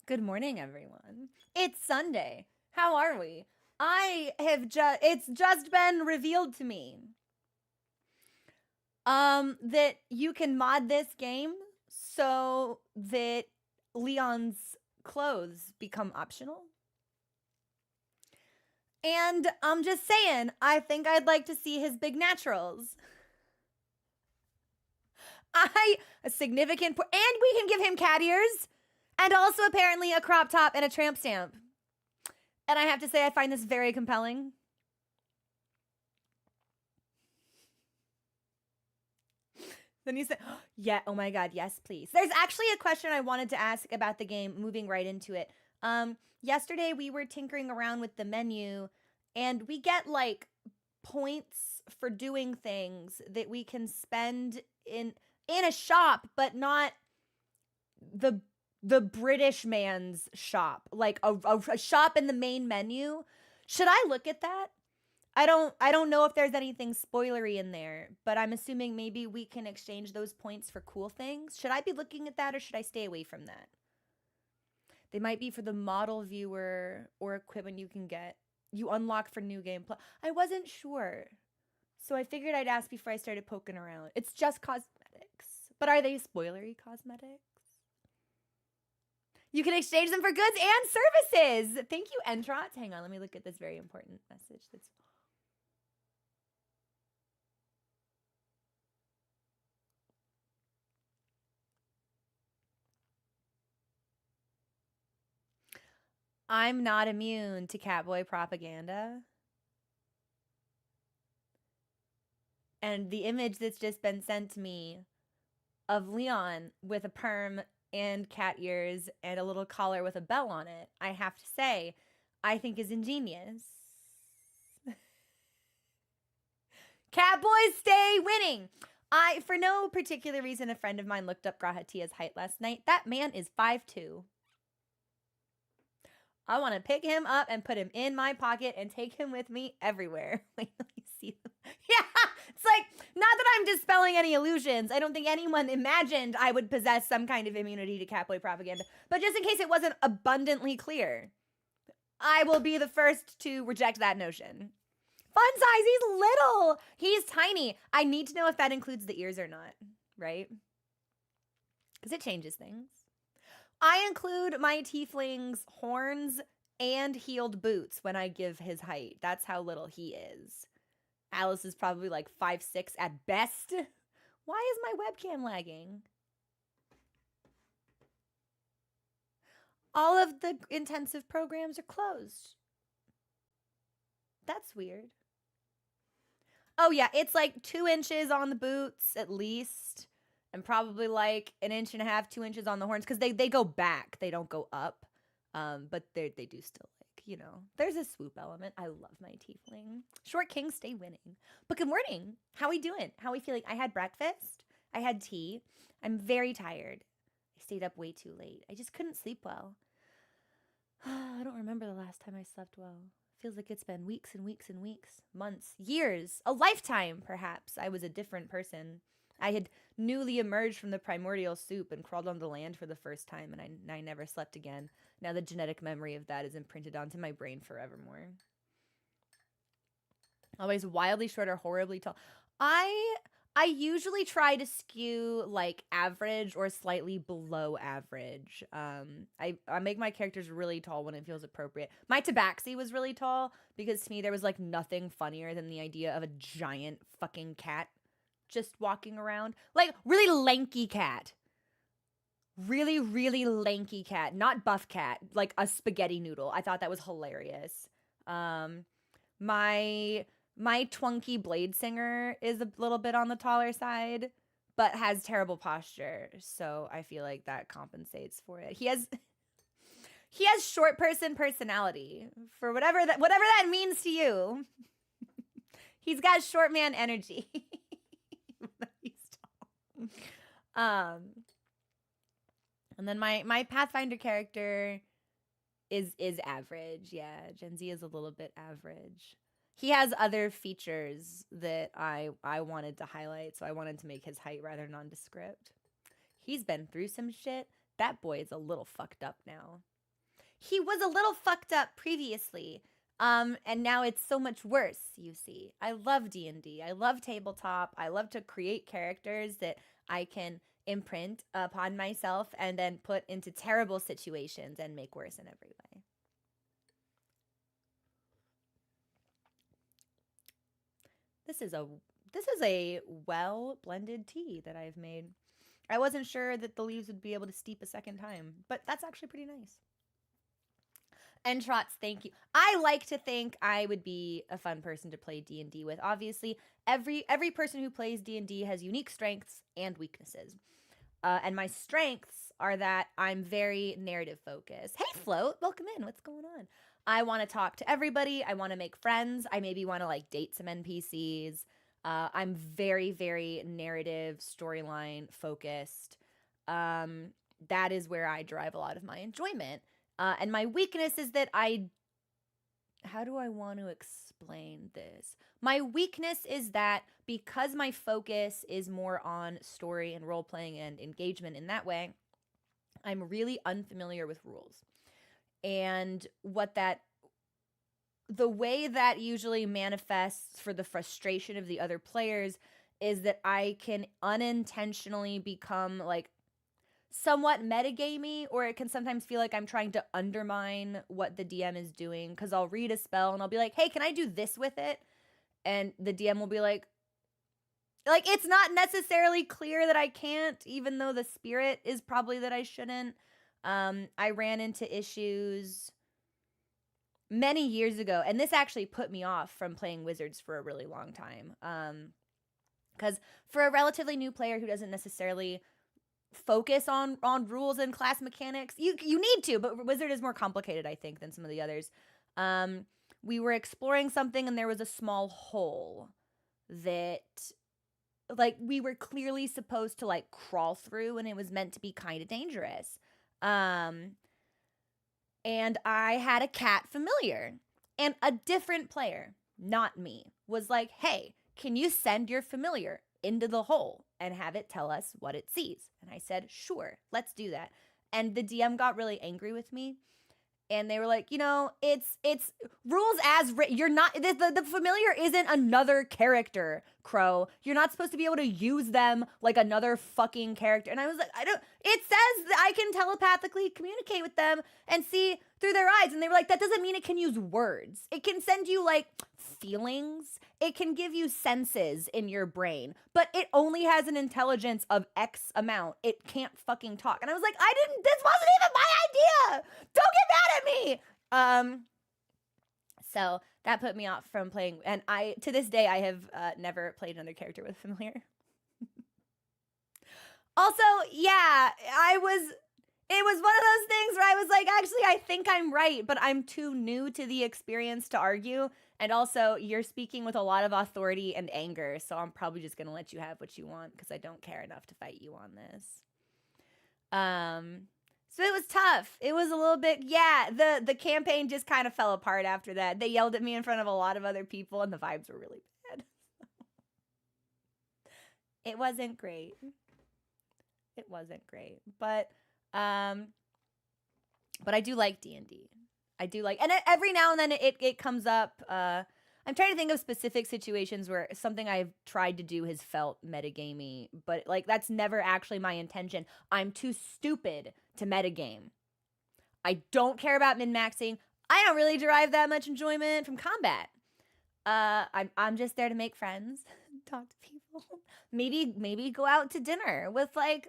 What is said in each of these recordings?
Good morning, everyone. It's Sunday. How are we? It's just been revealed to me that you can mod this game so that Leon's clothes become optional. And I'm just saying, I think I'd like to see his big naturals. A significant, and we can give him cat ears, and also apparently a crop top and a tramp stamp. And I have to say, I find this very compelling. Then you said, yeah, oh my God, yes, please. There's actually a question I wanted to ask about the game, moving right into it. Yesterday we were tinkering around with the menu, and we get like points for doing things that we can spend in a shop, but not the British man's shop, like a shop in the main menu. Should I look at that? I don't know if there's anything spoilery in there, but I'm assuming maybe we can exchange those points for cool things. Should I be looking at that, or should I stay away from that? They might be for the model viewer or equipment you unlock for new game. I wasn't sure. So I figured I'd ask before I started poking around. It's just cosmetics. But are they spoilery cosmetics? You can exchange them for goods and services. Thank you, Entrots. Hang on, let me look at this very important message. I'm not immune to catboy propaganda. And the image that's just been sent to me of Leon with a perm and cat ears and a little collar with a bell on it, I have to say, I think is ingenious. Catboys stay winning. For no particular reason, a friend of mine looked up Grahatia's height last night. That man is 5'2". I want to pick him up and put him in my pocket and take him with me everywhere. Wait, let me see them. Yeah, it's like, not that I'm dispelling any illusions. I don't think anyone imagined I would possess some kind of immunity to catboy propaganda. But just in case it wasn't abundantly clear, I will be the first to reject that notion. Fun size, he's little. He's tiny. I need to know if that includes the ears or not, right? Because it changes things. I include my tiefling's horns and heeled boots when I give his height. That's how little he is. Alice is probably like 5'6" at best. Why is my webcam lagging? All of the intensive programs are closed. That's weird. Oh yeah, it's like 2 inches on the boots at least. And probably like 1.5 inches, 2 inches on the horns, because they go back, they don't go up. But they do still, like, you know, there's a swoop element. I love my tiefling. Short kings stay winning. But good morning. How we doing? How we feeling? I had breakfast. I had tea. I'm very tired. I stayed up way too late. I just couldn't sleep well. I don't remember the last time I slept well. Feels like it's been weeks and weeks and weeks, months, years, a lifetime, perhaps. I was a different person. I had newly emerged from the primordial soup and crawled on the land for the first time, and I never slept again. Now the genetic memory of that is imprinted onto my brain forevermore. Always wildly short or horribly tall. I usually try to skew like average or slightly below average. I make my characters really tall when it feels appropriate. My Tabaxi was really tall because to me there was like nothing funnier than the idea of a giant fucking cat just walking around. Like, really lanky cat. Really, really lanky cat. Not buff cat. Like a spaghetti noodle. I thought that was hilarious. My Twunky Blade Singer is a little bit on the taller side, but has terrible posture. So I feel like that compensates for it. He has short person personality, for whatever that means to you. He's got short man energy. He's tall. And then my Pathfinder character is average. Yeah, Gen Z is a little bit average. He has other features that I wanted to highlight, so I wanted to make his height rather nondescript. He's been through some shit. That boy is a little fucked up now. He was a little fucked up previously. And now it's so much worse, you see. I love D&D. I love tabletop. I love to create characters that I can imprint upon myself and then put into terrible situations and make worse in every way. This is a well blended tea that I've made. I wasn't sure that the leaves would be able to steep a second time, but that's actually pretty nice. And Trots, thank you. I like to think I would be a fun person to play D&D with. Obviously, every person who plays D&D has unique strengths and weaknesses. And my strengths are that I'm very narrative focused. Hey, Float, welcome in. What's going on? I want to talk to everybody. I want to make friends. I maybe want to like date some NPCs. I'm very, very narrative, storyline focused. That is where I derive a lot of my enjoyment. And my weakness is that how do I want to explain this? My weakness is that because my focus is more on story and role playing and engagement in that way, I'm really unfamiliar with rules. And the way that usually manifests for the frustration of the other players is that I can unintentionally become like somewhat metagamey, or it can sometimes feel like I'm trying to undermine what the DM is doing, because I'll read a spell and I'll be like, hey, can I do this with it? And the DM will be like it's not necessarily clear that I can't, even though the spirit is probably that I shouldn't. I ran into issues many years ago, and this actually put me off from playing Wizards for a really long time. Because for a relatively new player who doesn't necessarily focus on rules and class mechanics, you need to, but Wizard is more complicated, I think, than some of the others. We were exploring something and there was a small hole that like we were clearly supposed to like crawl through, and it was meant to be kind of dangerous. And I had a cat familiar, and a different player, not me, was like, hey, can you send your familiar into the hole and have it tell us what it sees? And I said, sure, let's do that. And the DM got really angry with me. And they were like, it's rules as written. You're not, the familiar isn't another character, Crow. You're not supposed to be able to use them like another fucking character. And I was like, it says that I can telepathically communicate with them and see through their eyes. And they were like, that doesn't mean it can use words. It can send you like feelings. It can give you senses in your brain, but it only has an intelligence of X amount. It can't fucking talk. And I was like, this wasn't even my idea. Don't get mad at me. So that put me off from playing. And to this day, I have never played another character with familiar. Also, yeah, it was one of those things where I was like, actually, I think I'm right, but I'm too new to the experience to argue. And also, you're speaking with a lot of authority and anger, so I'm probably just going to let you have what you want because I don't care enough to fight you on this. So it was tough. It was a little bit, yeah, the campaign just kind of fell apart after that. They yelled at me in front of a lot of other people, and the vibes were really bad. It wasn't great. It wasn't great, but I do like D&D. I do like, and every now and then it comes up. I'm trying to think of specific situations where something I've tried to do has felt metagamey, but like that's never actually my intention. I'm too stupid to metagame. I don't care about min-maxing. I don't really derive that much enjoyment from combat. I'm just there to make friends, talk to people, maybe go out to dinner with like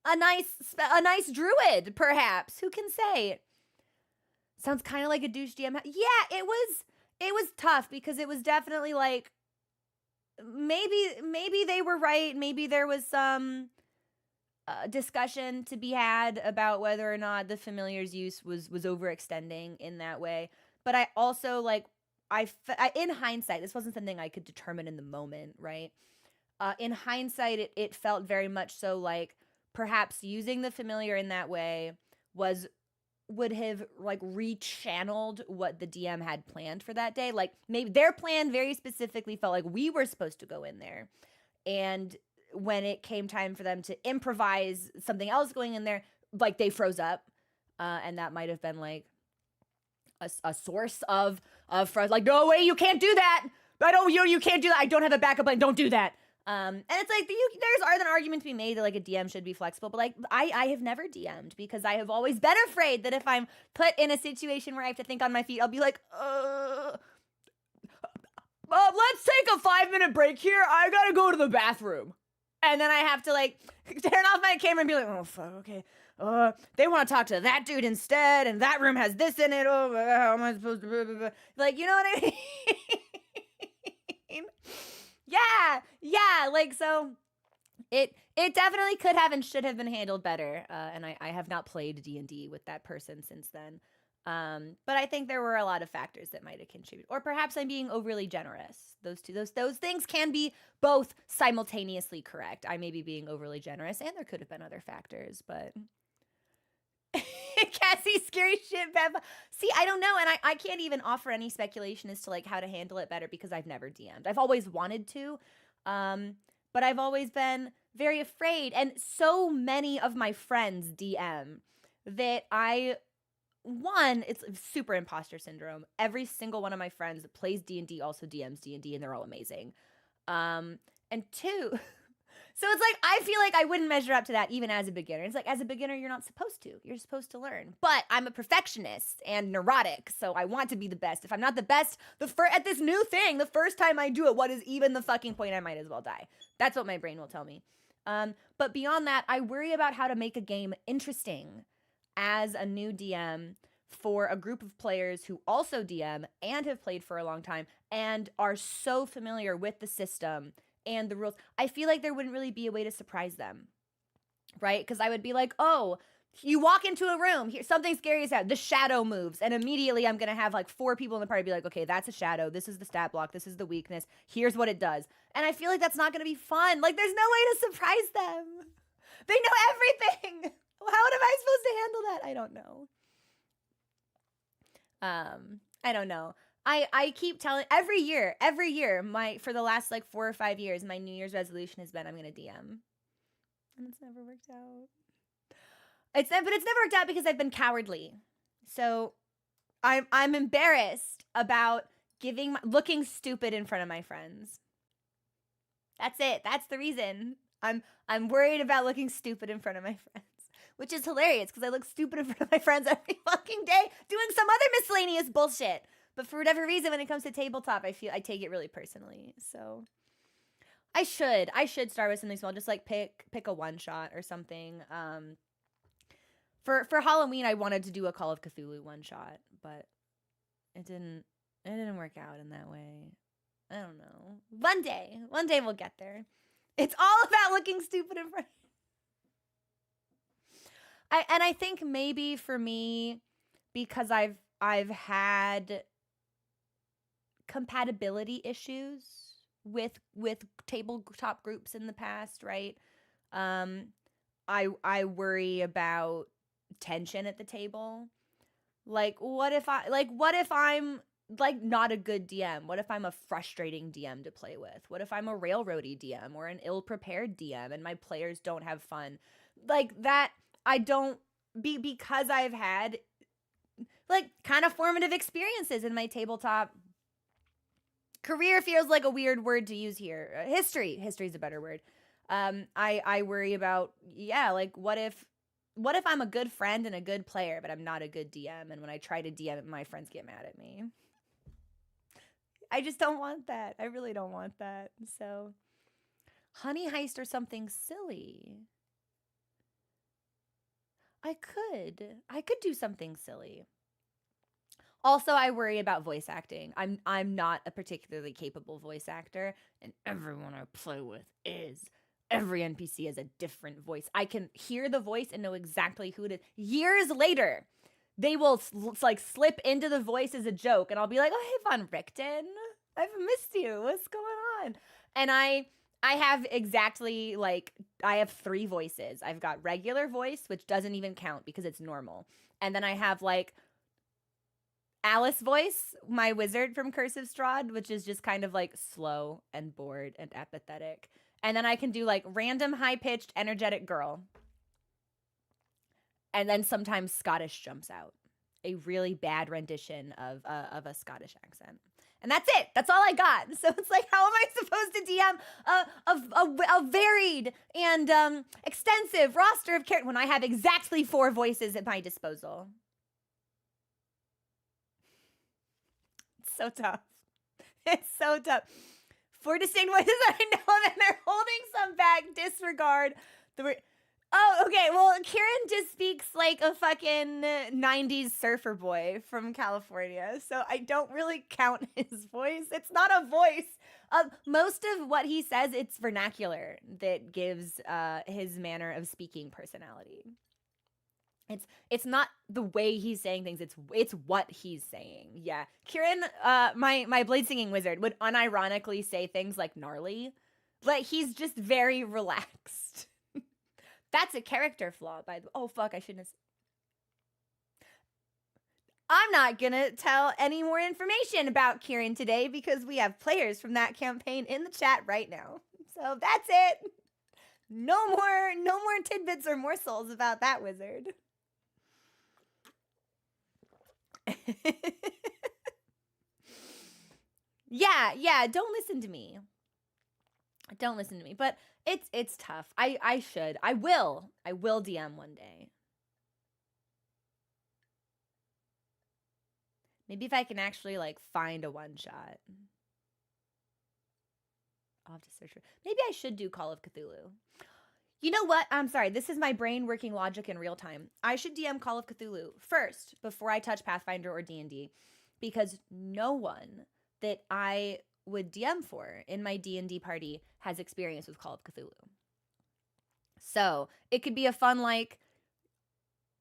a nice druid, perhaps. Who can say? Sounds kind of like a douche DM. Yeah, it was tough because it was definitely like maybe they were right. Maybe there was some discussion to be had about whether or not the familiar's use was overextending in that way. But I also like in hindsight, this wasn't something I could determine in the moment, right? In hindsight, it felt very much so like perhaps using the familiar in that way would have like rechanneled what the DM had planned for that day. Like maybe their plan very specifically felt like we were supposed to go in there. And when it came time for them to improvise something else going in there, like they froze up. And that might have been like a source of like, no way, you can't do that. I don't, you can't do that. I don't have a backup plan. Don't do that. And it's like there's an argument to be made that like a DM should be flexible, but like I have never DM'd because I have always been afraid that if I'm put in a situation where I have to think on my feet, I'll be like, let's take a 5-minute break here. I gotta go to the bathroom. And then I have to like turn off my camera and be like, oh fuck, okay. They want to talk to that dude instead, and that room has this in it. Oh, how am I supposed to? Blah, blah, blah. Like, you know what I mean? Yeah. Like, so it definitely could have and should have been handled better. And I have not played D&D with that person since then. But I think there were a lot of factors that might have contributed, or perhaps I'm being overly generous. Those things can be both simultaneously correct. I may be being overly generous, and there could have been other factors, but. Cassie, scary shit, Bev. See, I don't know, and I can't even offer any speculation as to like how to handle it better because I've never DM'd. I've always wanted to, but I've always been very afraid, and so many of my friends DM that it's super imposter syndrome. Every single one of my friends that plays D&D also DMs D&D, and they're all amazing. And two. So it's like, I feel like I wouldn't measure up to that even as a beginner. It's like, as a beginner, you're not supposed to. You're supposed to learn. But I'm a perfectionist and neurotic, so I want to be the best. If I'm not the best at this new thing, the first time I do it, what is even the fucking point? I might as well die. That's what my brain will tell me. But beyond that, I worry about how to make a game interesting as a new DM for a group of players who also DM and have played for a long time and are so familiar with the system and the rules. I feel like there wouldn't really be a way to surprise them, right? Because I would be like, oh, you walk into a room, here, something scary is happening, the shadow moves, and immediately I'm gonna have like 4 people in the party be like, okay, that's a shadow, this is the stat block, this is the weakness, here's what it does. And I feel like that's not gonna be fun. Like, there's no way to surprise them. They know everything. How am I supposed to handle that? I don't know. I don't know. I keep telling every year, for the last like 4 or 5 years, my New Year's resolution has been I'm gonna DM, and it's never worked out. But it's never worked out because I've been cowardly. So I'm embarrassed about looking stupid in front of my friends. That's it. That's the reason. I'm worried about looking stupid in front of my friends. Which is hilarious because I look stupid in front of my friends every fucking day doing some other miscellaneous bullshit. But for whatever reason, when it comes to tabletop, I take it really personally. So I should start with something small, just like pick a one shot or something. For Halloween, I wanted to do a Call of Cthulhu one shot, but it didn't work out in that way. I don't know. One day we'll get there. It's all about looking stupid in front. I think maybe for me, because I've had compatibility issues with tabletop groups in the past, right? I worry about tension at the table. Like, what if I'm like not a good DM? What if I'm a frustrating DM to play with? What if I'm a railroady DM or an ill-prepared DM and my players don't have fun? Like that, because I've had like kind of formative experiences in my tabletop career. Feels like a weird word to use here. History is a better word. I worry about, like what if I'm a good friend and a good player, but I'm not a good DM, and when I try to DM, my friends get mad at me. I just don't want that. I really don't want that. So, Honey Heist or something silly. I could do something silly. Also, I worry about voice acting. I'm not a particularly capable voice actor, and everyone I play with is. Every NPC has a different voice. I can hear the voice and know exactly who it is. Years later, they will like slip into the voice as a joke, and I'll be like, "Oh, hey, Von Richten, I've missed you. What's going on?" And I have exactly I have 3 voices. I've got regular voice, which doesn't even count because it's normal, and then I have like Alice voice, my wizard from Cursive Strahd, which is just kind of like slow and bored and apathetic. And then I can do like random high-pitched energetic girl. And then sometimes Scottish jumps out. A really bad rendition of a Scottish accent. And that's it. That's all I got. So it's like, how am I supposed to DM a varied and extensive roster of characters when I have exactly 4 voices at my disposal? It's so tough. It's so tough. 4 distinct voices I know of, and they're holding some back. Disregard the... Oh, okay. Well, Kieran just speaks like a fucking 90s surfer boy from California, so I don't really count his voice. It's not a voice. Most of what he says, it's vernacular that gives his manner of speaking personality. It's not the way he's saying things. It's what he's saying. Yeah, Kieran, my blade singing wizard, would unironically say things like gnarly. Like, he's just very relaxed. That's a character flaw, by the way. Oh, fuck, I shouldn't have... I'm not gonna tell any more information about Kieran today because we have players from that campaign in the chat right now. So that's it. No more tidbits or morsels about that wizard. Yeah, don't listen to me. Don't listen to me. But it's tough. I will DM one day. Maybe if I can actually like find a one shot. I'll have to search for it. Maybe I should do Call of Cthulhu. You know what? I'm sorry. This is my brain working logic in real time. I should DM Call of Cthulhu first before I touch Pathfinder or D&D, because no one that I would DM for in my D&D party has experience with Call of Cthulhu. So it could be a fun, like,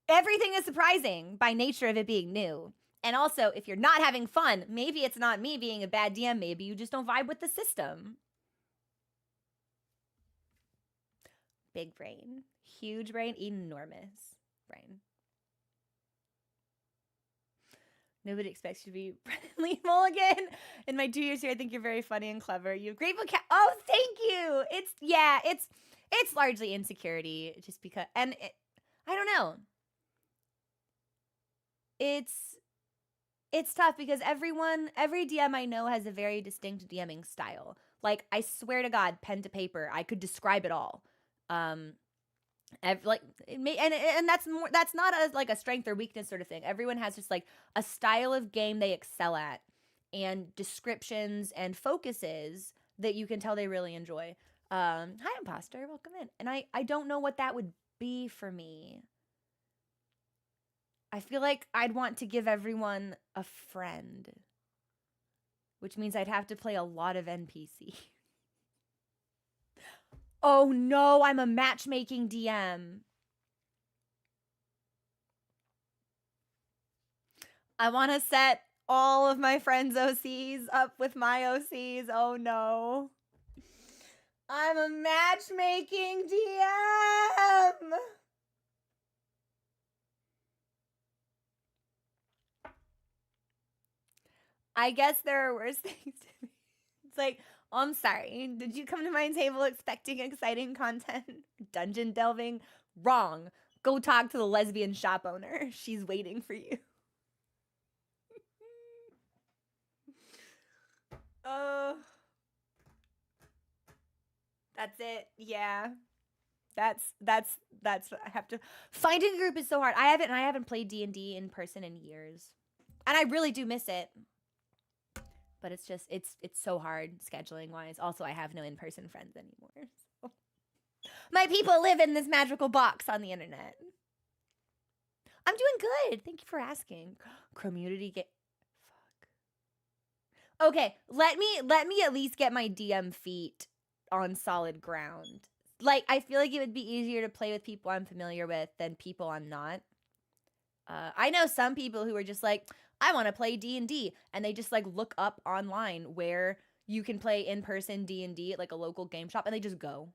everything is surprising by nature of it being new. And also, if you're not having fun, maybe it's not me being a bad DM. Maybe you just don't vibe with the system. Big brain. Huge brain. Enormous brain. Nobody expects you to be Brennan Mulligan. In my 2 years here, I think you're very funny and clever. You have great vocabulary. Oh, thank you. It's largely insecurity, just because, and I don't know. It's tough because every DM I know has a very distinct DMing style. Like, I swear to God, pen to paper, I could describe it all. And that's not a strength or weakness sort of thing. Everyone has just like a style of game they excel at, and descriptions and focuses that you can tell they really enjoy. Hi, imposter, welcome in. And I don't know what that would be for me. I feel like I'd want to give everyone a friend, which means I'd have to play a lot of NPC. Oh no, I'm a matchmaking DM. I want to set all of my friends' OCs up with my OCs. Oh no. I'm a matchmaking DM. I guess there are worse things to me. It's like, oh, I'm sorry. Did you come to my table expecting exciting content? Dungeon delving? Wrong. Go talk to the lesbian shop owner. She's waiting for you. Oh. That's it. Yeah. That's I have to. Finding a group is so hard. I haven't played D&D in person in years. And I really do miss it. But it's just, it's so hard scheduling wise. Also, I have no in-person friends anymore. So. My people live in this magical box on the internet. I'm doing good. Thank you for asking. Community get... Fuck. Okay, let me at least get my DM feet on solid ground. Like, I feel like it would be easier to play with people I'm familiar with than people I'm not. I know some people who are just like, I want to play D&D, and they just like look up online where you can play in-person D&D at like a local game shop, and they just go.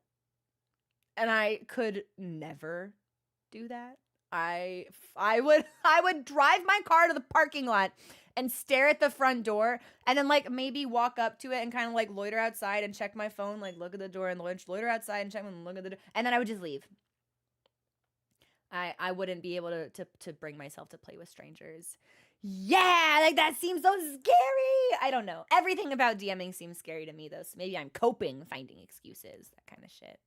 And I could never do that. I would drive my car to the parking lot and stare at the front door, and then like maybe walk up to it and kind of like loiter outside and check my phone, like look at the door and loiter outside and check and look at the door, and then I would just leave. I wouldn't be able to bring myself to play with strangers. Yeah, like that seems so scary. I don't know. Everything about DMing seems scary to me though. So maybe I'm coping, finding excuses, that kind of shit.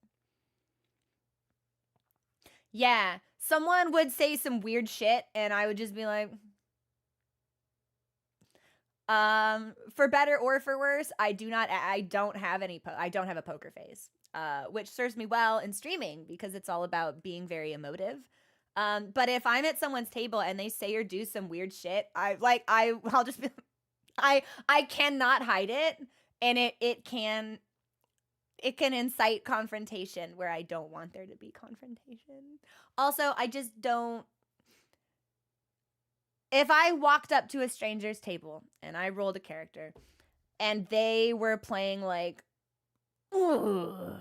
Yeah, someone would say some weird shit and I would just be like, for better or for worse, I don't have a poker face. Which serves me well in streaming because it's all about being very emotive. But if I'm at someone's table and they say or do some weird shit, I'll just be I cannot hide it, and it can incite confrontation where I don't want there to be confrontation. Also, I just don't. If I walked up to a stranger's table and I rolled a character and they were playing like, "Ooh,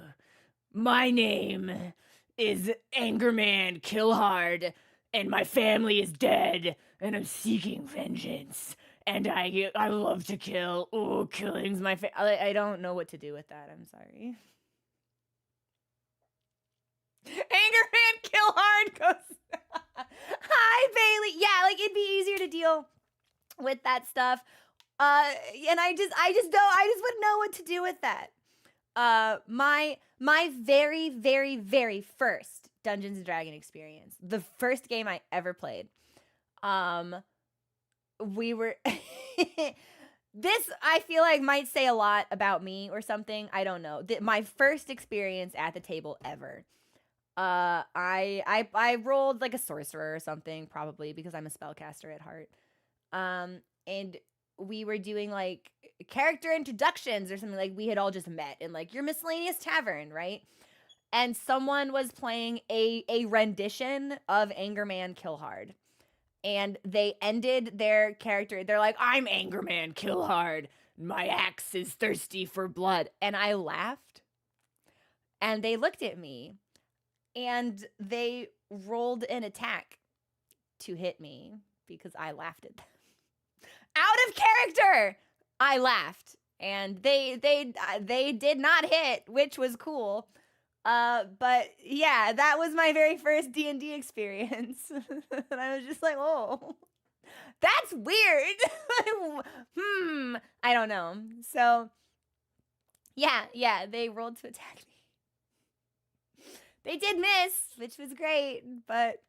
my name is Angerman Killhard, and my family is dead, and I'm seeking vengeance, and I love to kill. Ooh, killing's my I don't know what to do with that. I'm sorry." Angerman Killhard goes, "Hi, Bailey." Yeah, like it'd be easier to deal with that stuff. And I just wouldn't know what to do with that. My very, very, very first Dungeons and Dragon experience, the first game I ever played, we were this I feel like might say a lot about me or something. I don't know. My first experience at the table ever. I rolled like a sorcerer or something, probably because I'm a spellcaster at heart. And we were doing like character introductions or something. Like we had all just met in like your miscellaneous tavern, right? And someone was playing a rendition of Angerman Killhard. And they ended their character. They're like, "I'm Angerman Killhard. My axe is thirsty for blood." And I laughed. And they looked at me. And they rolled an attack to hit me because I laughed at them. Out of character, I laughed, and they did not hit, which was cool. But yeah, that was my very first D&D experience, and I was just like, "Oh, that's weird." I don't know. So yeah, they rolled to attack me. They did miss, which was great, but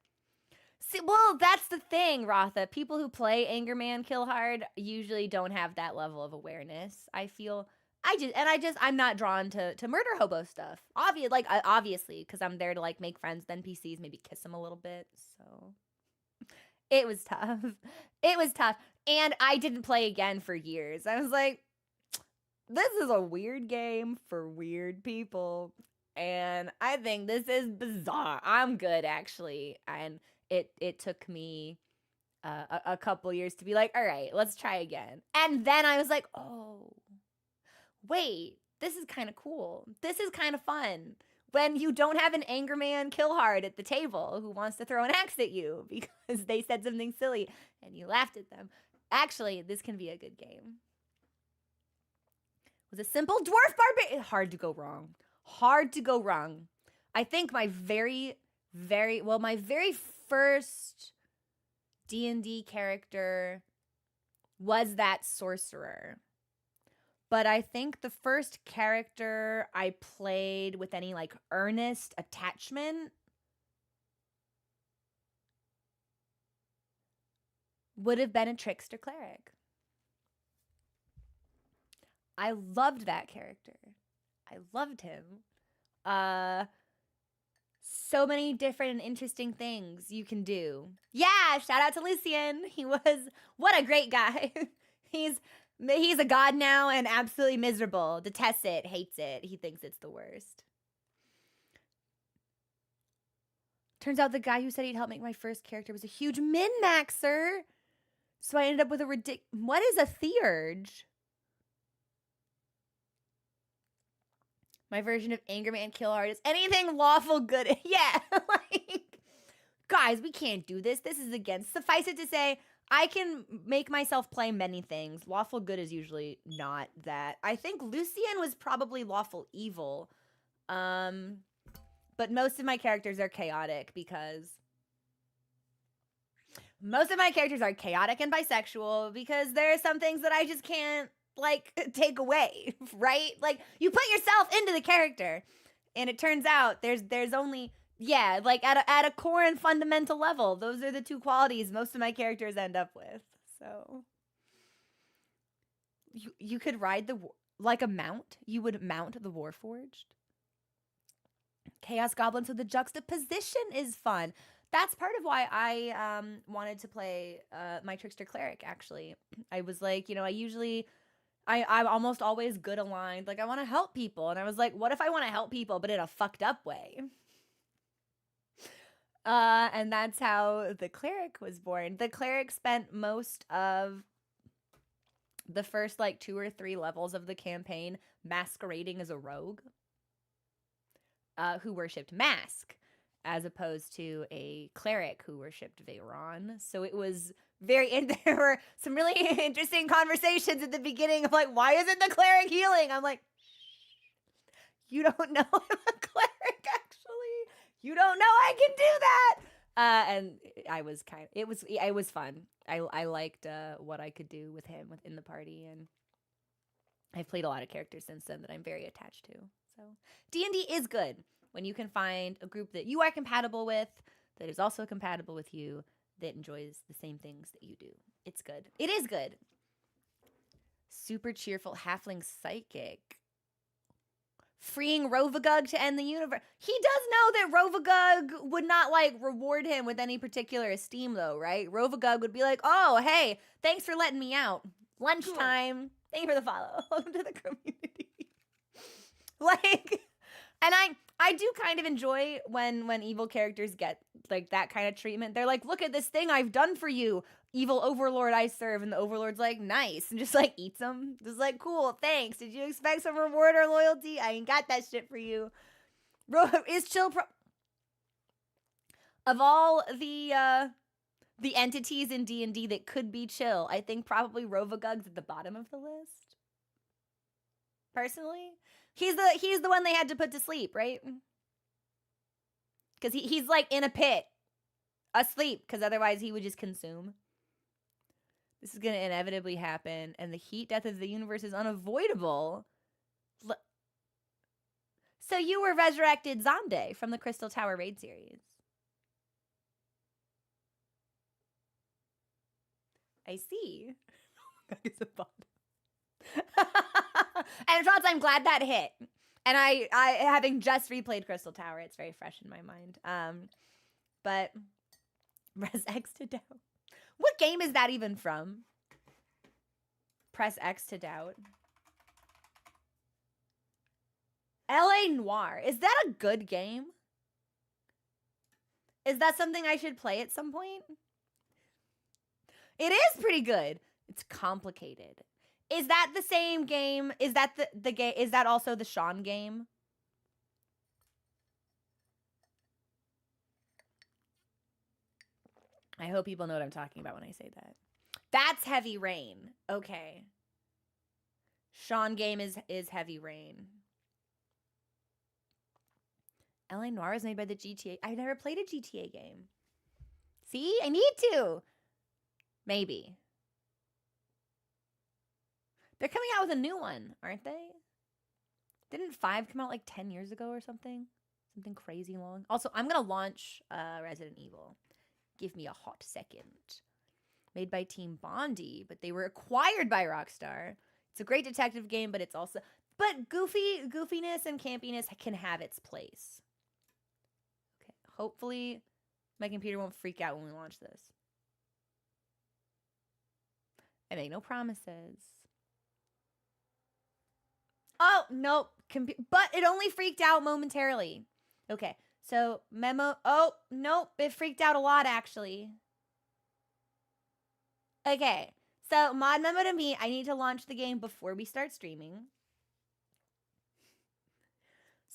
see, well, that's the thing, Rotha. People who play Angerman Killhard usually don't have that level of awareness. I feel I'm not drawn to murder hobo stuff. Obviously, because I'm there to like make friends with NPCs, maybe kiss them a little bit. So it was tough. It was tough, and I didn't play again for years. I was like, this is a weird game for weird people. And I think this is bizarre. I'm good, actually. And it took me a couple years to be like, all right, let's try again. And then I was like, oh, wait, this is kind of cool. This is kind of fun. When you don't have an Angerman Killhard at the table who wants to throw an axe at you because they said something silly and you laughed at them. Actually, this can be a good game. Was a simple dwarf barbarian. Hard to go wrong. Hard to go wrong. I think my very first D&D character was that sorcerer. But I think the first character I played with any like earnest attachment would have been a trickster cleric. I loved that character. I loved him. So many different and interesting things you can do. Yeah, shout out to Lucian. What a great guy. He's a god now and absolutely miserable. Detests it, hates it. He thinks it's the worst. Turns out the guy who said he'd help make my first character was a huge min-maxer. So I ended up with a what is a theurge? My version of Angerman Killhard is anything lawful good. Yeah, like, guys, we can't do this. This is against. Suffice it to say, I can make myself play many things. Lawful good is usually not that. I think Lucian was probably lawful evil. But most of my characters are chaotic because Most of my characters are chaotic and bisexual because there are some things that I just can't like take away, right? Like you put yourself into the character, and it turns out there's only like at a core and fundamental level, those are the two qualities most of my characters end up with. So you could ride like a mount. You would mount the Warforged. Chaos Goblins with the juxtaposition is fun. That's part of why I wanted to play my Trickster Cleric, actually. I was like, I'm almost always good aligned. Like, I want to help people. And I was like, what if I want to help people, but in a fucked up way? And that's how the Cleric was born. The Cleric spent most of the first, 2 or 3 levels of the campaign masquerading as a rogue who worshipped Mask, as opposed to a cleric who worshipped Veyron. So it was and there were some really interesting conversations at the beginning of why isn't the cleric healing? I'm like, you don't know I'm a cleric, actually. You don't know I can do that. And I was it was fun. I liked what I could do with him within the party, and I've played a lot of characters since then that I'm very attached to. So D&D is good when you can find a group that you are compatible with, that is also compatible with you, that enjoys the same things that you do. It's good. It is good. Super cheerful halfling psychic. Freeing Rovagug to end the universe. He does know that Rovagug would not reward him with any particular esteem, though, right? Rovagug would be like, oh, hey, thanks for letting me out. Lunchtime. Thank you for the follow. Welcome to the community. And I do kind of enjoy when evil characters get that kind of treatment. They're like, look at this thing I've done for you, evil overlord I serve. And the overlord's like, nice. And just eats them. Just cool, thanks. Did you expect some reward or loyalty? I ain't got that shit for you. Is chill of all the entities in D&D that could be chill, I think probably Rovagug's at the bottom of the list. Personally. He's the one they had to put to sleep, right? Because he's in a pit, asleep, because otherwise he would just consume. This is going to inevitably happen, and the heat death of the universe is unavoidable. So you were resurrected Zonde from the Crystal Tower raid series. I see. It's a bot. And Franz, I'm glad that hit. And I having just replayed Crystal Tower, it's very fresh in my mind. But Res X to doubt. What game is that even from? Press X to doubt. LA Noire. Is that a good game? Is that something I should play at some point? It is pretty good. It's complicated. Is that the same game? Is that the game? Is that also the Sean game? I hope people know what I'm talking about when I say that. That's Heavy Rain. Okay. Sean game is Heavy Rain. LA Noire is made by the GTA. I've never played a GTA game. See? I need to. Maybe. They're coming out with a new one, aren't they? Didn't 5 come out 10 years ago or something? Something crazy long. Also, I'm going to launch Resident Evil. Give me a hot second. Made by Team Bondi, but they were acquired by Rockstar. It's a great detective game, but it's also... But goofiness and campiness can have its place. Okay, hopefully my computer won't freak out when we launch this. I make no promises. Oh, nope. But it only freaked out momentarily. Okay, so memo. Oh, nope. It freaked out a lot, actually. Okay, so mod memo to me. I need to launch the game before we start streaming.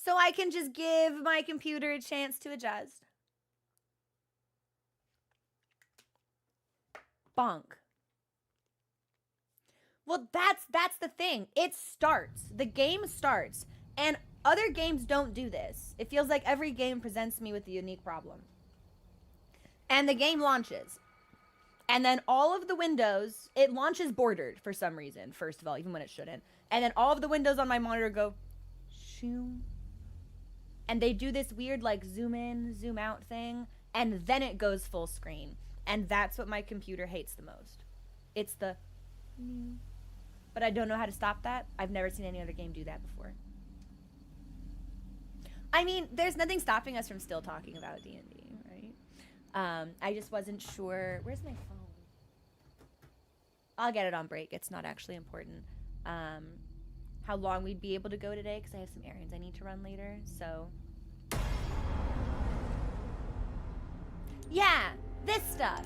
So I can just give my computer a chance to adjust. Bonk. Well, that's the thing. It starts. The game starts. And other games don't do this. It feels like every game presents me with a unique problem. And the game launches. And then all of the windows, it launches bordered for some reason, first of all, even when it shouldn't. And then all of the windows on my monitor go, shoo. And they do this weird, like, zoom in, zoom out thing. And then it goes full screen. And that's what my computer hates the most. It's the, but I don't know how to stop that. I've never seen any other game do that before. I mean, there's nothing stopping us from still talking about D&D, right? I just wasn't sure. Where's my phone? I'll get it on break. It's not actually important. How long we'd be able to go today, because I have some errands I need to run later, so. Yeah, this stuff.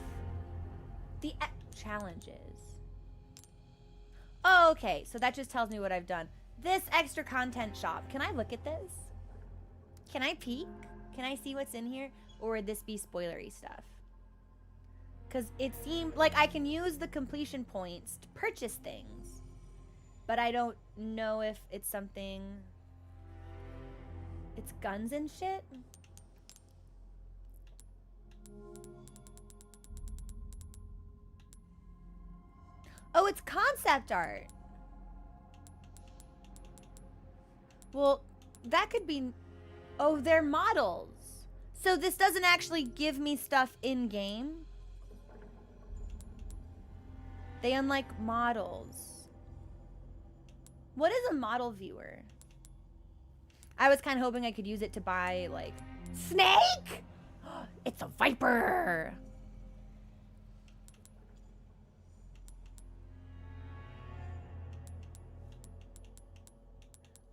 The challenges. Oh, okay, so that just tells me what I've done. This extra content shop, can I look at this? Can I peek? Can I see what's in here? Or would this be spoilery stuff? Because it seemed like I can use the completion points to purchase things. But I don't know if it's something... It's guns and shit? Oh, it's concept art. Well, that could be... Oh, they're models. So this doesn't actually give me stuff in-game. They unlike models. What is a model viewer? I was kind of hoping I could use it to buy, like... Snake! It's a viper!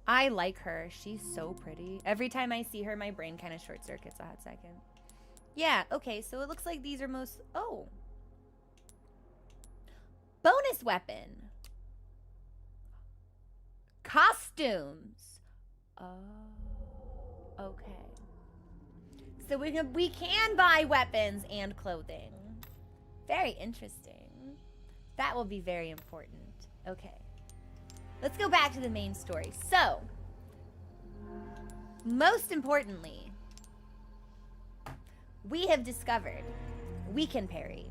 I like her. She's so pretty. Every time I see her, my brain kind of short circuits a hot second. Yeah, okay, so it looks like these are most... Oh. Bonus weapon. Costumes. Oh. Okay. So we can buy weapons and clothing. Very interesting. That will be very important. Okay. Let's go back to the main story. So, most importantly, we have discovered we can parry.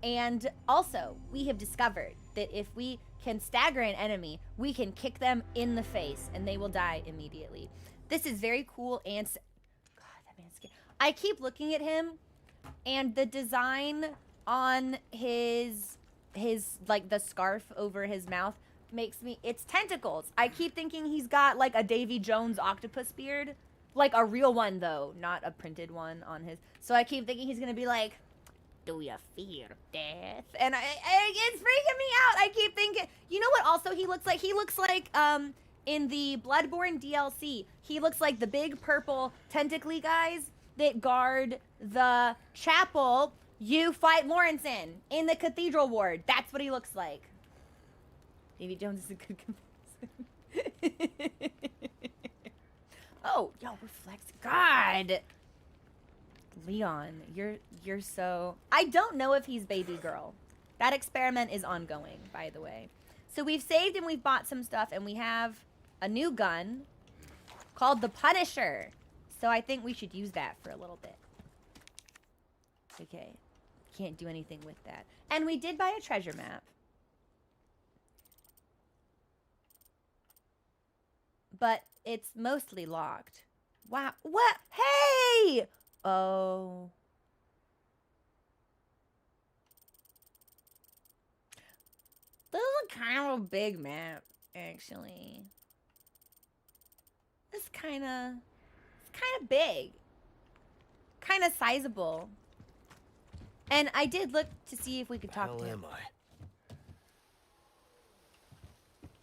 And also, we have discovered that if we can stagger an enemy, we can kick them in the face and they will die immediately. This is very cool and... God, that man's scary. I keep looking at him and the design on his like, the scarf over his mouth makes me... It's tentacles. I keep thinking he's got, like, a Davy Jones octopus beard. Like, a real one, though. Not a printed one on his... So I keep thinking he's gonna be like, do you fear death? And it's freaking me out. I keep thinking... You know what also he looks like? He looks like, in the Bloodborne DLC, he looks like the big purple tentacly guys that guard the chapel you fight Lawrence in the Cathedral Ward. That's what he looks like. Davy Jones is a good comparison. Oh, yo, reflex. God. Leon, you're so... I don't know if he's baby girl. That experiment is ongoing, by the way. So we've saved and we've bought some stuff, and we have a new gun called the Punisher. So I think we should use that for a little bit. Okay. Can't do anything with that. And we did buy a treasure map. But it's mostly locked. Wow. What? Hey! Oh. This is kind of a big map, actually. It's kind of big. Kind of sizable. And I did look to see if we could talk to him.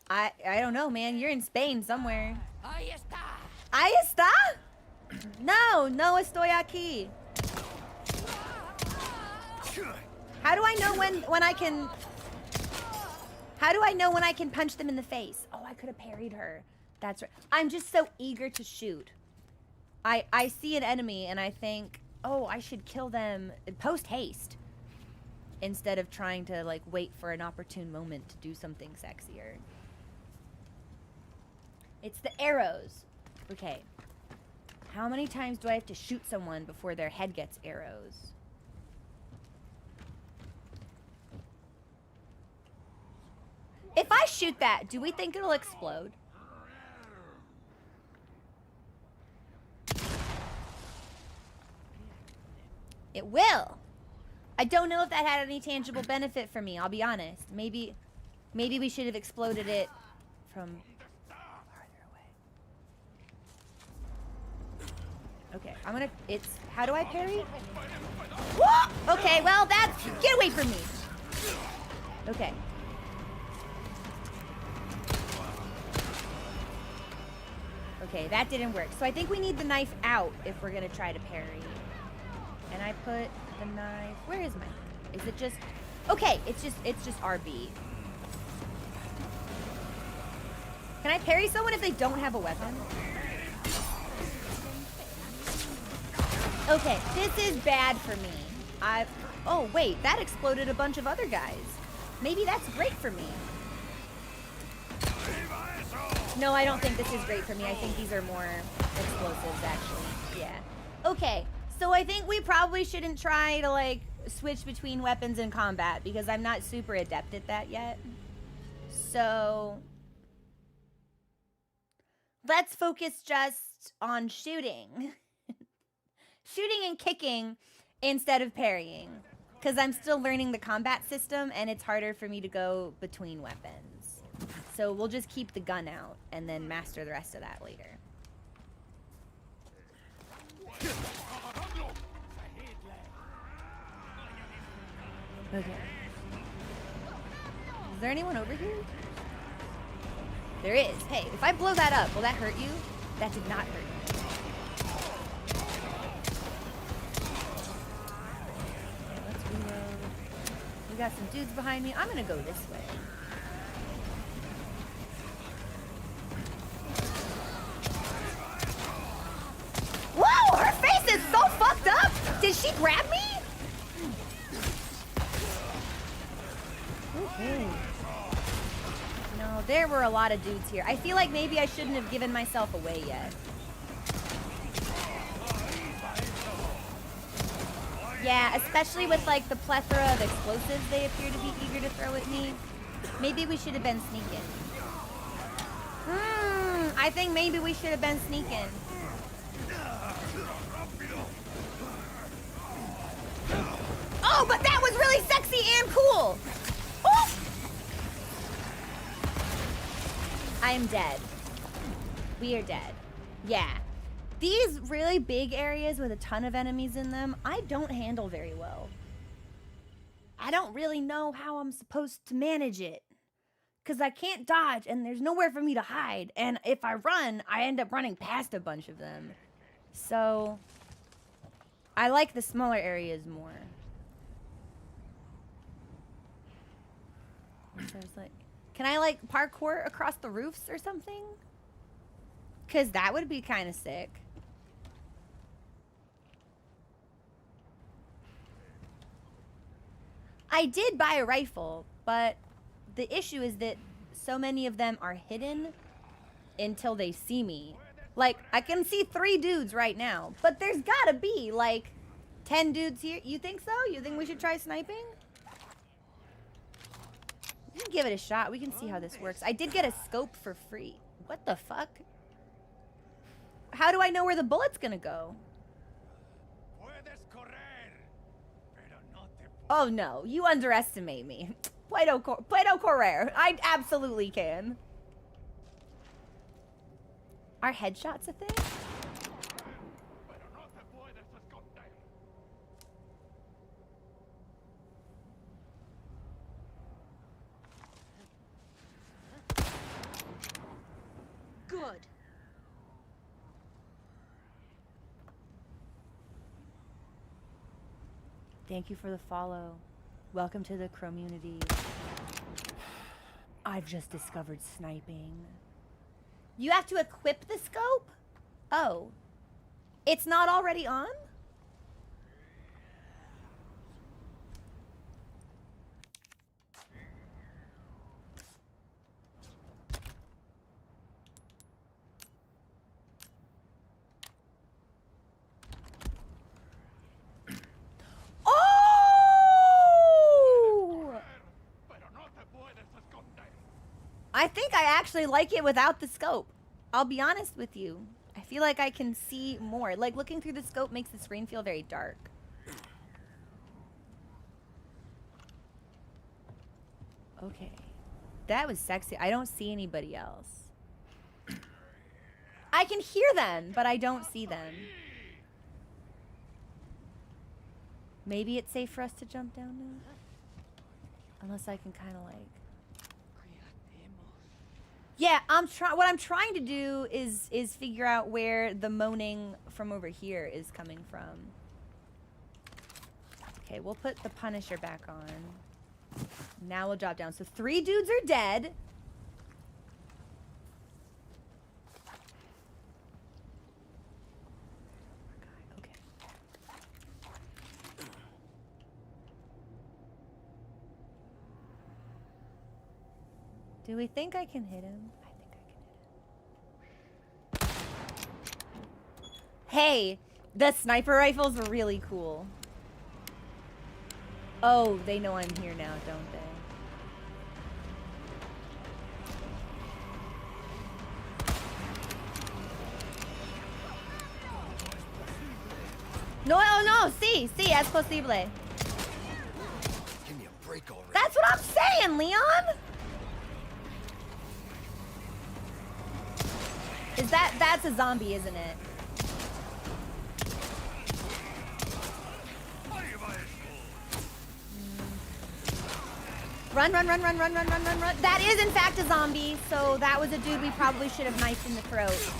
I don't know, man. You're in Spain somewhere. Ahí está. Ahí está? No estoy aquí. How do I know when I can... How do I know when I can punch them in the face? Oh, I could have parried her. That's right. I'm just so eager to shoot. I see an enemy and I think, oh, I should kill them post haste. Instead of trying to, like, wait for an opportune moment to do something sexier. It's the arrows. Okay. How many times do I have to shoot someone before their head gets arrows? shoot that. Do we think it'll explode? It will. I don't know if that had any tangible benefit for me, I'll be honest. Maybe we should have exploded it from farther away. Okay, I'm gonna, how do I parry? Whoa! Okay, well that's, get away from me. Okay. Okay, that didn't work. So I think we need the knife out if we're gonna try to parry. And I put the knife, where is my, is it just, okay, it's just RB. Can I parry someone if they don't have a weapon? Okay, this is bad for me. Oh wait, that exploded a bunch of other guys. Maybe that's great for me. No, I don't think this is great for me. I think these are more explosives, actually. Yeah. Okay, so I think we probably shouldn't try to, like, switch between weapons in combat because I'm not super adept at that yet. So let's focus just on shooting. Shooting and kicking instead of parrying. Because I'm still learning the combat system and it's harder for me to go between weapons. So we'll just keep the gun out and then master the rest of that later. Okay. Is there anyone over here? There is. Hey, if I blow that up, will that hurt you? That did not hurt you. Okay, let's reload. We got some dudes behind me. I'm gonna go this way. Whoa! Her face is so fucked up! Did she grab me? Okay. No, there were a lot of dudes here. I feel like maybe I shouldn't have given myself away yet. Yeah, especially with like the plethora of explosives they appear to be eager to throw at me. Maybe we should have been sneaking. I think maybe we should have been sneaking. Oh, but that was really sexy and cool! Oh! I am dead. We are dead. Yeah. These really big areas with a ton of enemies in them, I don't handle very well. I don't really know how I'm supposed to manage it. Because I can't dodge and there's nowhere for me to hide. And if I run, I end up running past a bunch of them. So I like the smaller areas more. So it's like, can I like parkour across the roofs or something? Because that would be kind of sick. I did buy a rifle, but the issue is that so many of them are hidden until they see me. Like, I can see 3 dudes right now, but there's gotta be like 10 dudes here. You think so? You think we should try sniping? We can give it a shot. We can see how this works. I did get a scope for free. What the fuck? How do I know where the bullet's gonna go? Oh no, you underestimate me. Puedo correr. I absolutely can. Are headshots a thing? Good. Thank you for the follow. Welcome to the community. I've just discovered sniping. You have to equip the scope? Oh. It's not already on? I think I actually like it without the scope. I'll be honest with you. I feel like I can see more. Like, looking through the scope makes the screen feel very dark. Okay. That was sexy. I don't see anybody else. I can hear them, but I don't see them. Maybe it's safe for us to jump down now? Unless I can kind of like... Yeah, what I'm trying to do is figure out where the moaning from over here is coming from. Okay, we'll put the Punisher back on. Now we'll drop down. So 3 dudes are dead. Okay. Do we think I can hit him? I think I can hit him. Hey, the sniper rifles are really cool. Oh, they know I'm here now, don't they? No, no, sí, es posible. Give me a break already. That's what I'm saying, Leon! That's a zombie, isn't it? Run. That is in fact a zombie, so that was a dude we probably should have knifed in the throat.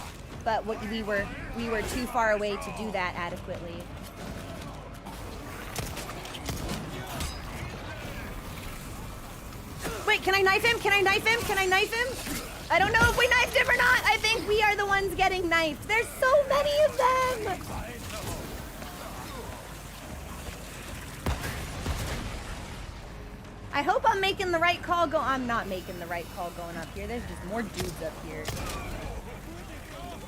But we were too far away to do that adequately. Wait, can I knife him? Can I knife him? Can I knife him? I don't know if we knifed him or not. I think we are the ones getting knifed. There's so many of them. I hope I'm making the right call. I'm not making the right call going up here. There's just more dudes up here.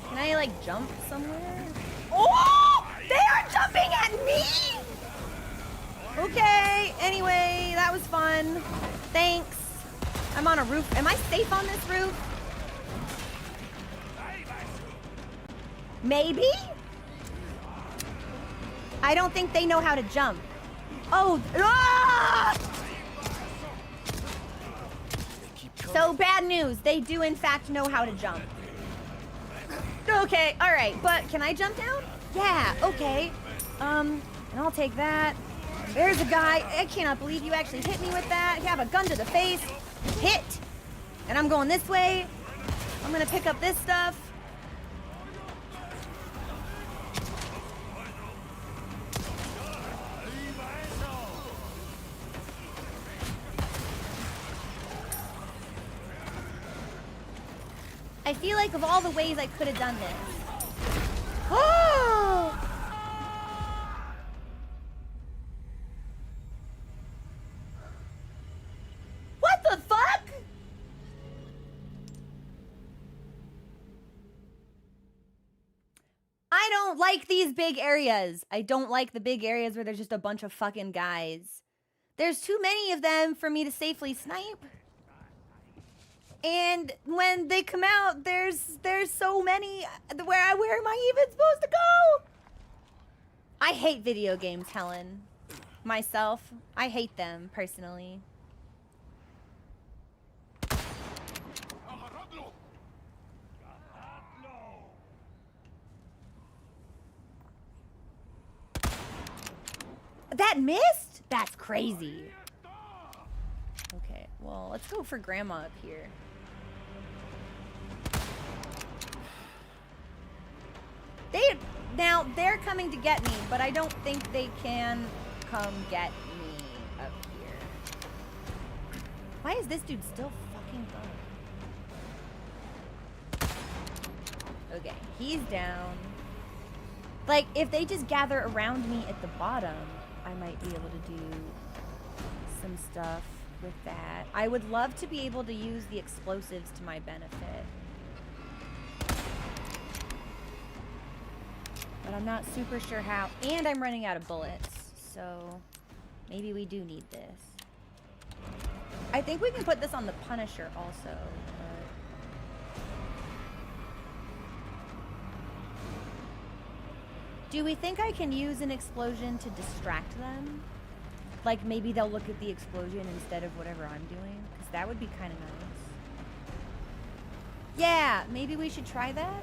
Can I like jump somewhere? Oh! They are jumping at me! Okay, anyway, that was fun. Thanks. I'm on a roof. Am I safe on this roof? Maybe? I don't think they know how to jump. Oh, ah! So bad news. They do in fact know how to jump. Okay, all right, but can I jump down? Yeah, okay. And I'll take that. There's a guy. I cannot believe you actually hit me with that. You have a gun to the face. Hit. And I'm going this way. I'm gonna pick up this stuff. I feel like of all the ways I could have done this. Oh! What the fuck? I don't like these big areas. I don't like the big areas where there's just a bunch of fucking guys. There's too many of them for me to safely snipe. And when they come out, there's so many. Where am I even supposed to go? I hate video games, Helen. Myself, I hate them personally. That missed? That's crazy. Okay, well, let's go for Grandma up here. Now, they're coming to get me, but I don't think they can come get me up here. Why is this dude still fucking going? Okay, he's down. Like, if they just gather around me at the bottom, I might be able to do some stuff with that. I would love to be able to use the explosives to my benefit. But I'm not super sure how. And I'm running out of bullets, so maybe we do need this. I think we can put this on the Punisher also. Do we think I can use an explosion to distract them? Like maybe they'll look at the explosion instead of whatever I'm doing? Because that would be kind of nice. Yeah, maybe we should try that?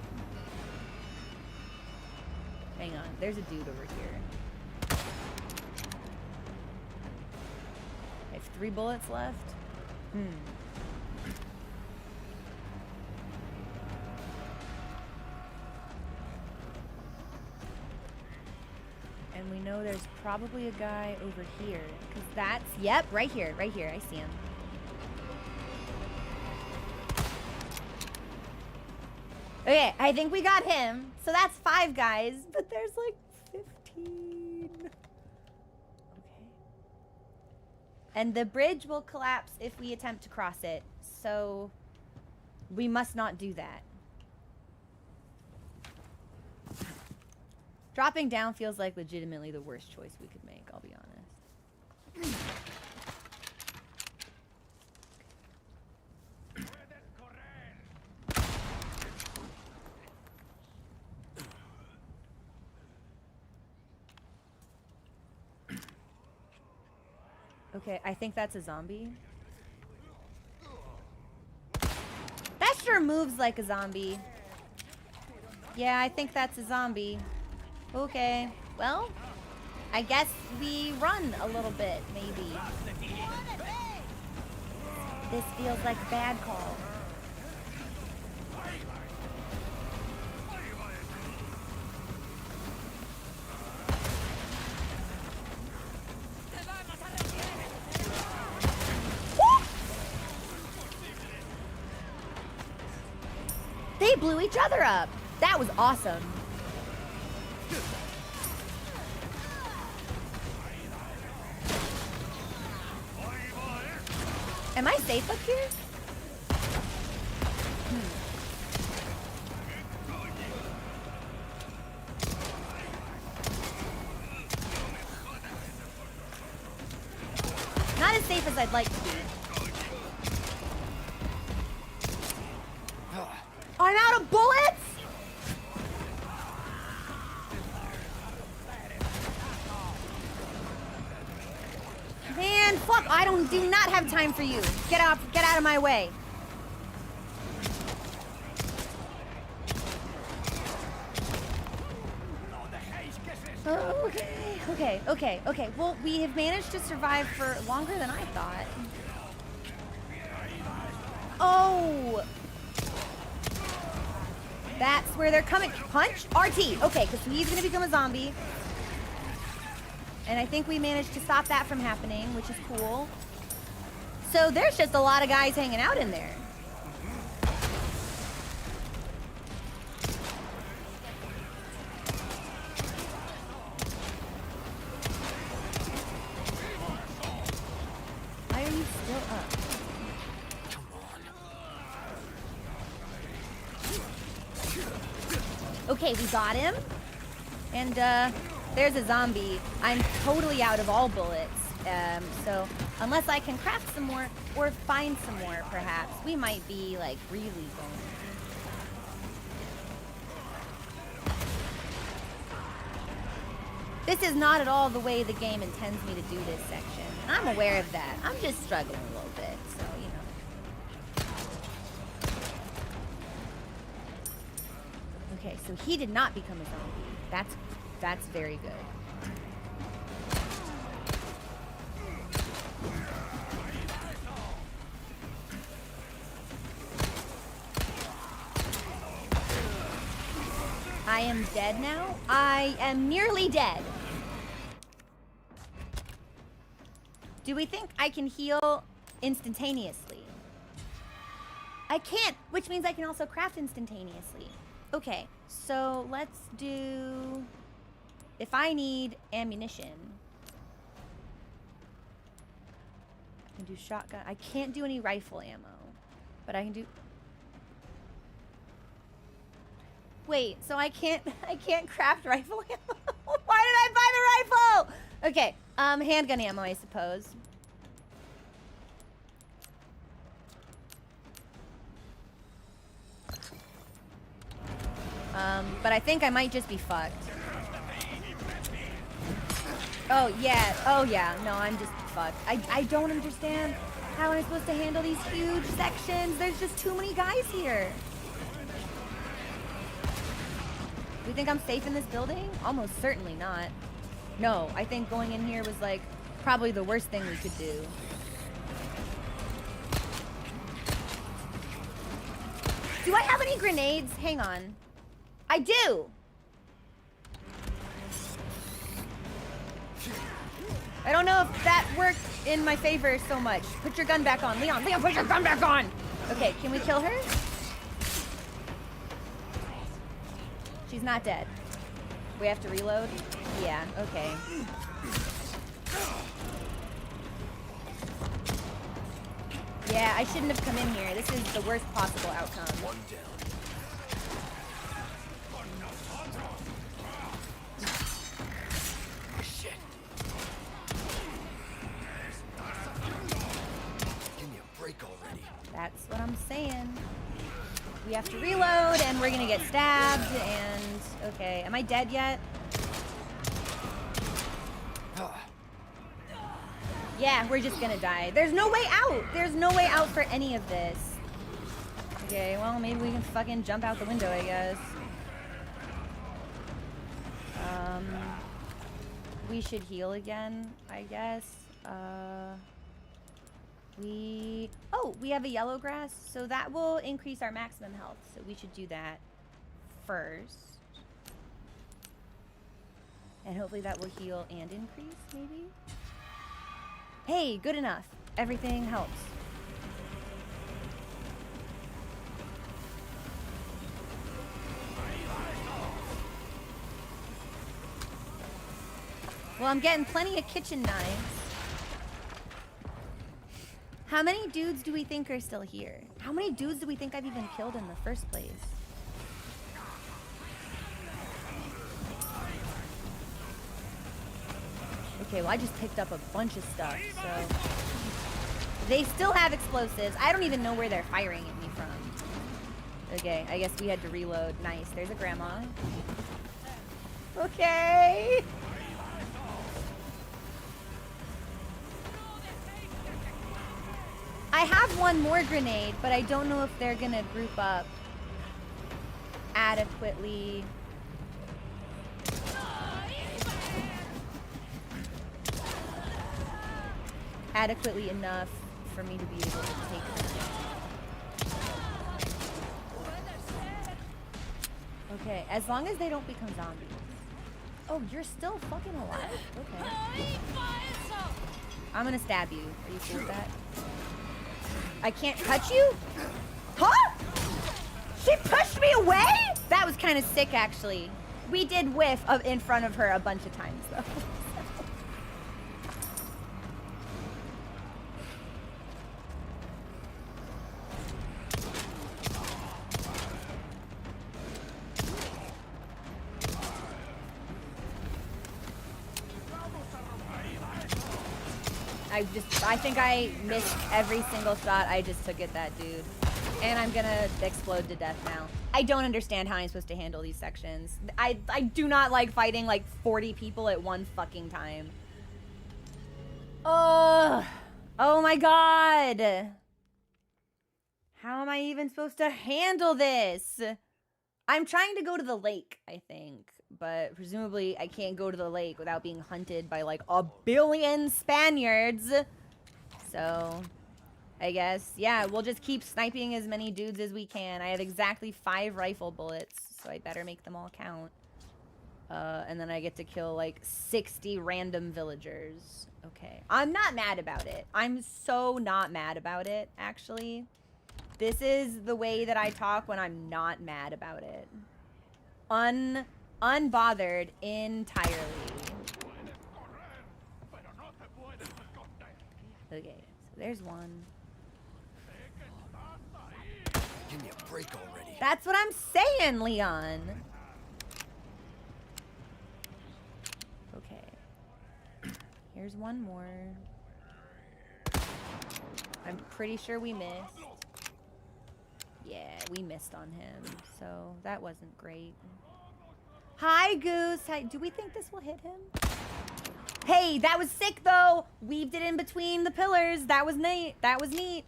Hang on, there's a dude over here. I have 3 bullets left. And we know there's probably a guy over here. Because that's, yep, right here, I see him. Okay, I think we got him. So that's 5 guys, but there's like 15. Okay. And the bridge will collapse if we attempt to cross it. So we must not do that. Dropping down feels like legitimately the worst choice we could make, I'll be honest. Okay, I think that's a zombie. That sure moves like a zombie. Yeah, I think that's a zombie. Okay, well, I guess we run a little bit, maybe. This feels like a bad call. They blew each other up. That was awesome. Am I safe up here? Not as safe as I'd like to be. I'm out of bullets? Man, fuck, I do not have time for you. Get out of my way. Okay. Well, we have managed to survive for longer than I thought. Oh! That's where they're coming. Punch? RT. Okay, because he's going to become a zombie. And I think we managed to stop that from happening, which is cool. So there's just a lot of guys hanging out in there. Why are you still up? Okay, we got him. And there's a zombie. I'm totally out of all bullets. So unless I can craft some more or find some more, perhaps, we might be like really vulnerable. This is not at all the way the game intends me to do this section. I'm aware of that. I'm just struggling a little bit, so, you know. Okay, so he did not become a zombie. That's very good. I am dead now. I am nearly dead. Do we think I can heal instantaneously? I can't, which means I can also craft instantaneously. Okay, so let's do... If I need ammunition... I can do shotgun. I can't do any rifle ammo. But I can do... Wait, so I can't craft rifle ammo? Why did I buy the rifle? Okay, handgun ammo, I suppose. But I think I might just be fucked. Oh, yeah. Oh, yeah. No, I'm just fucked. I don't understand how I'm supposed to handle these huge sections. There's just too many guys here. You think I'm safe in this building? Almost certainly not. No, I think going in here was, like, probably the worst thing we could do. Do I have any grenades? Hang on. I do! I don't know if that worked in my favor so much. Put your gun back on. Leon, Leon, put your gun back on! Okay, can we kill her? She's not dead. We have to reload? Yeah, okay. Yeah, I shouldn't have come in here. This is the worst possible outcome. One down. Shit. Give me a break already. That's what I'm saying. We have to reload, and we're gonna get stabbed, and... Okay, am I dead yet? Yeah, we're just gonna die. There's no way out! There's no way out for any of this. Okay, well, maybe we can fucking jump out the window, I guess. We should heal again, I guess. Oh, we have a yellow grass, so that will increase our maximum health. So we should do that first. And hopefully that will heal and increase, maybe? Hey, good enough. Everything helps. Well, I'm getting plenty of kitchen knives. How many dudes do we think are still here? How many dudes do we think I've even killed in the first place? Okay, well, I just picked up a bunch of stuff, so... They still have explosives. I don't even know where they're firing at me from. Okay, I guess we had to reload. Nice, there's a grandma. Okay! I have one more grenade, but I don't know if they're gonna group up adequately. Adequately enough for me to be able to take them. Okay, as long as they don't become zombies. Oh, you're still fucking alive? Okay. I'm gonna stab you. Are you cool with that? I can't touch you? Huh? She pushed me away? That was kind of sick, actually. We did whiff in front of her a bunch of times, though. I think I missed every single shot I just took at that dude. And I'm gonna explode to death now. I don't understand how I'm supposed to handle these sections. I do not like fighting like 40 people at one fucking time. Oh my god. How am I even supposed to handle this? I'm trying to go to the lake, I think. But presumably I can't go to the lake without being hunted by like a billion Spaniards. So I guess, yeah, we'll just keep sniping as many dudes as we can. I have exactly 5 rifle bullets, so I better make them all count. And then I get to kill like 60 random villagers. Okay, I'm not mad about it. I'm so not mad about it, actually. This is the way that I talk when I'm not mad about it. Unbothered entirely. Okay, so there's one. Give me a break already. That's what I'm saying, Leon. Okay. Here's one more. I'm pretty sure we missed. Yeah, we missed on him, so that wasn't great. Hi, Goose. Hi. Do we think this will hit him? Hey, that was sick though. Weaved it in between the pillars. That was neat. That was neat.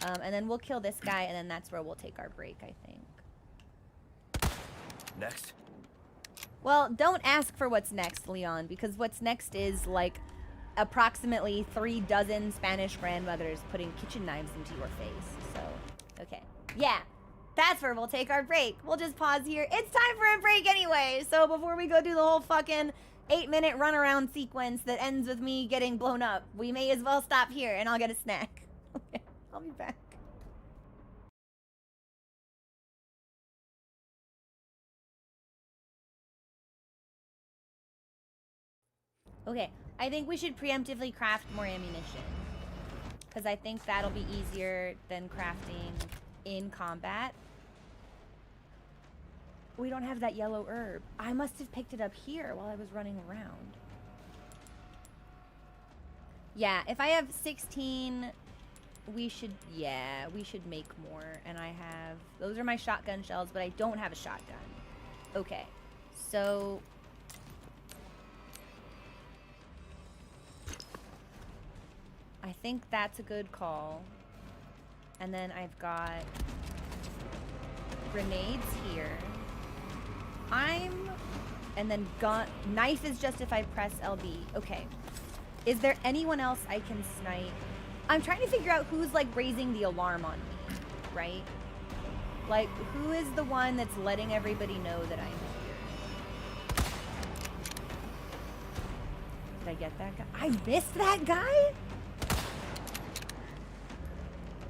And then we'll kill this guy, and then that's where we'll take our break, I think. Next. Well, don't ask for what's next, Leon, because what's next is like approximately 36 Spanish grandmothers putting kitchen knives into your face. So, okay. Yeah, that's where we'll take our break. We'll just pause here. It's time for a break anyway. So before we go do the whole fucking 8-minute runaround sequence that ends with me getting blown up, we may as well stop here and I'll get a snack. Okay, I'll be back. Okay, I think we should preemptively craft more ammunition. Because I think that'll be easier than crafting in combat. We don't have that yellow herb. I must have picked it up here while I was running around. Yeah, if I have 16, we should make more. And I have, those are my shotgun shells, but I don't have a shotgun. Okay, so I think that's a good call. And then I've got grenades here. And then gun, knife is just if I press LB. Okay. Is there anyone else I can snipe? I'm trying to figure out who's like raising the alarm on me, right? Like, who is the one that's letting everybody know that I'm here? Did I get that guy? I missed that guy?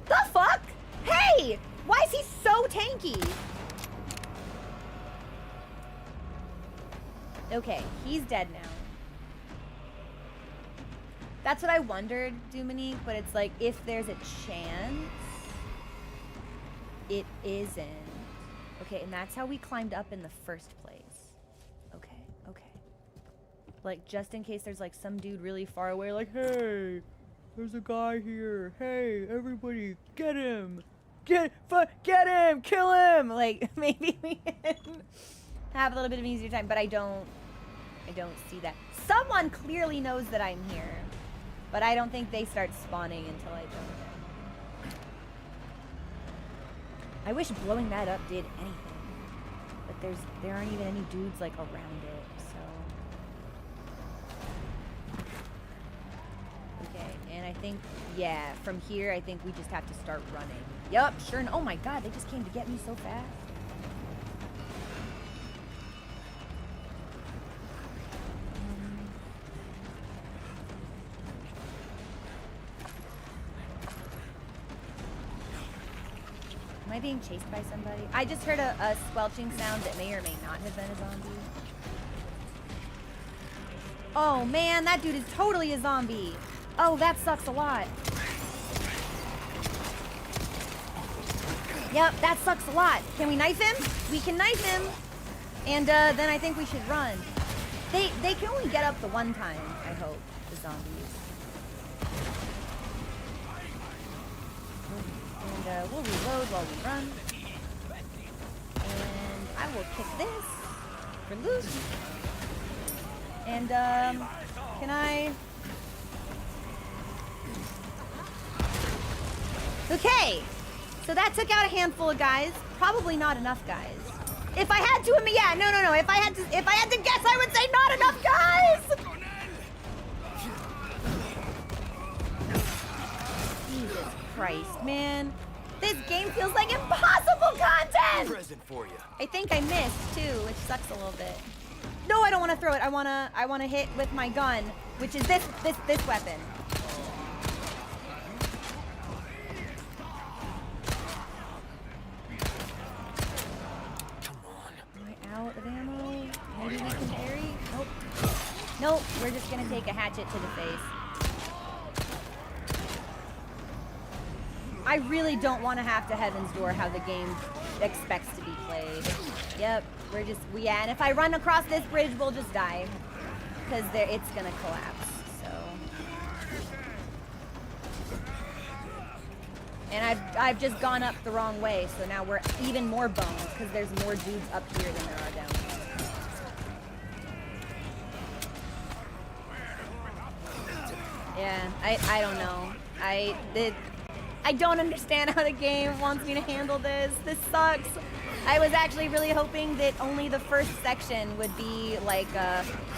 The fuck? Hey! Why is he so tanky? Okay, he's dead now. That's what I wondered, Dominique, but it's like, if there's a chance, it isn't. Okay, and that's how we climbed up in the first place. Okay, okay. Like, just in case there's like some dude really far away, like, hey, there's a guy here. Hey, everybody, get him. Get him, kill him. Like, maybe we can have a little bit of an easier time, but I don't see that. Someone clearly knows that I'm here, but I don't think they start spawning until I don't. I wish blowing that up did anything, but there aren't even any dudes like around it, so. Okay, and I think, yeah, from here I think we just have to start running. Yup, sure. Oh my god, they just came to get me so fast. Am I being chased by somebody? I just heard a squelching sound that may or may not have been a zombie. Oh man, that dude is totally a zombie. Oh, that sucks a lot. Yep, that sucks a lot. Can we knife him? We can knife him. And then I think we should run. They can only get up the one time, I hope, the zombies. And we'll reload while we run. And I will kick this for loot. And can I? Okay. So that took out a handful of guys. Probably not enough guys. If I had to, yeah, no. If I had to guess, I would say not enough guys. Jesus Christ, man. This game feels like impossible content. Present for you. I think I missed too, which sucks a little bit. No, I don't want to throw it. I wanna hit with my gun, which is this weapon. Out of ammo. Maybe we can parry? Nope. Nope. We're just gonna take a hatchet to the face. I really don't want to have to Heaven's Door how the game expects to be played. Yep. Yeah, and if I run across this bridge, we'll just die. Because it's gonna collapse, so. And I've just gone up the wrong way, so now we're even more boned, because there's more dudes up here than there are down here. Yeah, I don't know. I don't understand how the game wants me to handle this. This sucks. I was actually really hoping that only the first section would be like,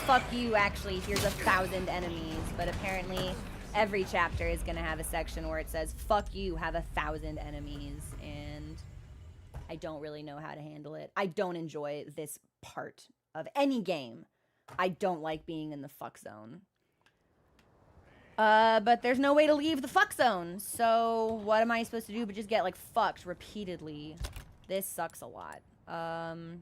fuck you, actually, here's 1,000 enemies. But apparently every chapter is gonna have a section where it says, fuck you, have 1,000 enemies. And I don't really know how to handle it. I don't enjoy this part of any game. I don't like being in the fuck zone. But there's no way to leave the fuck zone. So what am I supposed to do but just get, like, fucked repeatedly? This sucks a lot. Alright,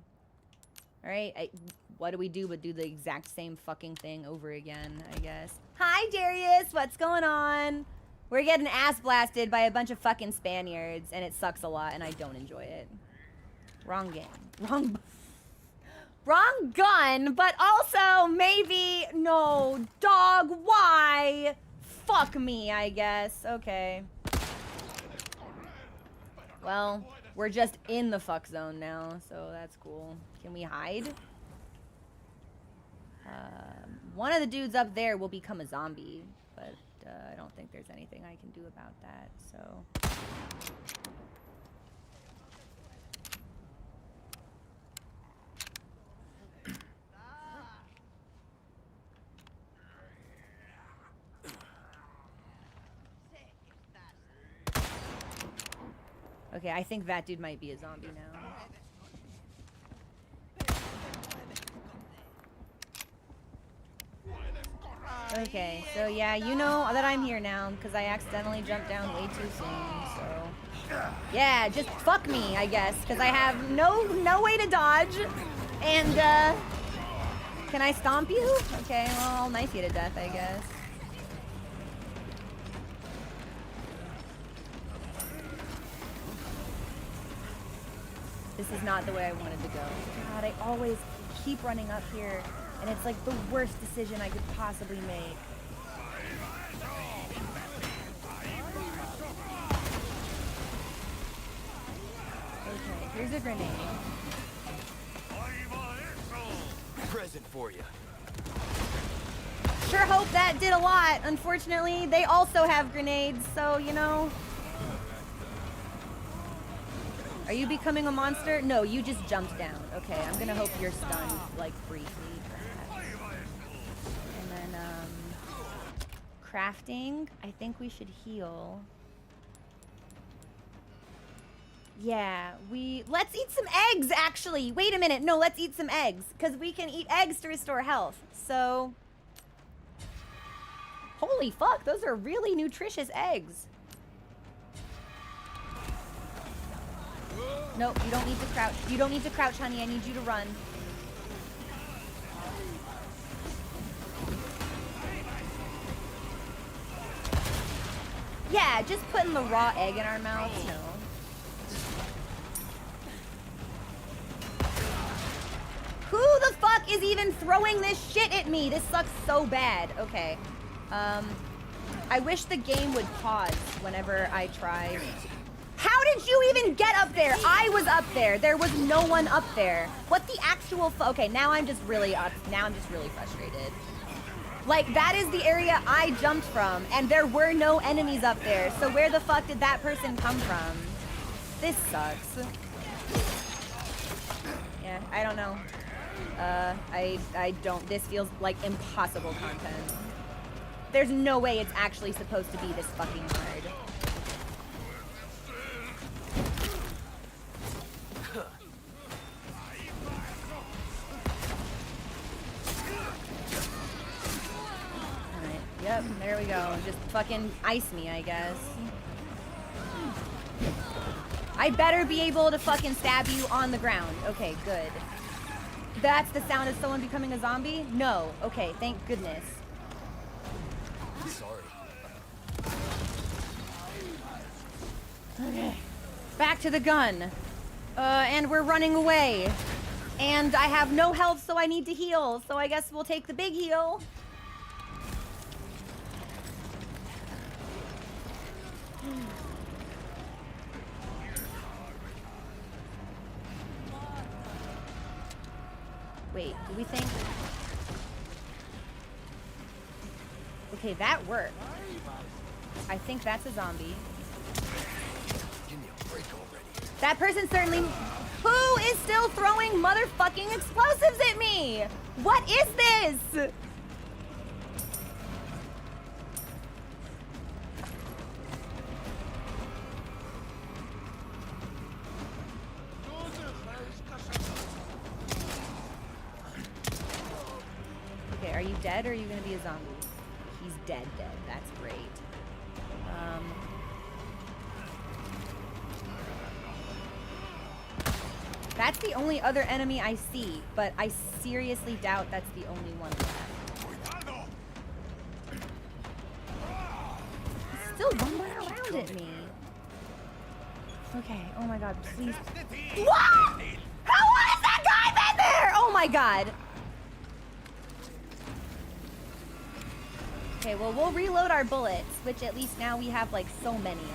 what do we do but do the exact same fucking thing over again, I guess? Hi, Darius! What's going on? We're getting ass blasted by a bunch of fucking Spaniards, and it sucks a lot, and I don't enjoy it. Wrong game. Wrong gun, but also maybe... No, dog, why? Fuck me, I guess. Okay. Well, we're just in the fuck zone now, so that's cool. Can we hide? One of the dudes up there will become a zombie, but I don't think there's anything I can do about that, so... Okay, I think that dude might be a zombie now. Okay, so yeah, you know that I'm here now because I accidentally jumped down way too soon, so... Yeah, just fuck me, I guess, because I have no way to dodge, and, can I stomp you? Okay, well, I'll knife you to death, I guess. This is not the way I wanted to go. God, I always keep running up here, and it's like the worst decision I could possibly make. Okay, here's a grenade. Present for you. Sure hope that did a lot. Unfortunately, they also have grenades, so, you know... Are you becoming a monster? No, you just jumped down. Okay, I'm gonna hope you're stunned, like, briefly, perhaps. And then, crafting. I think we should heal. Yeah, let's eat some eggs, actually. Wait a minute. No, let's eat some eggs, because we can eat eggs to restore health. So, holy fuck, those are really nutritious eggs. Nope, you don't need to crouch. You don't need to crouch, honey. I need you to run. Yeah, just putting the raw egg in our mouths, no. Who the fuck is even throwing this shit at me? This sucks so bad. Okay. I wish the game would pause whenever I try. How did you even get up there? I was up there. There was no one up there. What the actual okay, now I'm just really frustrated. Like, that is the area I jumped from, and there were no enemies up there. So where the fuck did that person come from? This sucks. Yeah, I don't know. I don't, this feels like impossible content. There's no way it's actually supposed to be this fucking hard. Yep, there we go. Just fucking ice me, I guess. I better be able to fucking stab you on the ground. Okay, good. That's the sound of someone becoming a zombie? No. Okay, thank goodness. Sorry. Okay. Back to the gun. And we're running away. And I have no health, so I need to heal. So I guess we'll take the big heal. Wait, do we think... Okay, that worked. I think that's a zombie. Give me a break already. That person certainly... Who is still throwing motherfucking explosives at me? What is this? Okay, are you dead or are you gonna be a zombie? He's dead. That's great. That's the only other enemy I see, but I seriously doubt that's the only one left. He's still rumbling around at me. Okay, oh my god, please. What? How long has that guy been there? Oh my god. Okay, well, we'll reload our bullets, which at least now we have, like, so many of.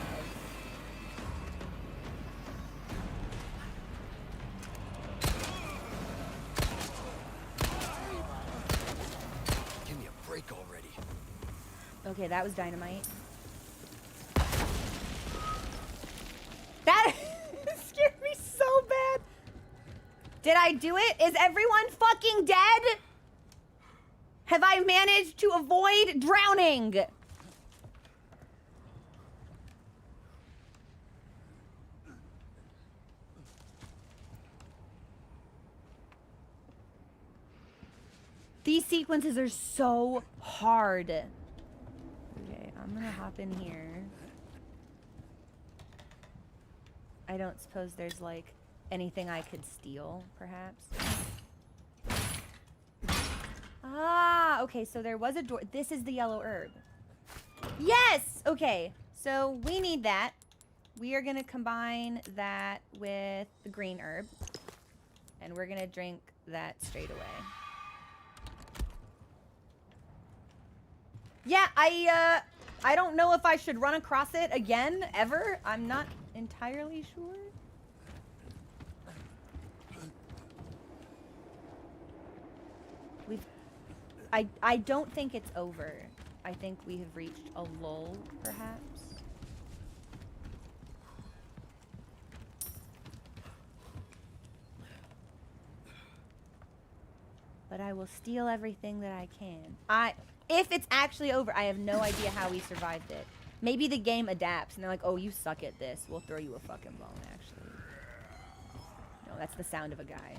Give me a break already. Okay, that was dynamite. That scared me so bad. Did I do it? Is everyone fucking dead? Have I managed to avoid drowning? These sequences are so hard. Okay, I'm gonna hop in here. I don't suppose there's like anything I could steal, perhaps? Ah, okay, so there was a door. This is the yellow herb. Yes! Okay, so we need that. We are going to combine that with the green herb. And we're going to drink that straight away. Yeah, I don't know if I should run across it again, ever. I'm not entirely sure. I don't think it's over. I think we have reached a lull, perhaps. But I will steal everything that I can. If it's actually over, I have no idea how we survived it. Maybe the game adapts and they're like, oh, you suck at this. We'll throw you a fucking bone, actually. No, that's the sound of a guy.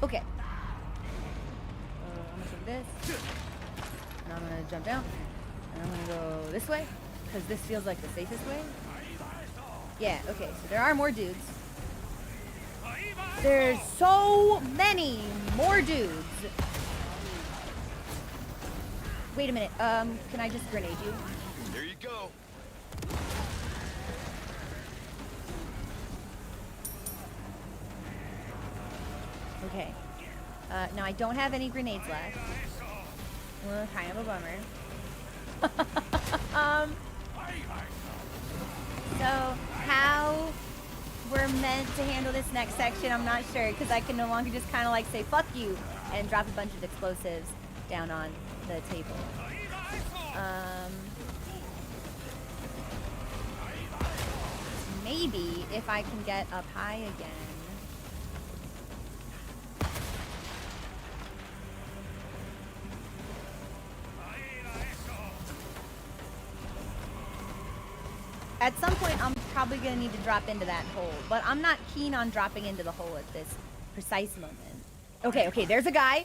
Okay. I'm gonna take this. And I'm gonna jump down. And I'm gonna go this way. Because this feels like the safest way. Yeah, okay. So there are more dudes. There's so many more dudes. Wait a minute. Can I just grenade you? There you go. Okay. Now I don't have any grenades left. Well, kind of a bummer. So how we're meant to handle this next section, I'm not sure, because I can no longer just kind of like say fuck you and drop a bunch of explosives down on the table. Maybe if I can get up high again. At some point, I'm probably going to need to drop into that hole, but I'm not keen on dropping into the hole at this precise moment. Okay, okay, there's a guy.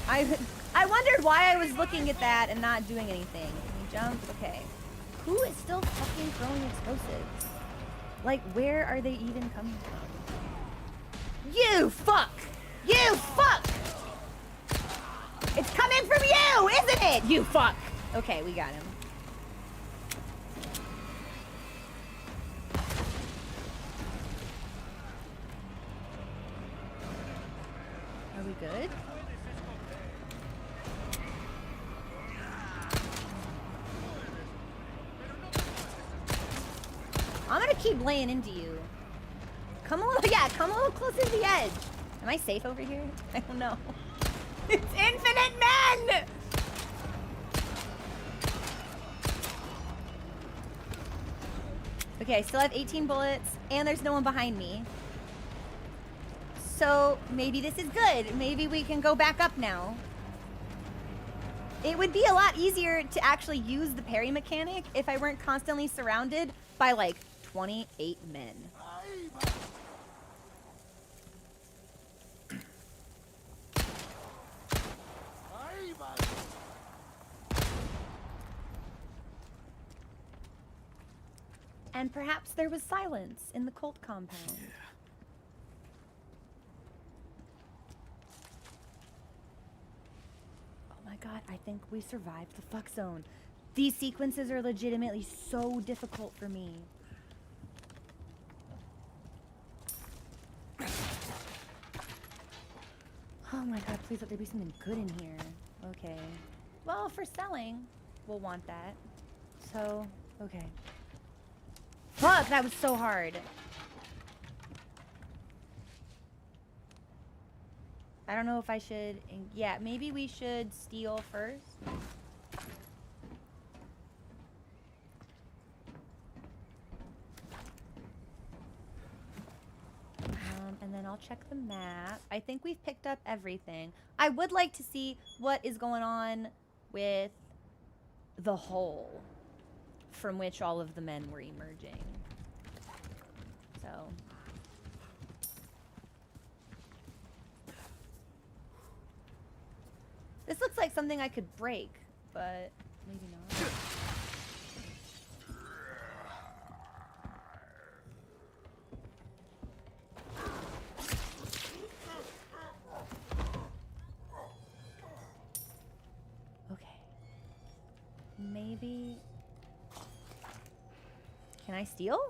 I wondered why I was looking at that and not doing anything. Can you jump? Okay. Who is still fucking throwing explosives? Like, where are they even coming from? You fuck! You fuck! It's coming from you, isn't it? You fuck. Okay, we got him. Are we good? keep laying into you. Come a little, yeah, come a little closer to the edge. Am I safe over here? I don't know. It's infinite men! Okay, I still have 18 bullets, and there's no one behind me. So maybe this is good. Maybe we can go back up now. It would be a lot easier to actually use the parry mechanic if I weren't constantly surrounded by like 28 men. And perhaps there was silence in the cult compound. Yeah. Oh my god, I think we survived the fuck zone. These sequences are legitimately so difficult for me. Oh my god, please let there be something good in here. Okay. Well, for selling, we'll want that. So, okay. Fuck, that was so hard. I don't know if I should... Yeah, maybe we should steal first. And then I'll check the map. I think we've picked up everything. I would like to see what is going on with the hole from which all of the men were emerging. So... This looks like something I could break, but maybe not. Okay. Maybe... Can I steal?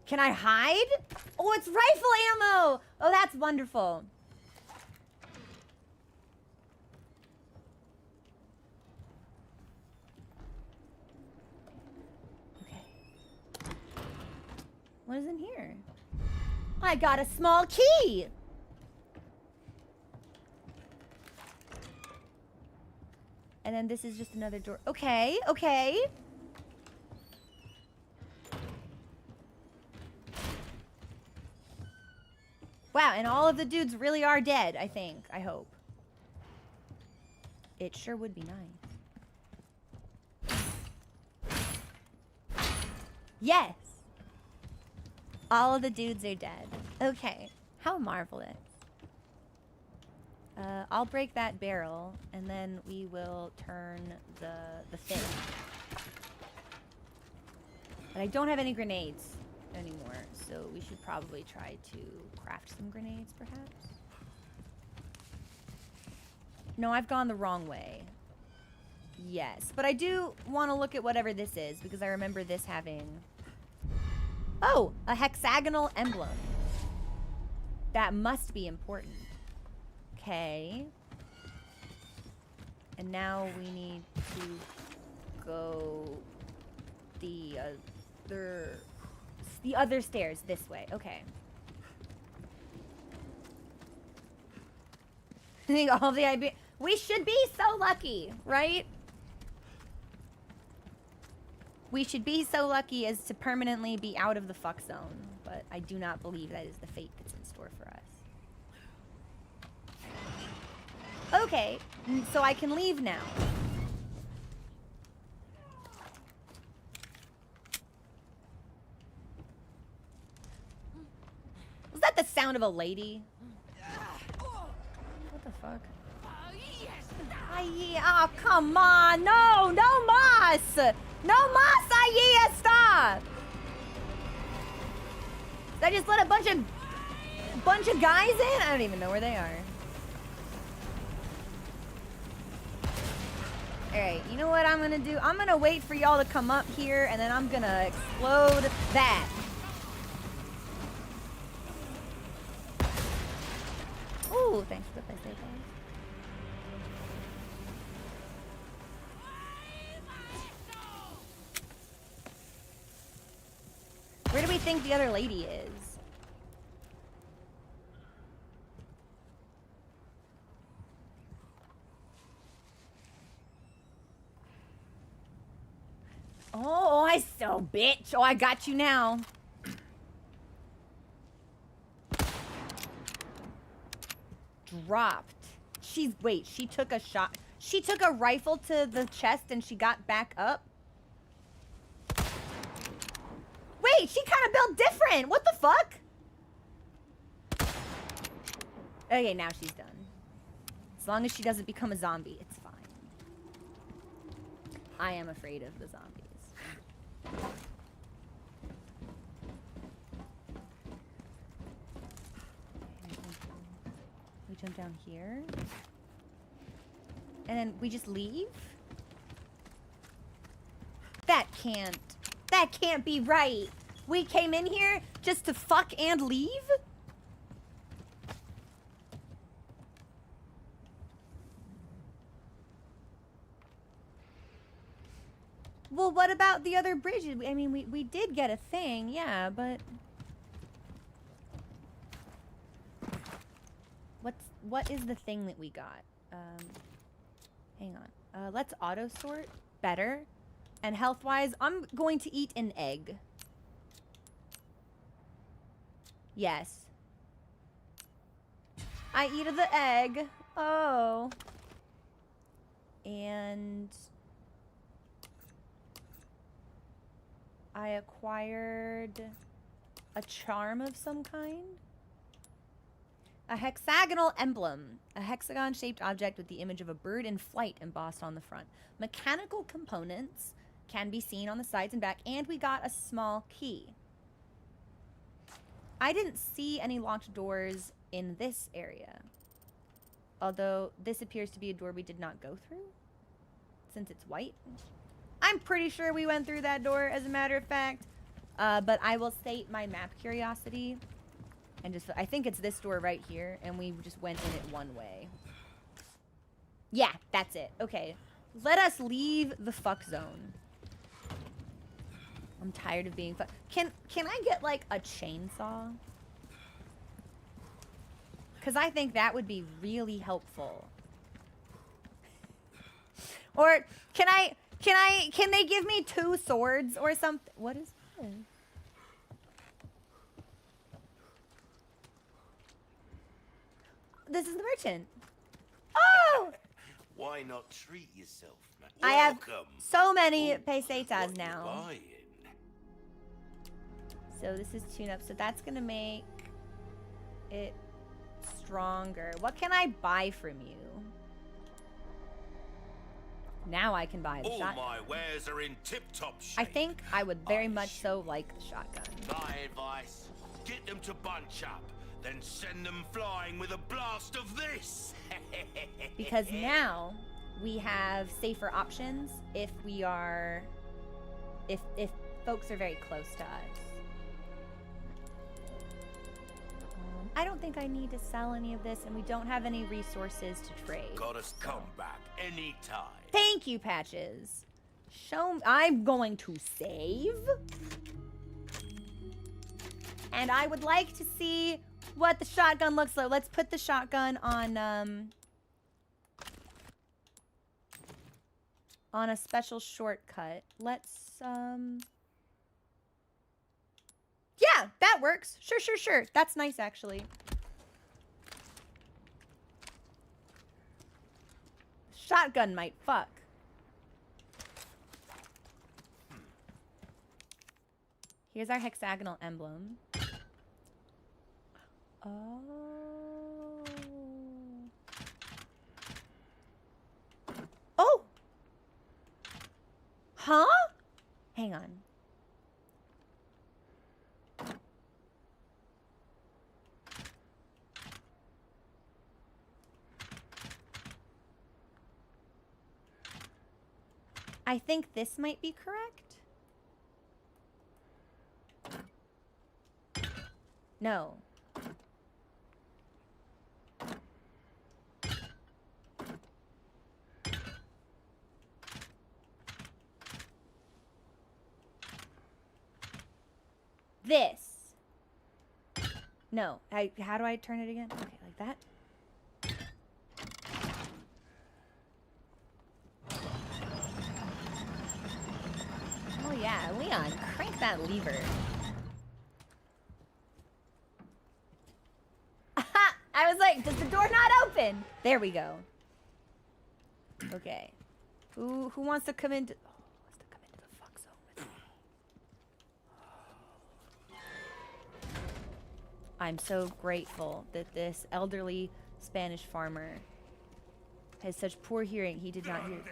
Can I hide? Oh, it's rifle ammo! Oh, that's wonderful. What is in here? I got a small key! And then this is just another door. Okay, okay. Wow, and all of the dudes really are dead, I think. I hope. It sure would be nice. Yes! All of the dudes are dead. Okay. How marvelous. I'll break that barrel, and then we will turn the thing. But I don't have any grenades anymore, so we should probably try to craft some grenades, perhaps. No, I've gone the wrong way. Yes, but I do want to look at whatever this is, because I remember this having... Oh, a hexagonal emblem. That must be important. Okay. And now we need to go the other stairs this way. Okay. I think all the idea... We should be so lucky, right? We should be so lucky as to permanently be out of the fuck zone, but I do not believe that is the fate that's in store for us. Okay, so I can leave now. Was that the sound of a lady? What the fuck? Oh, come on! No! No mas! No mas ahí está! Did I just let a bunch of guys in? I don't even know where they are. Alright, you know what I'm gonna do? I'm gonna wait for y'all to come up here, and then I'm gonna explode that. Ooh, thanks for the PlayStation. think the other lady is. Oh, I so bitch. Oh, I got you now. Dropped. Wait, she took a shot. She took a rifle to the chest and she got back up? Wait, she kind of built different. What the fuck? Okay, now she's done. As long as she doesn't become a zombie, it's fine. I am afraid of the zombies. We jump down here. And then we just leave? That can't be right. We came in here just to fuck and leave? Well, what about the other bridges? I mean, we did get a thing, yeah, but... What is the thing that we got? Hang on. Let's auto-sort. Better. And health-wise, I'm going to eat an egg. Yes. I eat the egg. Oh. And... I acquired a charm of some kind. A hexagonal emblem. A hexagon-shaped object with the image of a bird in flight embossed on the front. Mechanical components can be seen on the sides and back, and we got a small key. I didn't see any locked doors in this area. Although, this appears to be a door we did not go through, since it's white. I'm pretty sure we went through that door, as a matter of fact. But I will state my map curiosity. And just, I think it's this door right here, and we just went in it one way. Yeah, that's it. Okay. Let us leave the fuck zone. I'm tired of being fuck. Can I get, like, a chainsaw? Because I think that would be really helpful. Or, can they give me 2 swords or something? What is this? This is the merchant. Oh! Why not treat yourself, man? I have Welcome. so many Ooh, pesetas what you now. buying? So this is tune-up. So that's going to make it stronger. What can I buy from you? Now I can buy the All shotgun. my wares are in tip-top shape. I think I would very much so like the shotgun. My advice, get them to bunch up, then send them flying with a blast of this. Because now we have safer options if we are... If folks are very close to us. I don't think I need to sell any of this, and we don't have any resources to trade. Gotta come back anytime. Thank you, Patches. I'm going to save. And I would like to see what the shotgun looks like. Let's put the shotgun on a special shortcut. Let's, yeah, that works. Sure. That's nice, actually. Shotgun might fuck. Here's our hexagonal emblem. Oh. Oh! Huh? Hang on. I think this might be correct. No. this. No, how do I turn it again? Okay, like that. Oh yeah, Leon, crank that lever. I was like, does the door not open? There we go. Okay. Who wants to come into wants to come into the fuck zone with me? I'm so grateful that this elderly Spanish farmer has such poor hearing he did not hear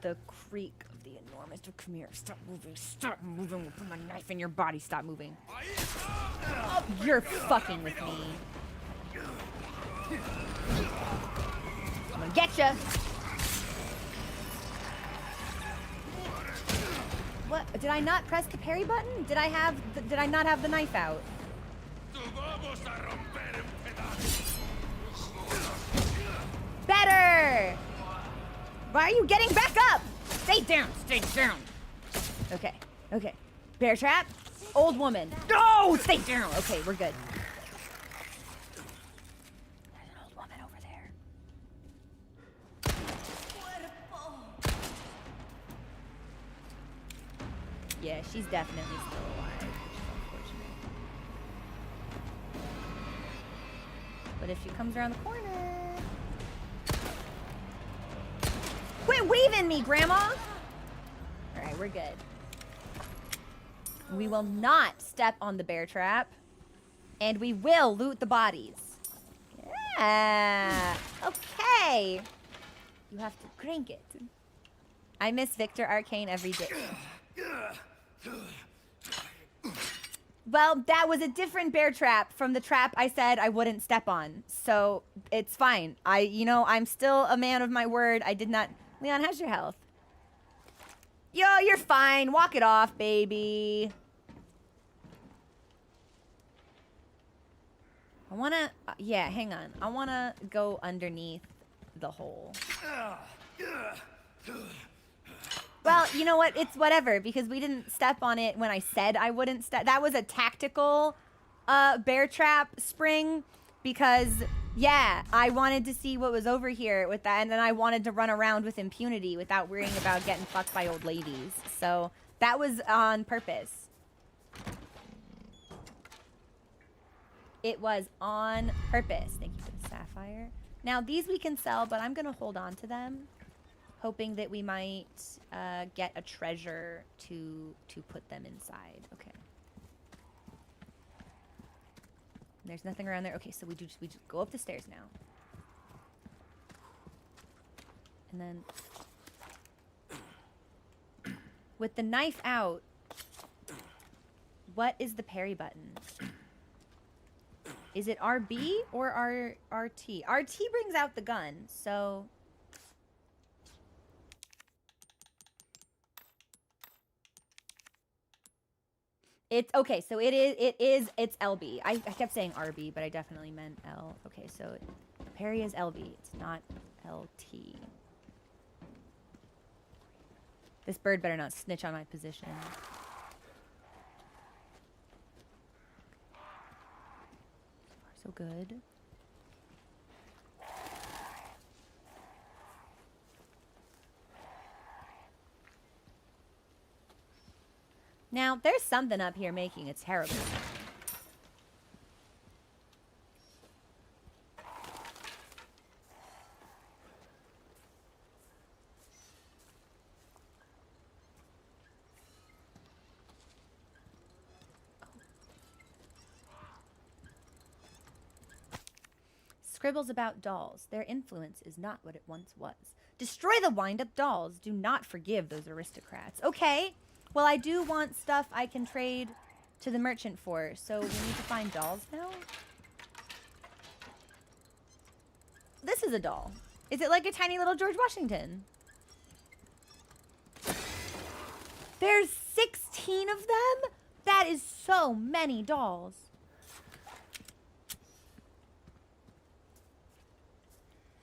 the creak of the enormous. Come here, stop moving, we'll put my knife in your body, stop moving. Oh, you're fucking with me. I'm gonna get ya. What? Did I not press the parry button? Did I not have the knife out? Better! Why are you getting back up? Stay down, stay down. Okay, okay. Bear trap, old woman. No, stay down. Okay, we're good. There's an old woman over there. Yeah, she's definitely still alive, which is unfortunate. But if she comes around the corner... Quit weaving me, Grandma! Alright, we're good. We will not step on the bear trap. And we will loot the bodies. Yeah! Okay! You have to crank it. I miss Victor Arcane every day. Well, that was a different bear trap from the trap I said I wouldn't step on. So, it's fine. I'm still a man of my word. I did not... Leon, how's your health? Yo, you're fine. Walk it off, baby. I wanna... yeah, hang on. I wanna go underneath the hole. Well, you know what? It's whatever, because we didn't step on it when I said I wouldn't step. That was a tactical bear trap spring, because, yeah, I wanted to see what was over here with that, and then I wanted to run around with impunity without worrying about getting fucked by old ladies. So that was on purpose. It was on purpose. Thank you for the sapphire. Now, these we can sell, but I'm going to hold on to them, hoping that we might get a treasure to put them inside. Okay. There's nothing around there. Okay, so we just go up the stairs now. And then with the knife out, what is the parry button? Is it RB or RT? RT brings out the gun, so... It's okay, so it's LB. I kept saying RB, but I definitely meant L. Okay, so parry is LB. It's not LT. This bird better not snitch on my position. So far, so good. Now, there's something up here making a terrible sound. Scribbles about dolls. Their influence is not what it once was. Destroy the wind-up dolls. Do not forgive those aristocrats. Okay. Well, I do want stuff I can trade to the merchant for, so we need to find dolls now? This is a doll. Is it like a tiny little George Washington? There's 16 of them? That is so many dolls.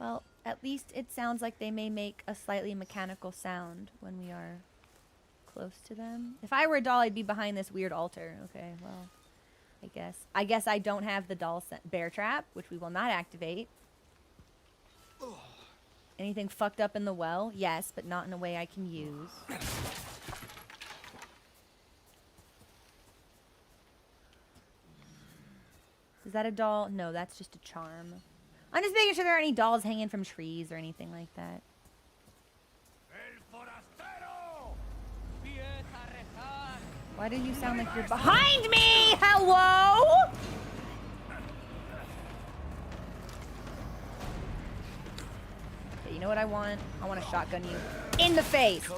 Well, at least it sounds like they may make a slightly mechanical sound when we are close to them. If I were a doll, I'd be behind this weird altar. Okay, well, I guess I don't have the doll bear trap, which we will not activate. Anything fucked up in the well? Yes, but not in a way I can use. Is that a doll? No, that's just a charm. I'm just making sure there aren't any dolls hanging from trees or anything like that. Why do you sound like you're behind me? Hello? Okay, you know what I want? I want to shotgun you in the face.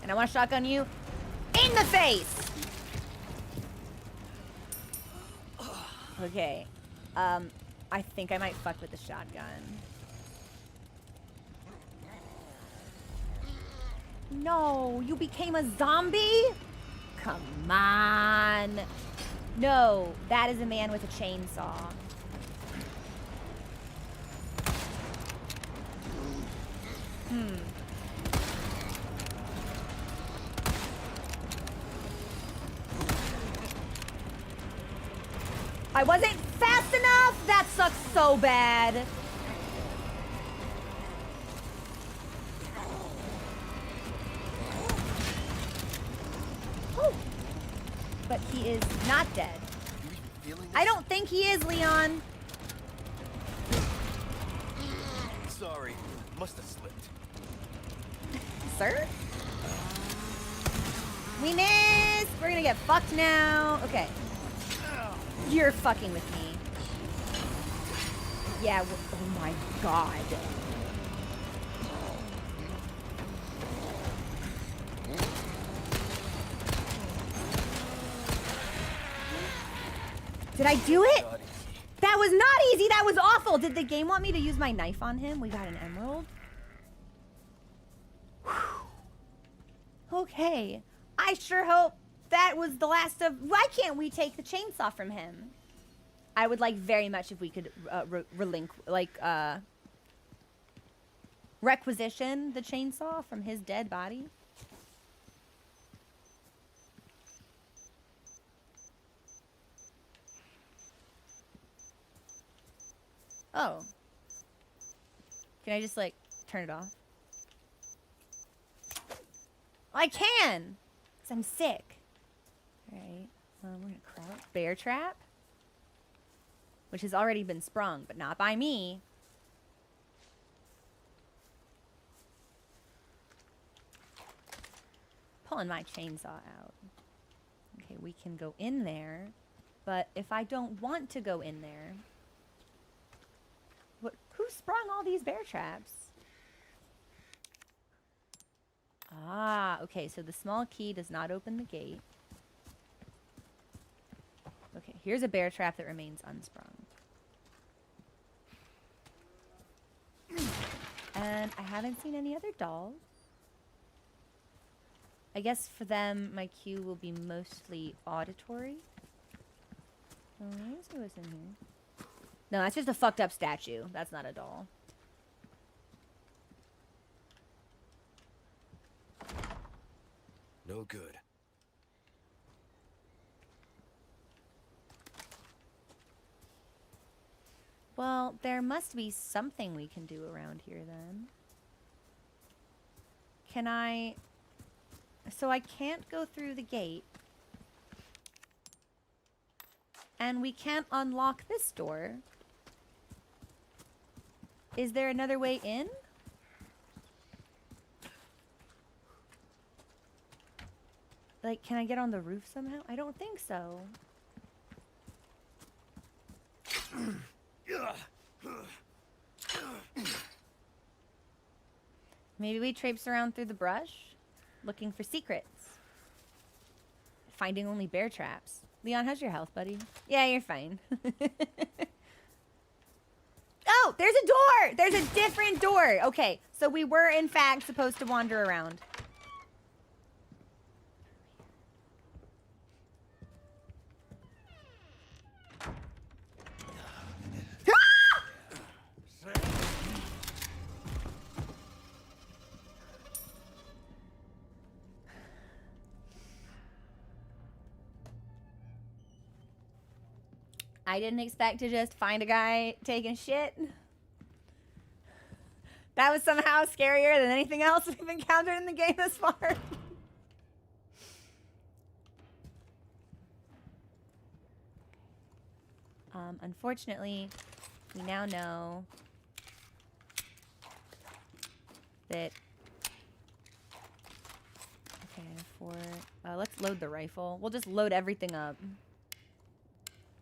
And I want to shotgun you in the face. Okay. I think I might fuck with the shotgun. No, you became a zombie? Come on. No, that is a man with a chainsaw. I wasn't fast enough? That sucks so bad. Oh. But he is not dead. I don't think he is, Leon. Sorry, must have slipped. Sir? We missed. We're gonna get fucked now. Okay. You're fucking with me. Yeah, oh my god. Did I do it? That was not easy. That was awful. Did the game want me to use my knife on him? We got an emerald. Whew. Okay. I sure hope that was the last of... Why can't we take the chainsaw from him? I would like very much if we could requisition the chainsaw from his dead body. Oh. Can I just like turn it off? I can! Because I'm sick. Alright. We're gonna crouch. Bear trap. Which has already been sprung, but not by me. Pulling my chainsaw out. Okay, we can go in there. But if I don't want to go in there... Who sprung all these bear traps? Ah, okay, so the small key does not open the gate. Okay, here's a bear trap that remains unsprung. And I haven't seen any other dolls. I guess for them, my cue will be mostly auditory. Oh, let me see what's in here. No, that's just a fucked up statue. That's not a doll. No good. Well, there must be something we can do around here then. Can I... So I can't go through the gate. And we can't unlock this door. Is there another way in? Like, can I get on the roof somehow? I don't think so. Maybe we traipse around through the brush, looking for secrets. Finding only bear traps. Leon, how's your health, buddy? Yeah, you're fine. Oh, there's a door! There's a different door! Okay, so we were, in fact, supposed to wander around. I didn't expect to just find a guy taking shit. That was somehow scarier than anything else we've encountered in the game thus far. Unfortunately, we now know that... Okay, let's load the rifle. We'll just load everything up.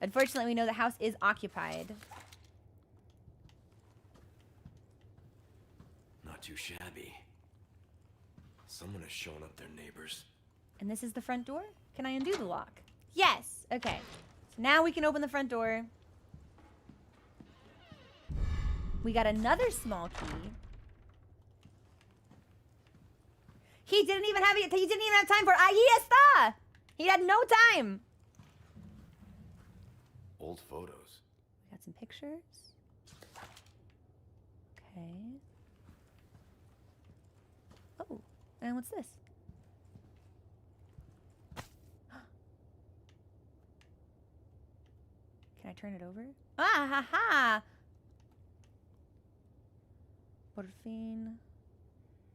Unfortunately, we know the house is occupied. Not too shabby. Someone has shown up their neighbors. And this is the front door? Can I undo the lock? Yes! Okay. So now we can open the front door. We got another small key. He didn't even have time for ahí está! He had no time! Old photos. We got some pictures. Okay. Oh, and what's this? Can I turn it over? Ah, ha, ha! Por fin.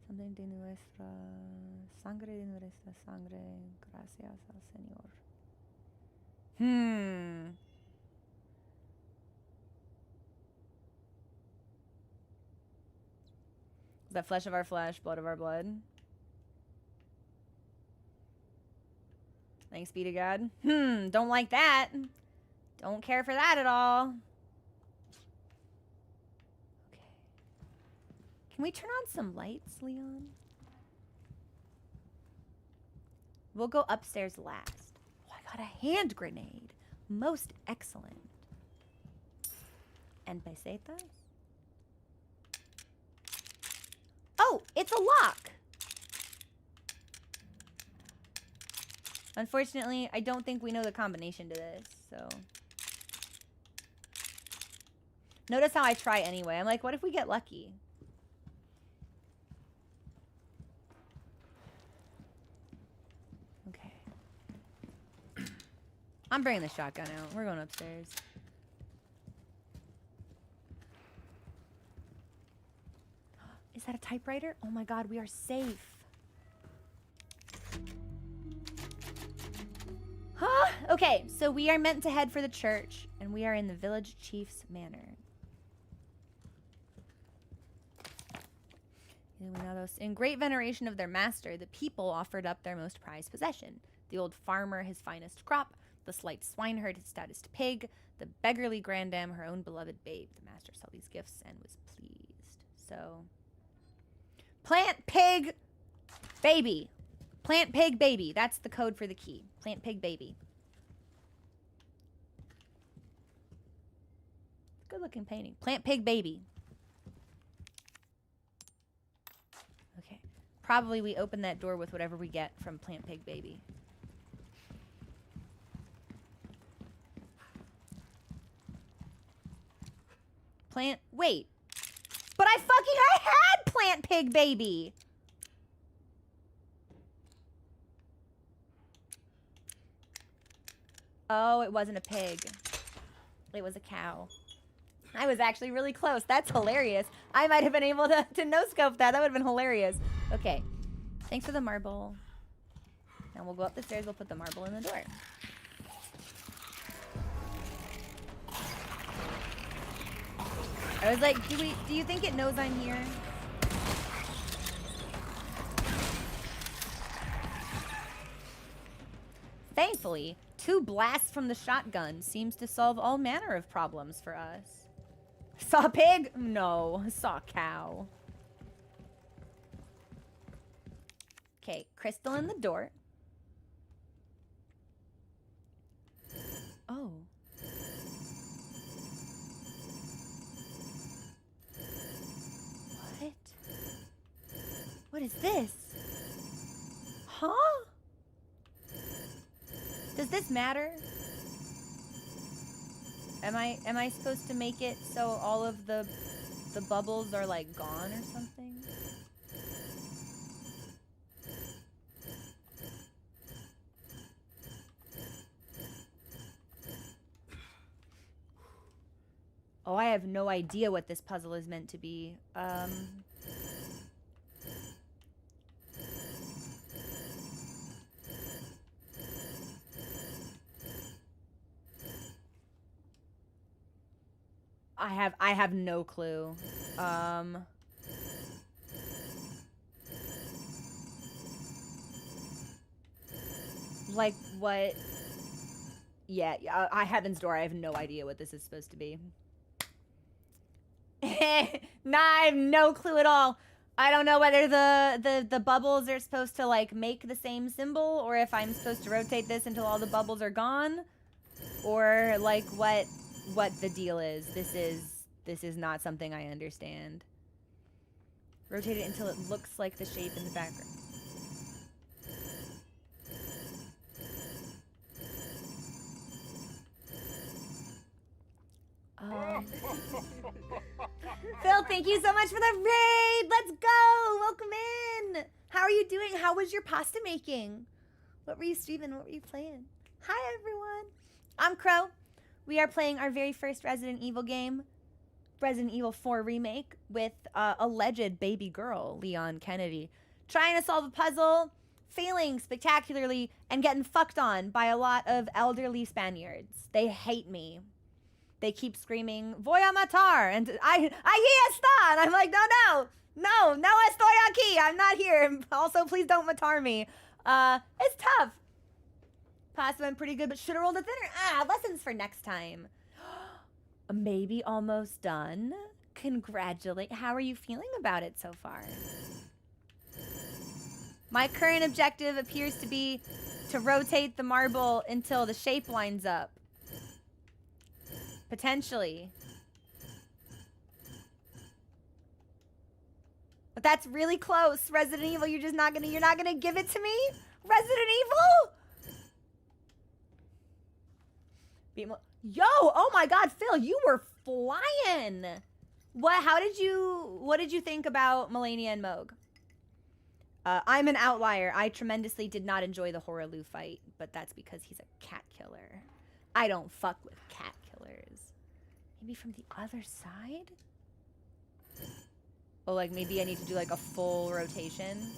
Something de nuestra sangre, de nuestra sangre. Gracias al Señor. Is that flesh of our flesh, blood of our blood? Thanks be to God. Don't like that. Don't care for that at all. Okay. Can we turn on some lights, Leon? We'll go upstairs last. Oh, I got a hand grenade. Most excellent. And pesetas? Oh, it's a lock. Unfortunately, I don't think we know the combination to this, so. Notice how I try anyway. I'm like, what if we get lucky? Okay. I'm bringing the shotgun out. We're going upstairs. Is that a typewriter? Oh my God, we are safe. Huh? Okay, so we are meant to head for the church, and we are in the village chief's manor. In great veneration of their master, the people offered up their most prized possession. The old farmer his finest crop, the slight swineherd his stoutest pig, the beggarly grandam her own beloved babe. The master saw these gifts and was pleased. So... Plant pig baby. Plant pig baby. That's the code for the key. Plant pig baby. Good looking painting. Plant pig baby. Okay. Probably we open that door with whatever we get from plant pig baby. Wait. But I had plant pig baby. Oh, it wasn't a pig. It was a cow. I was actually really close. That's hilarious. I might have been able to no-scope that. That would have been hilarious. Okay. Thanks for the marble. Now we'll go up the stairs. We'll put the marble in the door. I was like, do you think it knows I'm here? Thankfully, 2 blasts from the shotgun seems to solve all manner of problems for us. Saw a pig? No, saw a cow. Okay, crystal in the door. Oh. What? What is this? Huh? Does this matter? Am I supposed to make it so all of the bubbles are like gone or something? Oh, I have no idea what this puzzle is meant to be. I have no clue. Like what? Yeah, I Heaven's Door. I have no idea what this is supposed to be. Nah, I have no clue at all. I don't know whether the bubbles are supposed to like make the same symbol, or if I'm supposed to rotate this until all the bubbles are gone, or like what the deal is. This is not something I understand. Rotate it until it looks like the shape in the background. Phil, thank you so much for the raid. Let's go. Welcome in. How are you doing? How was your pasta making? What were you streaming? What were you playing? Hi, everyone. I'm Crow. We are playing our very first Resident Evil game, Resident Evil 4 Remake, with alleged baby girl, Leon Kennedy, trying to solve a puzzle, failing spectacularly, and getting fucked on by a lot of elderly Spaniards. They hate me. They keep screaming, "Voy a matar," and ahí está, and I'm like, no estoy aquí. I'm not here. Also, please don't matar me. It's tough. Pasta went pretty good, but should have rolled it thinner. Lessons for next time. Maybe almost done. Congratulate. How are you feeling about it so far? My current objective appears to be to rotate the marble until the shape lines up. Potentially. But that's really close. Resident Evil, you're not gonna give it to me? Resident Evil? Yo, oh my god, Phil, you were flying. What did you think about Melania and Moog? I'm an outlier. I tremendously did not enjoy the Horaloo fight, but that's because he's a cat killer. I don't fuck with cat killers. Maybe from the other side? Oh, like maybe I need to do like a full rotation.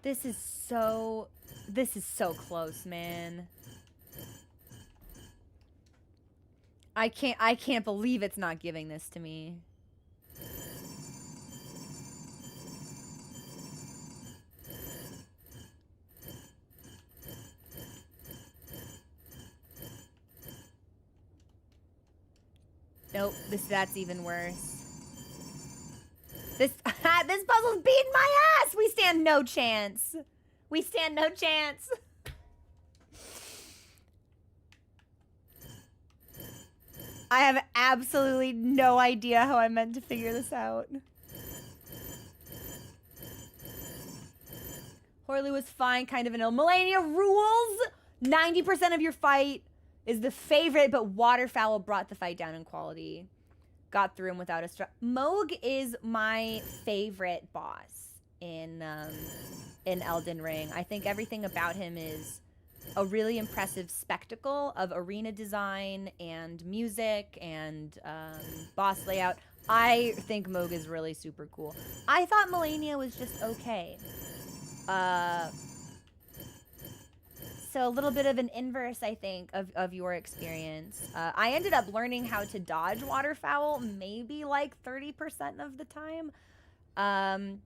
This is so close, man. I can't believe it's not giving this to me. Nope, that's even worse. This puzzle's beating my ass! We stand no chance. We stand no chance. I have absolutely no idea how I'm meant to figure this out. Horley was fine, kind of an ill. Melania rules! 90% of your fight is the favorite, but Waterfowl brought the fight down in quality. Got through him without a Moog is my favorite boss in Elden Ring. I think everything about him is a really impressive spectacle of arena design and music and boss layout. I think Moog is really super cool. I thought Melania was just okay. So a little bit of an inverse, I think, of your experience. I ended up learning how to dodge Waterfowl maybe like 30% of the time.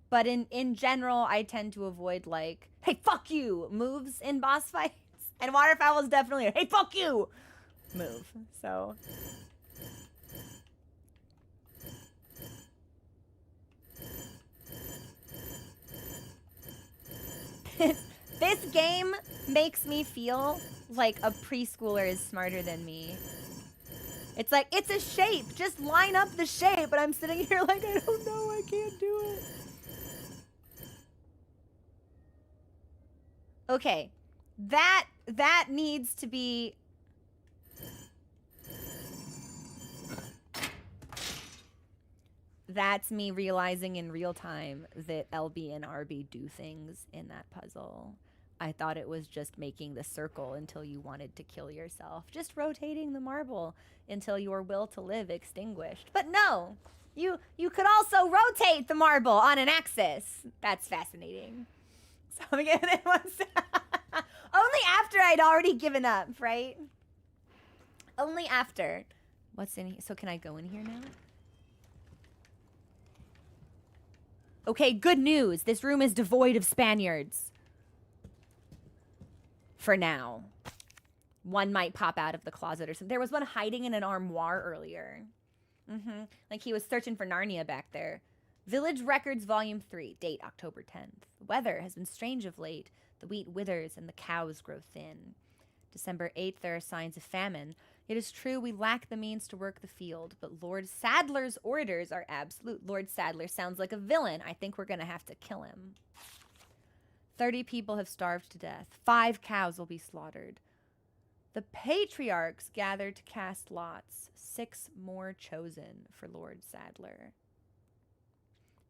But in general, I tend to avoid like, "Hey, fuck you" moves in boss fights. And Waterfowl is definitely a "Hey, fuck you" move. So this game makes me feel like a preschooler is smarter than me. It's like, it's a shape. Just line up the shape. But I'm sitting here like, I don't know. I can't do it. Okay. That needs to be... That's me realizing in real time that LB and RB do things in that puzzle. I thought it was just making the circle until you wanted to kill yourself. Just rotating the marble until your will to live extinguished. But no! You could also rotate the marble on an axis. That's fascinating. So I'm giving it one only after I'd already given up, right? Only after. What's in here? So can I go in here now? Okay, good news. This room is devoid of Spaniards. For now. One might pop out of the closet or something. There was one hiding in an armoire earlier. Like he was searching for Narnia back there. Village Records Volume 3, date October 10th. The weather has been strange of late. The wheat withers and the cows grow thin. December 8th, there are signs of famine. It is true we lack the means to work the field, but Lord Sadler's orders are absolute. Lord Sadler sounds like a villain. I think we're going to have to kill him. 30 people have starved to death. 5 cows will be slaughtered. The patriarchs gathered to cast lots. 6 more chosen for Lord Sadler.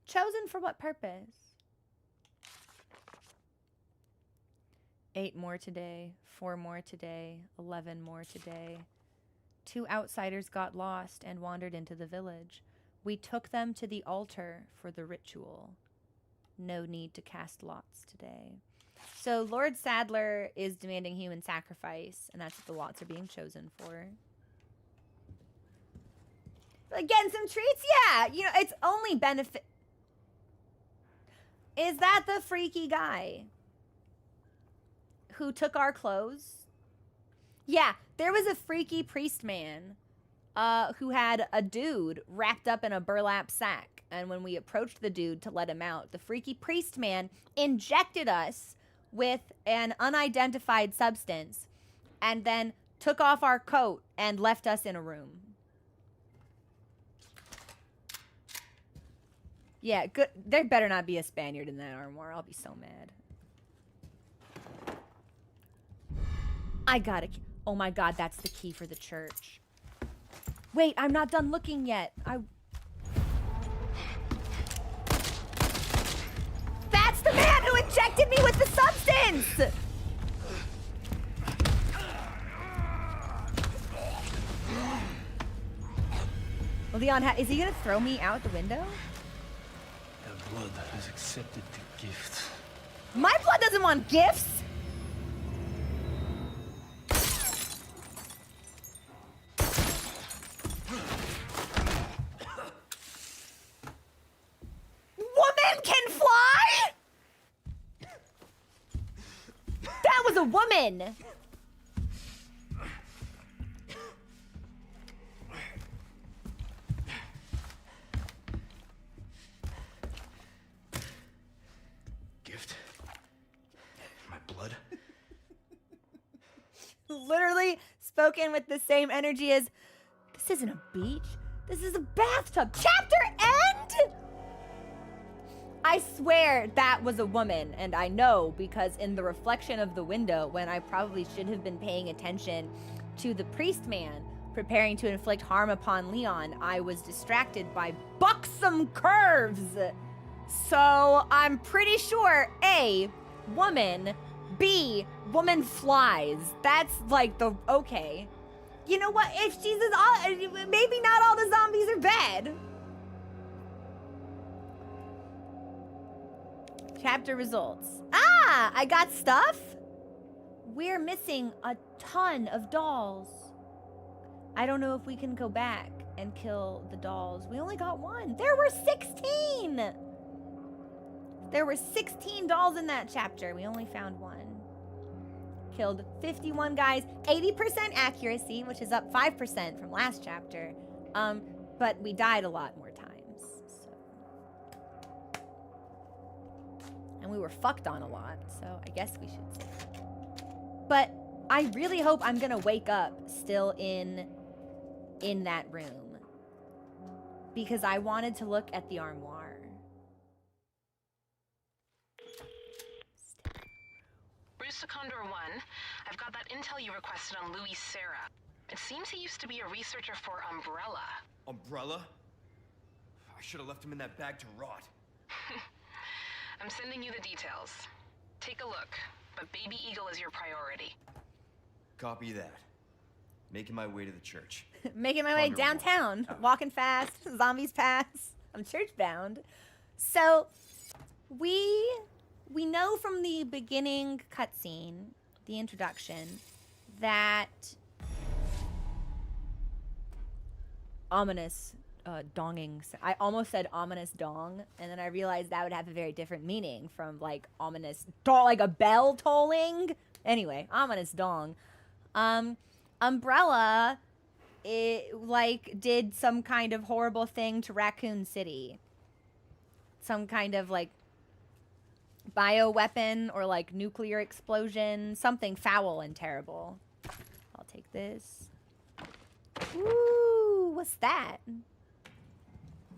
Chosen for what purpose? 8 more today. 4 more today. 11 more today. 2 outsiders got lost and wandered into the village. We took them to the altar for the ritual. No need to cast lots today. So Lord Sadler is demanding human sacrifice, and that's what the lots are being chosen for. Like getting some treats? Yeah, you know, it's only benefit. Is that the freaky guy who took our clothes? Yeah, there was a freaky priest man who had a dude wrapped up in a burlap sack. And when we approached the dude to let him out, the freaky priest man injected us with an unidentified substance and then took off our coat and left us in a room. Yeah, good. There better not be a Spaniard in that armoire. I'll be so mad. I got it. Oh my god, that's the key for the church. Wait, I'm not done looking yet. That's the man who injected me with the substance! Leon, is he gonna throw me out the window? Their blood has accepted the gift. My blood doesn't want gifts! Woman can fly?! That was a woman! Gift? My blood? Literally spoken with the same energy as, this isn't a beach, this is a bathtub. Chapter end?! I swear that was a woman, and I know because in the reflection of the window, when I probably should have been paying attention to the priest man preparing to inflict harm upon Leon, I was distracted by buxom curves. So I'm pretty sure A, woman, B, woman flies. That's like the, okay. You know what, if she's, maybe not all the zombies are bad. Chapter results. Ah, I got stuff? We're missing a ton of dolls. I don't know if we can go back and kill the dolls. We only got 1. There were 16! There were 16 dolls in that chapter. We only found 1. Killed 51 guys. 80% accuracy, which is up 5% from last chapter. But we died a lot more times. And we were fucked on a lot, so I guess we should say. But I really hope I'm gonna wake up still in that room. Because I wanted to look at the armoire. Bruce Condor 1, I've got that intel you requested on Louis Serra. It seems he used to be a researcher for Umbrella. Umbrella? I should have left him in that bag to rot. I'm sending you the details. Take a look, but Baby Eagle is your priority. Copy that. Making my way to the church. Making my way Condor downtown, one. walking fast, zombies pass. I'm church bound. So we know from the beginning cutscene, the introduction, that ominous donging. I almost said ominous dong, and then I realized that would have a very different meaning from like ominous like a bell tolling. Anyway, ominous dong. Umbrella, it did some kind of horrible thing to Raccoon City. Some kind of like bioweapon or like nuclear explosion, something foul and terrible. I'll take this. Ooh, what's that?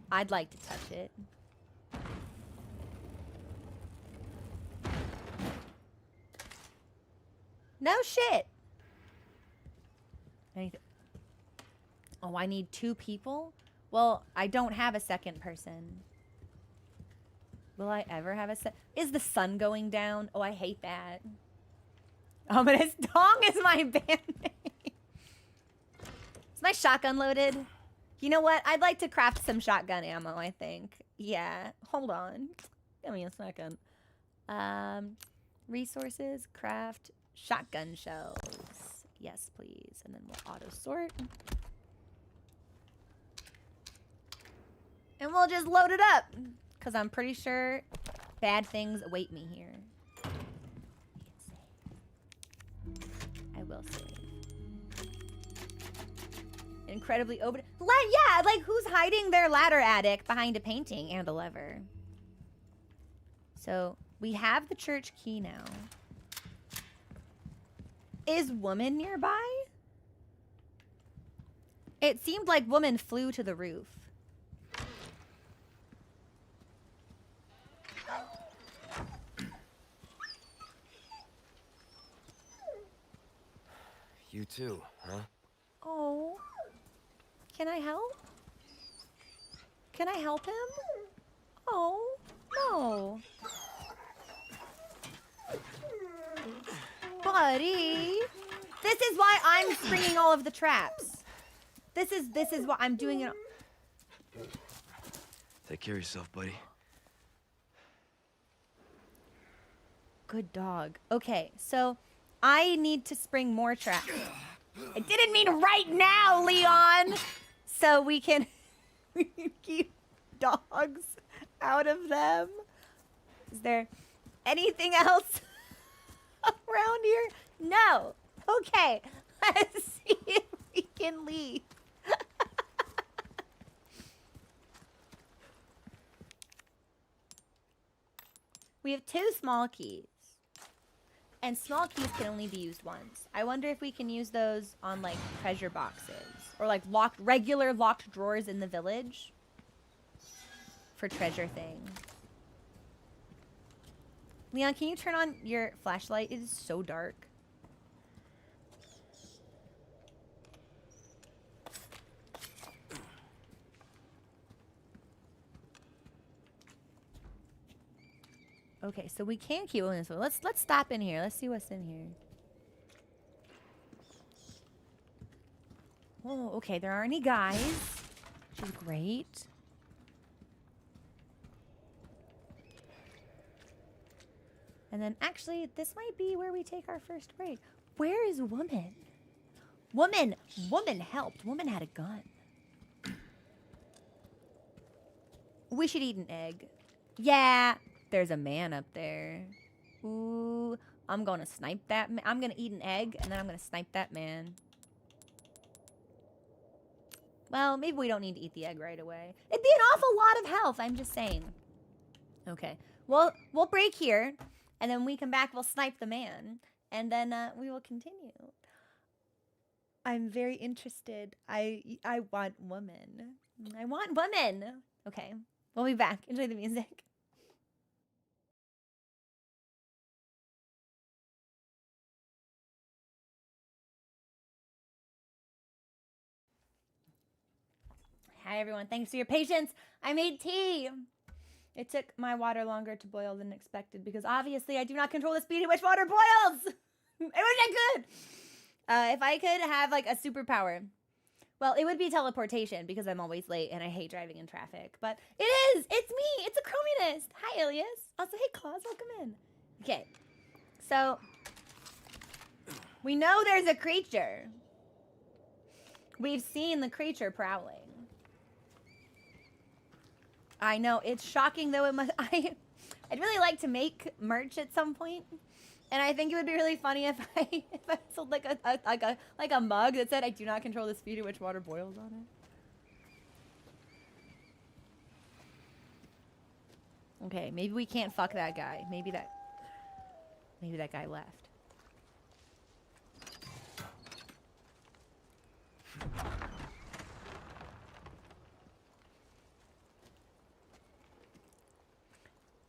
I'd like to touch it. No shit. Anything? Oh, I need 2 people? Well, I don't have a second person. Will I ever have a Is the sun going down? Oh, I hate that. Ominous Dong is my band name. Is my shotgun loaded? You know what? I'd like to craft some shotgun ammo, I think. Yeah. Hold on. Give me a second. Resources, craft, shotgun shells. Yes, please. And then we'll auto sort. And we'll just load it up. Because I'm pretty sure bad things await me here. I will save. Incredibly open. Yeah, like who's hiding their ladder attic behind a painting and a lever? So we have the church key now. Is woman nearby? It seemed like woman flew to the roof. You too, huh? Oh. Can I help? Can I help him? Oh, no. Buddy. This is why I'm springing all of the traps. This is what I'm doing it. Take care of yourself, buddy. Good dog. Okay, so I need to spring more traps. I didn't mean right now, Leon. So we can keep dogs out of them. Is there anything else around here? No. Okay. Let's see if we can leave. We have 2 small keys. And small keys can only be used once. I wonder if we can use those on like treasure boxes or like regular locked drawers in the village for treasure things. Leon, can you turn on your flashlight? It is so dark. Okay, so we can keep going this way. Let's stop in here. Let's see what's in here. Oh, okay. There aren't any guys, which is great. And then, actually, this might be where we take our first break. Where is woman? Woman helped. Woman had a gun. We should eat an egg. Yeah. There's a man up there. Ooh, I'm gonna snipe that man. I'm gonna eat an egg, and then I'm gonna snipe that man. Well, maybe we don't need to eat the egg right away. It'd be an awful lot of health, I'm just saying. Okay, well, we'll break here, and then when we come back, we'll snipe the man, and then we will continue. I'm very interested. I want woman. I want woman. Okay, we'll be back. Enjoy the music. Hi, everyone. Thanks for your patience. I made tea. It took my water longer to boil than expected because obviously I do not control the speed at which water boils. I wish I could. If I could have like a superpower, well, it would be teleportation because I'm always late and I hate driving in traffic. But it is. It's me. It's a Chrominist. Hi, Ilias. Also, hey, Claus. Welcome in. Okay. So, we know there's a creature. We've seen the creature prowling. I know. It's shocking, though. It must... I'd really like to make merch at some point. And I think it would be really funny if I sold like a mug that said I do not control the speed at which water boils on it. Okay, maybe we can't fuck that guy. Maybe that guy left.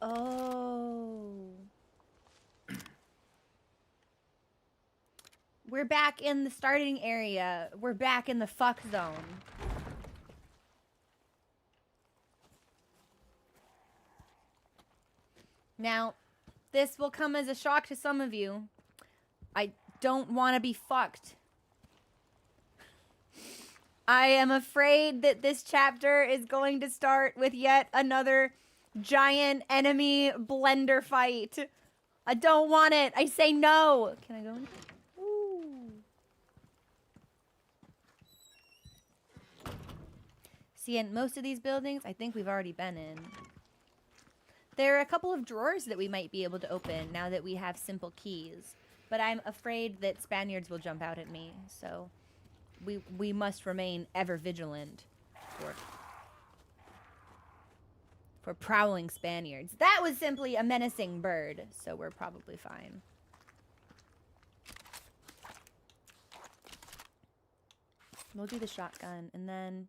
Oh. We're back in the starting area. We're back in the fuck zone. Now, this will come as a shock to some of you. I don't want to be fucked. I am afraid that this chapter is going to start with yet another giant enemy blender fight. I don't want it. I say no. Can I go in? Ooh. See, in most of these buildings, I think we've already been in. There are a couple of drawers that we might be able to open now that we have simple keys. But I'm afraid that Spaniards will jump out at me, so we must remain ever vigilant for prowling Spaniards. That was simply a menacing bird, so we're probably fine. We'll do the shotgun, and then...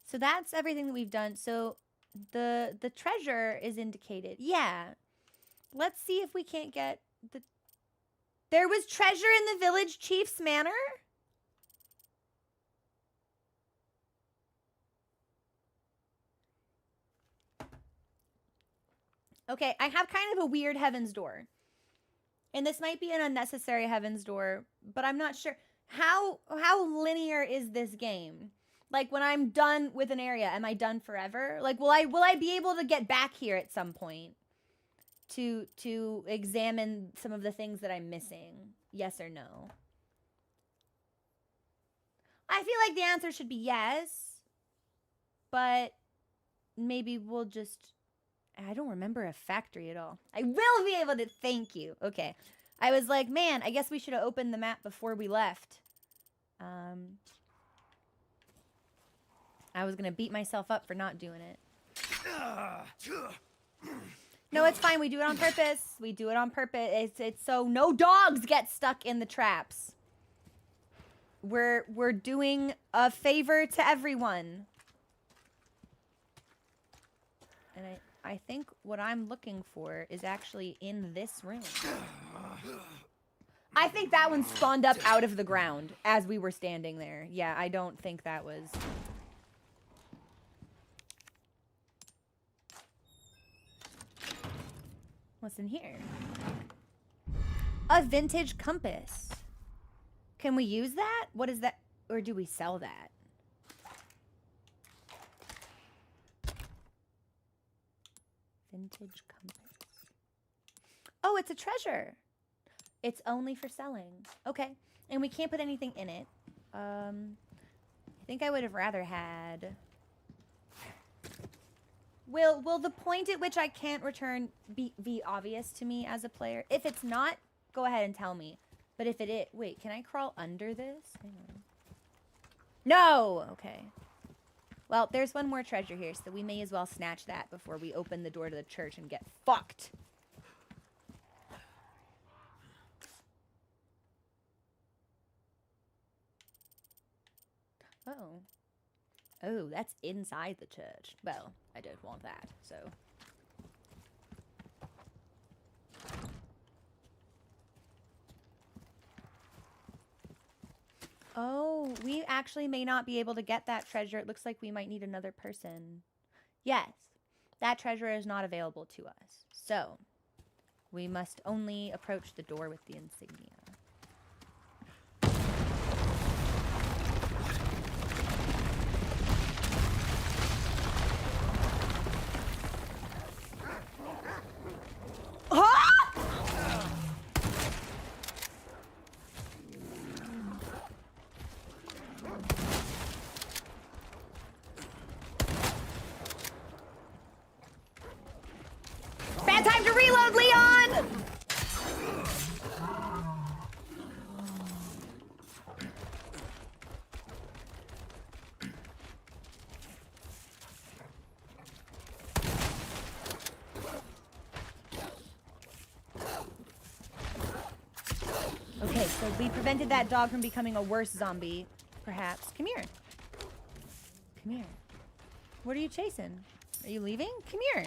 So that's everything that we've done. So the treasure is indicated. Yeah. Let's see if we can't get the... There was treasure in the village chief's manor? Okay, I have kind of a weird heaven's door. And this might be an unnecessary heaven's door, but I'm not sure. How linear is this game? Like, when I'm done with an area, am I done forever? Like, will I be able to get back here at some point to examine some of the things that I'm missing? Yes or no? I feel like the answer should be yes, but maybe we'll just... I don't remember a factory at all. I will be able to... Thank you. Okay. I was like, man, I guess we should have opened the map before we left. I was going to beat myself up for not doing it. No, it's fine. We do it on purpose. We do it on purpose. It's so no dogs get stuck in the traps. We're doing a favor to everyone. And I think what I'm looking for is actually in this room. I think that one spawned up out of the ground as we were standing there. Yeah, I don't think that was... What's in here? A vintage compass. Can we use that? What is that? Or do we sell that? Vintage compass. Oh, it's a treasure. It's only for selling. Okay. And we can't put anything in it. I think I would have rather had... Will the point at which I can't return be obvious to me as a player? If it's not, go ahead and tell me. But if it is... Wait, can I crawl under this? Hang on. No! Okay. Well, there's one more treasure here, so we may as well snatch that before we open the door to the church and get fucked. Uh-oh. Oh, that's inside the church. Well, I don't want that, so... Oh, we actually may not be able to get that treasure. It looks like we might need another person. Yes, that treasure is not available to us. So, we must only approach the door with the insignia. Bad time to reload, Leon! Okay, so we prevented that dog from becoming a worse zombie, perhaps. Come here. Come here. What are you chasing? Are you leaving? Come here.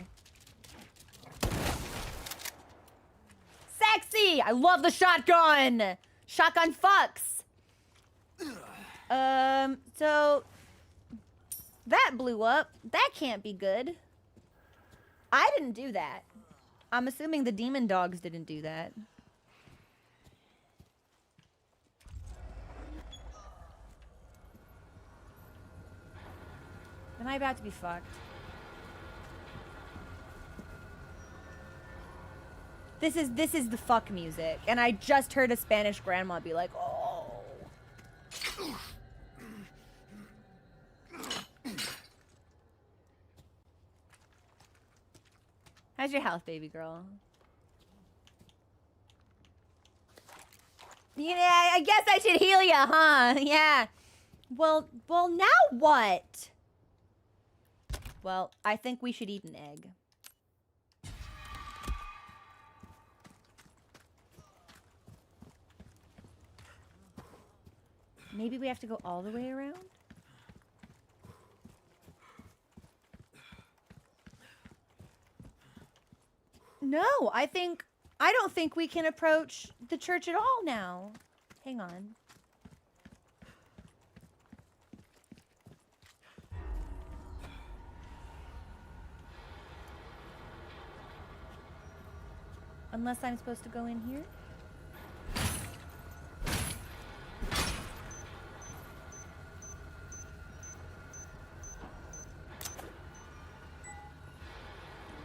Sexy! I love the shotgun! Shotgun fucks! So... that blew up. That can't be good. I didn't do that. I'm assuming the demon dogs didn't do that. Am I about to be fucked? This is the fuck music, and I just heard a Spanish grandma be like, "Oh." How's your health, baby girl? Yeah, I guess I should heal ya, huh? Yeah. Well, now what? Well, I think we should eat an egg. Maybe we have to go all the way around? No, I don't think we can approach the church at all now. Hang on. Unless I'm supposed to go in here?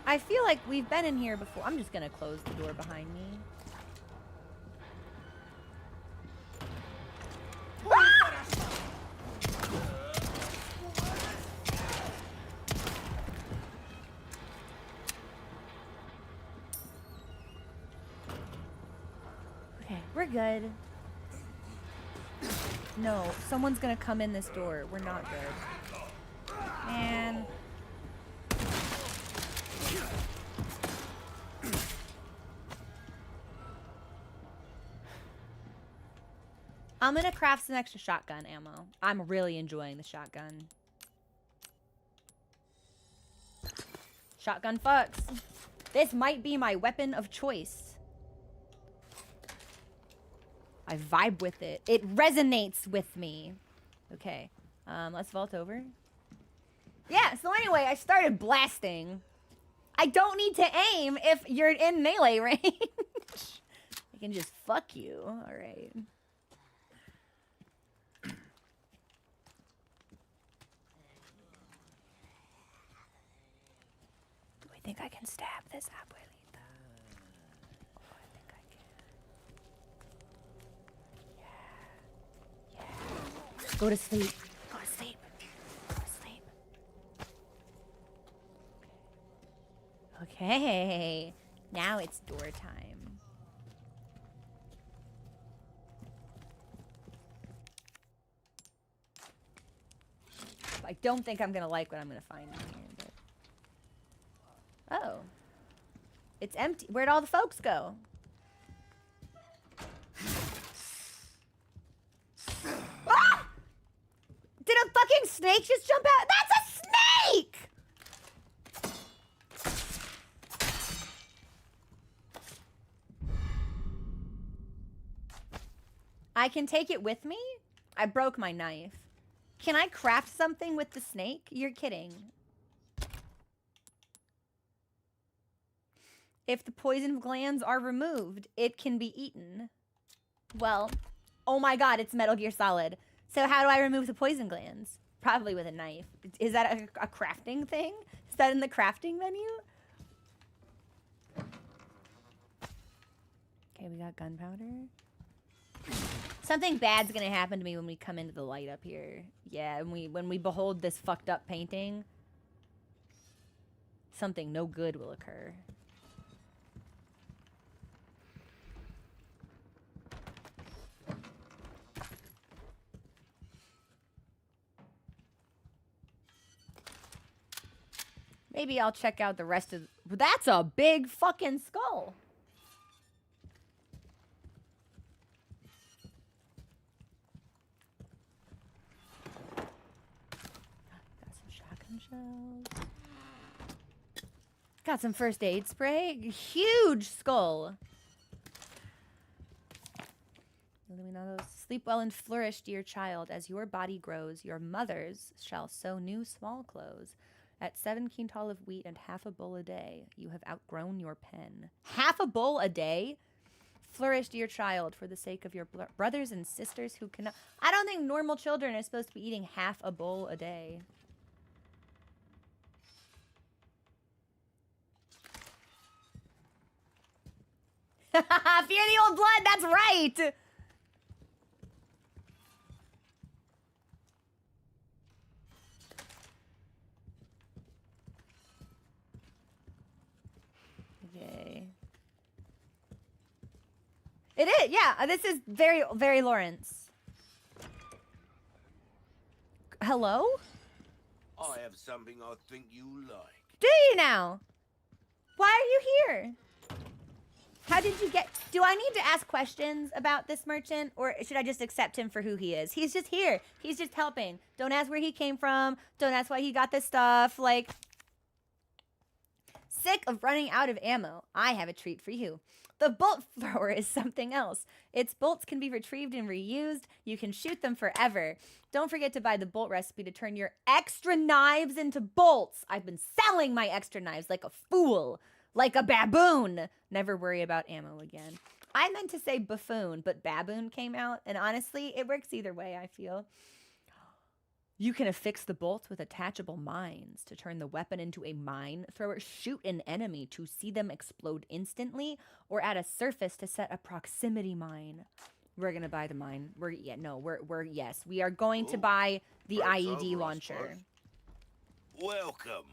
I feel like we've been in here before. I'm just gonna close the door behind me. Okay, we're good. No, someone's gonna come in this door. We're not good. Man. I'm gonna craft some extra shotgun ammo. I'm really enjoying the shotgun. Shotgun fucks. This might be my weapon of choice. I vibe with it. It resonates with me. Okay, let's vault over. Yeah, so anyway, I started blasting. I don't need to aim if you're in melee range. I can just fuck you. All right. I think I can stab this abuelita. Oh, I think I can. Yeah. Go to sleep. Go to sleep. Go to sleep. Okay. Now it's door time. I don't think I'm gonna like what I'm gonna find in here. Oh. It's empty. Where'd all the folks go? Ah! Did a fucking snake just jump out? That's a snake! I can take it with me? I broke my knife. Can I craft something with the snake? You're kidding. If the poison glands are removed, it can be eaten. Well, oh my god, it's Metal Gear Solid. So how do I remove the poison glands? Probably with a knife. Is that a crafting thing? Is that in the crafting menu? Okay, we got gunpowder. Something bad's gonna happen to me when we come into the light up here. Yeah, when we behold this fucked up painting, something no good will occur. Maybe I'll check out the rest of... That's a big fucking skull. Got some shotgun shells. Got some first aid spray. Huge skull. Illuminados. Sleep well and flourish, dear child. As your body grows, your mothers shall sew new small clothes. At 7 quintal of wheat and half a bowl a day, you have outgrown your pen. Half a bowl a day? Flourish, dear child, for the sake of your brothers and sisters who cannot... I don't think normal children are supposed to be eating half a bowl a day. Fear the old blood, that's right! Okay. It is, yeah. This is very, very Lawrence. Hello? I have something I think you like. Do you now? Why are you here? How did you get... Do I need to ask questions about this merchant? Or should I just accept him for who he is? He's just here. He's just helping. Don't ask where he came from. Don't ask why he got this stuff. Like... Sick of running out of ammo? I have a treat for you. The bolt thrower is something else. Its bolts can be retrieved and reused. You can shoot them forever. Don't forget to buy the bolt recipe to turn your extra knives into bolts. I've been selling my extra knives like a fool. Like a baboon. Never worry about ammo again. I meant to say buffoon, but baboon came out. And honestly, it works either way, I feel. You can affix the bolts with attachable mines to turn the weapon into a mine thrower. Shoot an enemy to see them explode instantly, or at a surface to set a proximity mine. We're gonna buy the mine. Yes, we are going to buy the IED launcher. Welcome.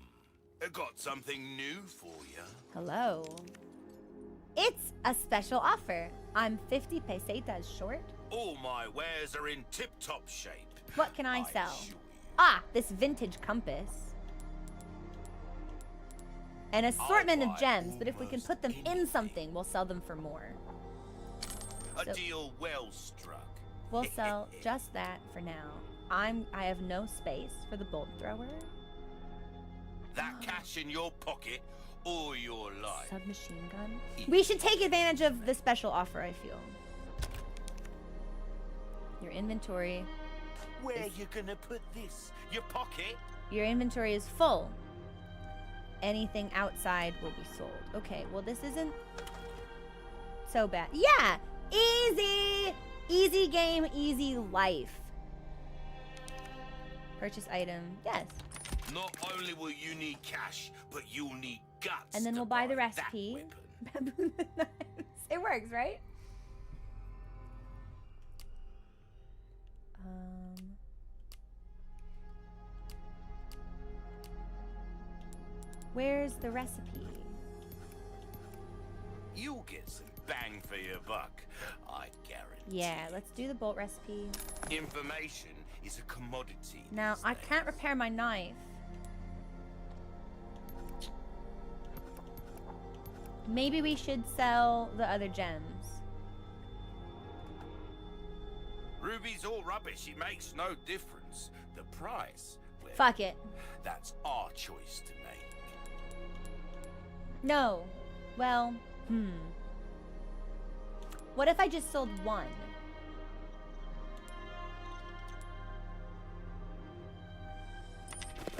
I got something new for you. Hello. It's a special offer. I'm 50 pesetas short. All my wares are in tip-top shape. What can I sell? assure you. Ah, this vintage compass. An assortment of gems, but if we can put them in something, we'll sell them for more. A So- deal well struck. We'll sell just that for now. I have no space for the bolt thrower. That cash in your pocket or your life. Submachine gun. We should take advantage of the special offer, I feel. Your inventory. Where you gonna put this? Your pocket? Your inventory is full. Anything outside will be sold. Okay, well this isn't so bad. Yeah! Easy! Easy game, easy life. Purchase item. Yes. Not only will you need cash, but you'll need guts. And then to we'll buy the that recipe. weapon. Baboon knives. It works, right? Where's the recipe? You'll get some bang for your buck, I guarantee. Yeah, let's do the bolt recipe. Information is a commodity. Now, these I days. can't repair my knife. Maybe we should sell the other gems. Ruby's all rubbish. It makes no difference. The price, well, Fuck it. that's our choice to make. No. Well, What if I just sold one?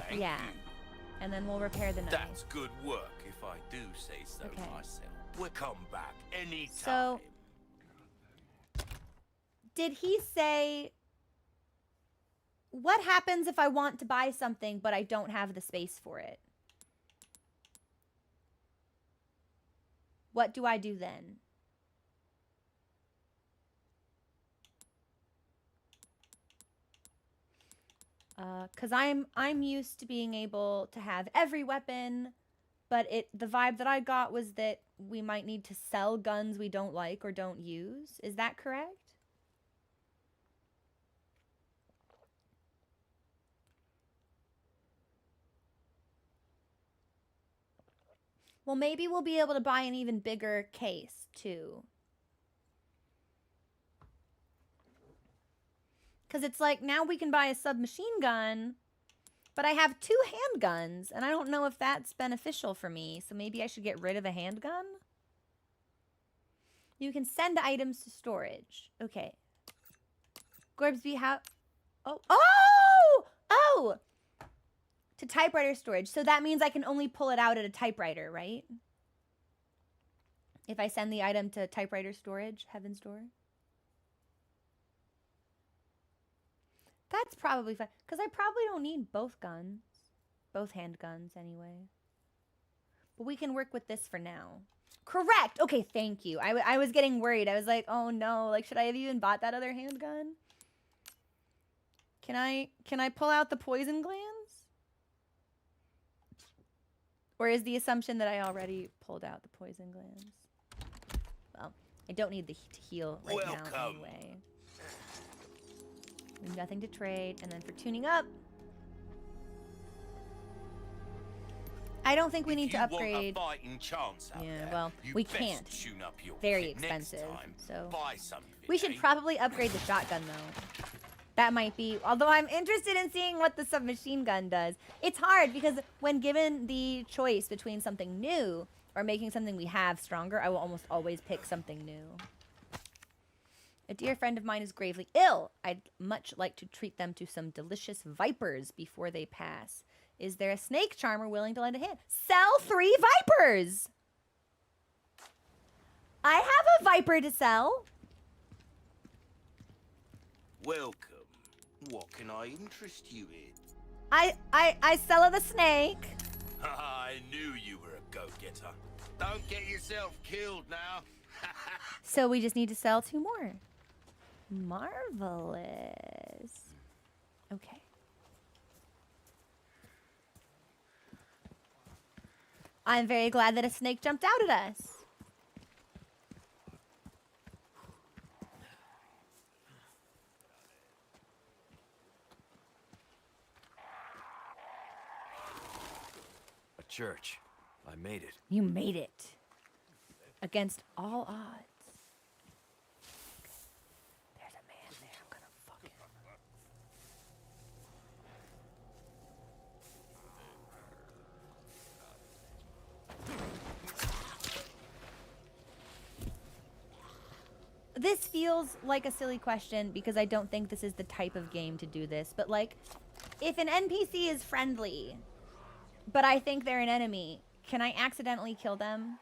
Thank Yeah. you. And then we'll repair the knife. That's good work, if I do say so Okay. myself. We'll come back anytime. So, did he say, what happens if I want to buy something but I don't have the space for it? What do I do then? Cause I'm used to being able to have every weapon, but the vibe that I got was that we might need to sell guns we don't like or don't use. Is that correct? Well, maybe we'll be able to buy an even bigger case, too. Because it's like, now we can buy a submachine gun, but I have 2 handguns, and I don't know if that's beneficial for me, so maybe I should get rid of a handgun? You can send items to storage. Okay. Gorbsby, how... Oh! Oh! Oh! To typewriter storage. So that means I can only pull it out at a typewriter, right? If I send the item to typewriter storage, Heaven's Door. That's probably fine. Because I probably don't need both guns. Both handguns, anyway. But we can work with this for now. Correct! Okay, thank you. I was getting worried. I was like, oh no. Like, should I have even bought that other handgun? Can I pull out the poison glands? Or is the assumption that I already pulled out the poison glands? Well, I don't need to heal right now anyway. We have nothing to trade. And then for tuning up, I don't think we need to upgrade. Want a fighting chance out Yeah, there, well, you we best can't. tune up your Very kit next expensive. time. So Buy something, we should eh? probably upgrade the shotgun though. That might be, although I'm interested in seeing what the submachine gun does. It's hard because when given the choice between something new or making something we have stronger, I will almost always pick something new. A dear friend of mine is gravely ill. I'd much like to treat them to some delicious vipers before they pass. Is there a snake charmer willing to lend a hand? Sell 3 vipers! I have a viper to sell. Welcome. What can I interest you in? I sell the snake. I knew you were a go-getter. Don't get yourself killed now. So we just need to sell 2 more. Marvelous. Okay. I'm very glad that a snake jumped out at us. A church. I made it. You made it. Against all odds. Okay. There's a man there. I'm gonna fuck him. This feels like a silly question because I don't think this is the type of game to do this. But like, if an NPC is friendly, but I think they're an enemy, can I accidentally kill them?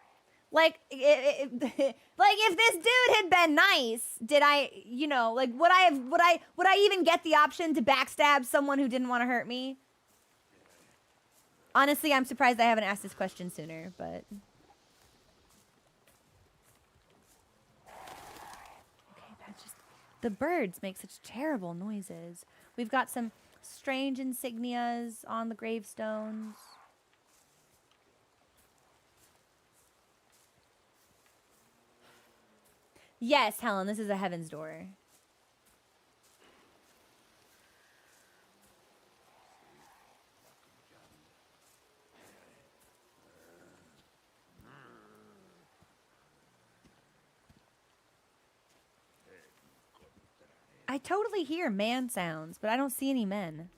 Like, like if this dude had been nice, did I, you know, like would I even get the option to backstab someone who didn't want to hurt me? Honestly, I'm surprised I haven't asked this question sooner, but okay, that's just the birds make such terrible noises. We've got some strange insignias on the gravestones. Yes, Helen, this is a Heaven's Door. I totally hear man sounds, but I don't see any men.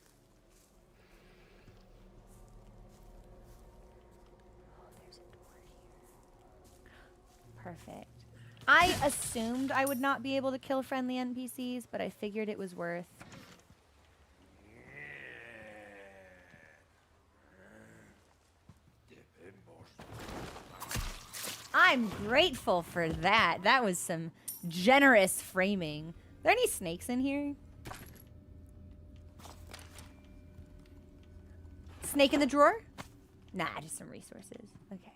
Oh, there's a door here. Perfect. I assumed I would not be able to kill friendly NPCs, but I figured it was worth. I'm grateful for that. That was some generous framing. Are there any snakes in here? Snake in the drawer? Nah, just some resources. Okay.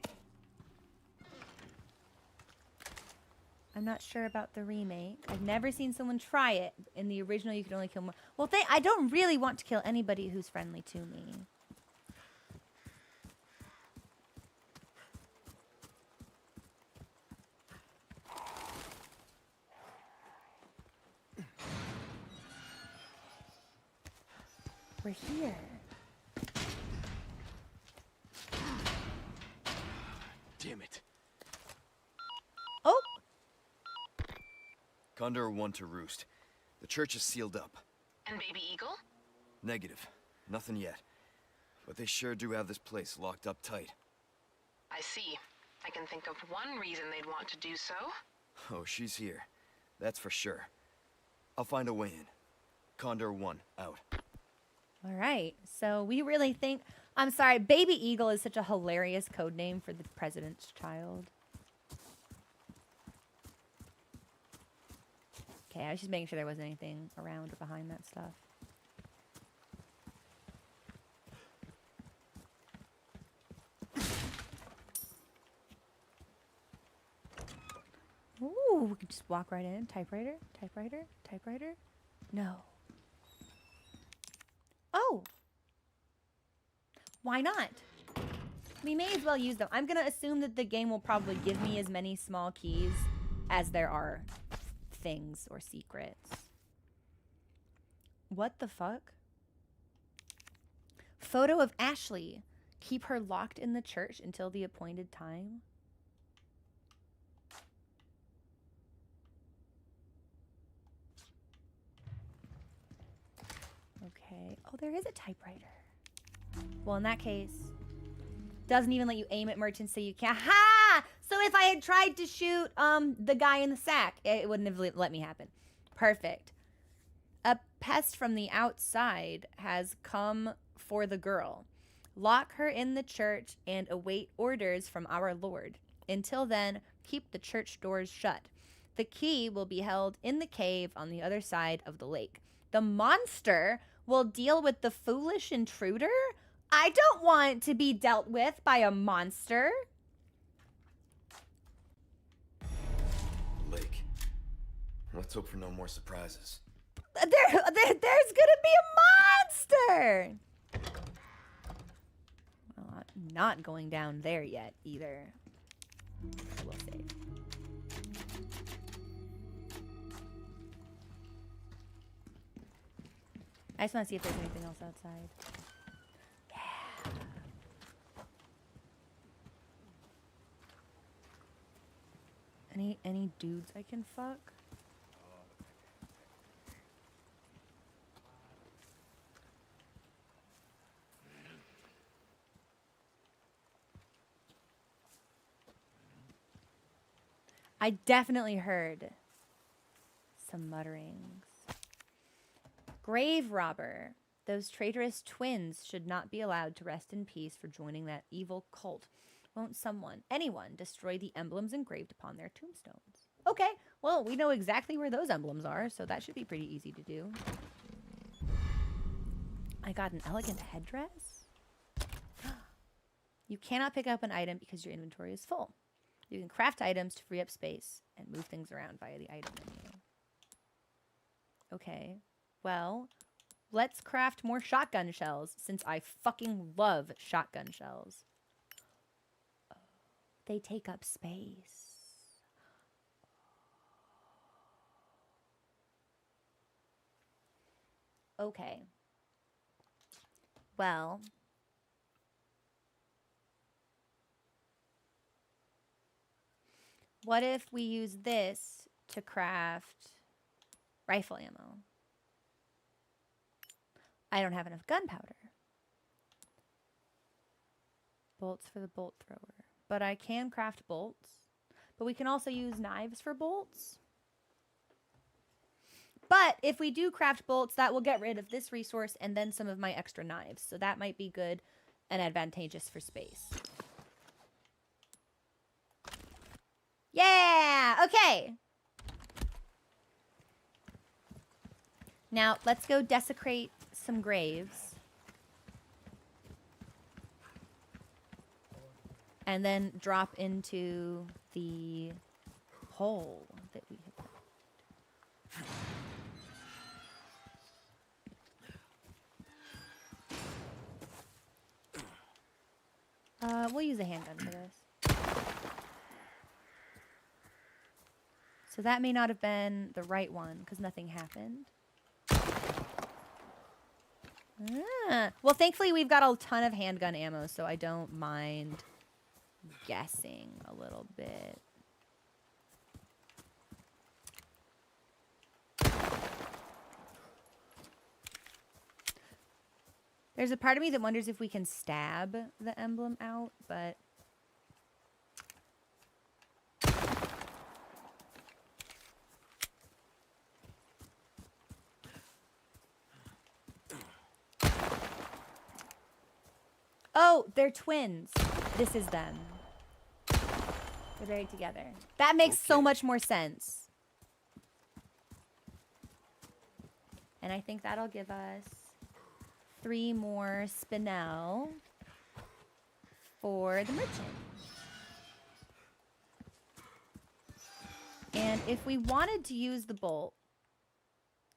I'm not sure about the remake. I've never seen someone try it. In the original, you could only kill one. Well, I don't really want to kill anybody who's friendly to me. We're here. Damn it. Oh! Condor 1 to Roost. The church is sealed up. And Baby Eagle? Negative. Nothing yet. But they sure do have this place locked up tight. I see. I can think of one reason they'd want to do so. Oh, she's here. That's for sure. I'll find a way in. Condor 1, out. All right. So we really think... I'm sorry. Baby Eagle is such a hilarious code name for the president's child. Okay, I was just making sure there wasn't anything around or behind that stuff. Ooh, we could just walk right in. Typewriter, typewriter, typewriter. No. Oh! Why not? We may as well use them. I'm gonna assume that the game will probably give me as many small keys as there are things or secrets. What the fuck? Photo of Ashley. Keep her locked in the church until the appointed time. Okay. Oh, there is a typewriter. Well, in that case, doesn't even let you aim at merchants so you can't. Ha! So if I had tried to shoot the guy in the sack, it wouldn't have let me happen. Perfect. A pest from the outside has come for the girl. Lock her in the church and await orders from our Lord. Until then, keep the church doors shut. The key will be held in the cave on the other side of the lake. The monster will deal with the foolish intruder? I don't want to be dealt with by a monster. Lake. Let's hope for no more surprises. There's gonna be a monster! Well, I'm not going down there yet, either. I will save. I just want to see if there's anything else outside. Yeah. Any dudes I can fuck? I definitely heard some mutterings. Grave robber. Those traitorous twins should not be allowed to rest in peace for joining that evil cult. Won't anyone, destroy the emblems engraved upon their tombstones? Okay, well, we know exactly where those emblems are, so that should be pretty easy to do. I got an elegant headdress. You cannot pick up an item because your inventory is full. You can craft items to free up space and move things around via the item menu. Okay, well, let's craft more shotgun shells since I fucking love shotgun shells. Oh, they take up space. Okay. Well, what if we use this to craft rifle ammo? I don't have enough gunpowder. Bolts for the bolt thrower. But I can craft bolts. But we can also use knives for bolts. But if we do craft bolts, that will get rid of this resource and then some of my extra knives. So that might be good and advantageous for space. Yeah! Okay. Now, let's go desecrate some graves. And then drop into the hole that we have. We'll use a handgun for this. So that may not have been the right one, because nothing happened. Well, thankfully we've got a ton of handgun ammo, so I don't mind guessing a little bit. There's a part of me that wonders if we can stab the emblem out, but... Oh, they're twins. This is them. They're buried together. That makes so much more sense. And I think that'll give us 3 more spinel for the merchant. And if we wanted to use the bolt,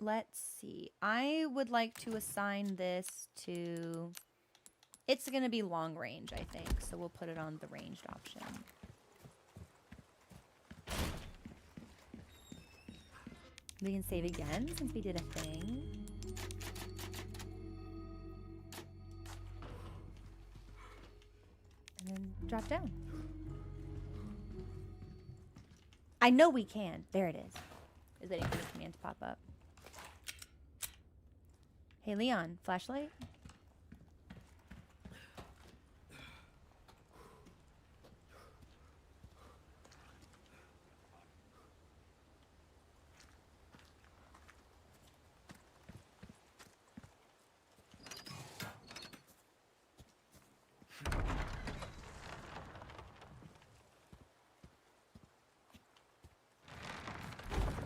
let's see. I would like to assign this to... It's going to be long range, I think, so we'll put it on the ranged option. We can save again since we did a thing. And then drop down. I know we can. There it is. Is waiting for the command to pop up. Hey, Leon, flashlight?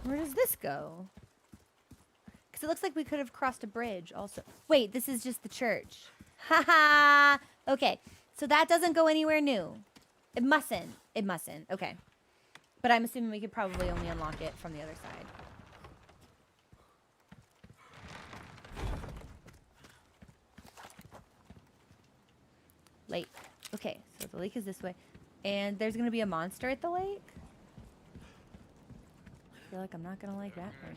Where does this go? Because it looks like we could have crossed a bridge also. Wait, this is just the church. Haha. Okay, so that doesn't go anywhere new. It mustn't. It mustn't. Okay. But I'm assuming we could probably only unlock it from the other side. Lake. Okay, so the lake is this way. And there's going to be a monster at the lake? I feel like I'm not gonna like that thing.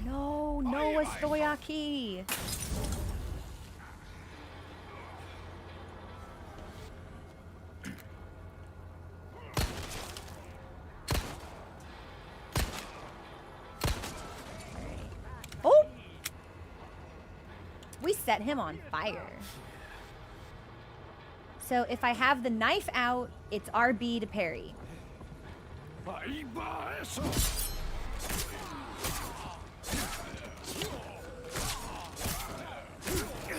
No, no, estoy aquí. Oh! We set him on fire. So if I have the knife out, it's RB to parry.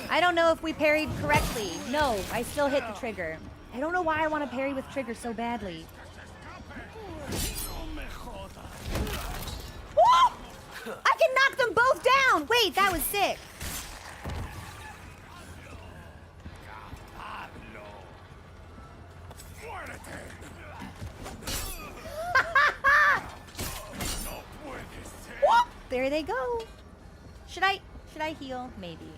I don't know if we parried correctly. No, I still hit the trigger. I don't know why I want to parry with trigger so badly. Woo! I can knock them both down! Wait, that was sick. Whoop! There they go. Should I heal? Maybe.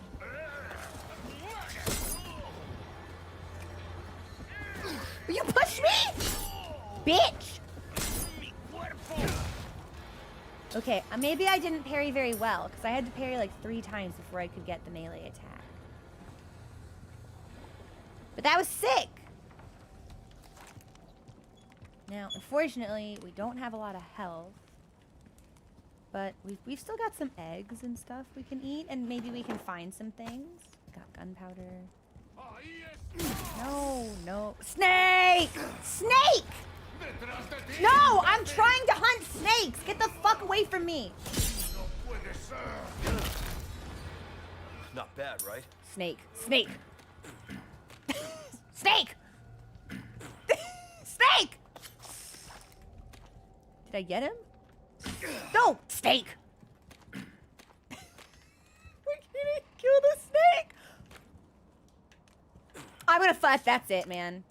You pushed me? Bitch! Okay, maybe I didn't parry very well, because I had to parry like 3 times before I could get the melee attack. But that was sick! Now, unfortunately, we don't have a lot of health. But we've still got some eggs and stuff we can eat, and maybe we can find some things. Got gunpowder. No, no. Snake! Snake! No, I'm trying to hunt snakes! Get the fuck away from me! Not bad, right? Snake. Snake! Snake! Snake! Did I get him? No! Snake! We can't kill the snake! I'm gonna fuck. That's it, man.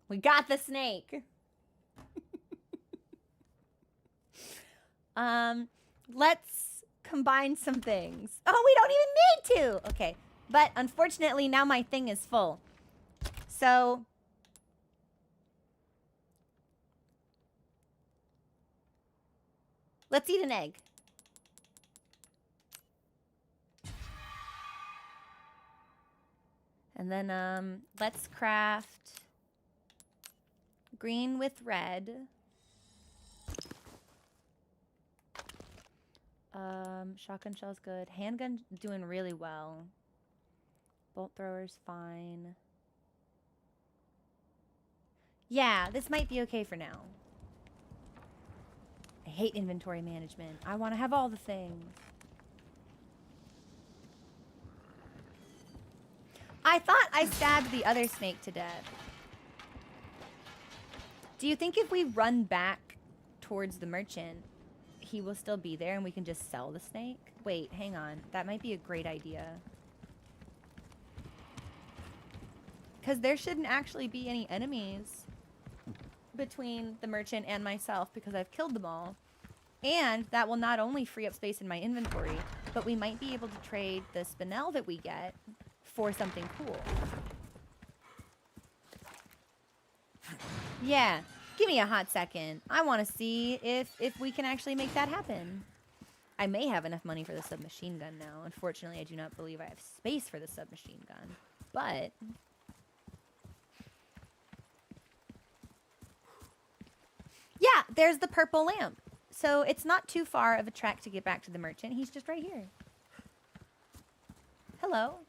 We got the snake. Let's combine some things. Oh, we don't even need to. Okay, but unfortunately now my thing is full. So let's eat an egg. And then let's craft green with red. Shotgun shell's good. Handgun doing really well. Bolt thrower's fine. Yeah, this might be okay for now. I hate inventory management. I want to have all the things. I thought I stabbed the other snake to death. Do you think if we run back towards the merchant, he will still be there and we can just sell the snake? Wait, hang on. That might be a great idea. Because there shouldn't actually be any enemies between the merchant and myself because I've killed them all. And that will not only free up space in my inventory, but we might be able to trade the spinel that we get for something cool. Yeah, give me a hot second. I want to see if we can actually make that happen. I may have enough money for the submachine gun now. Unfortunately, I do not believe I have space for the submachine gun. But yeah, there's the purple lamp. So it's not too far of a trek to get back to the merchant. He's just right here. Hello.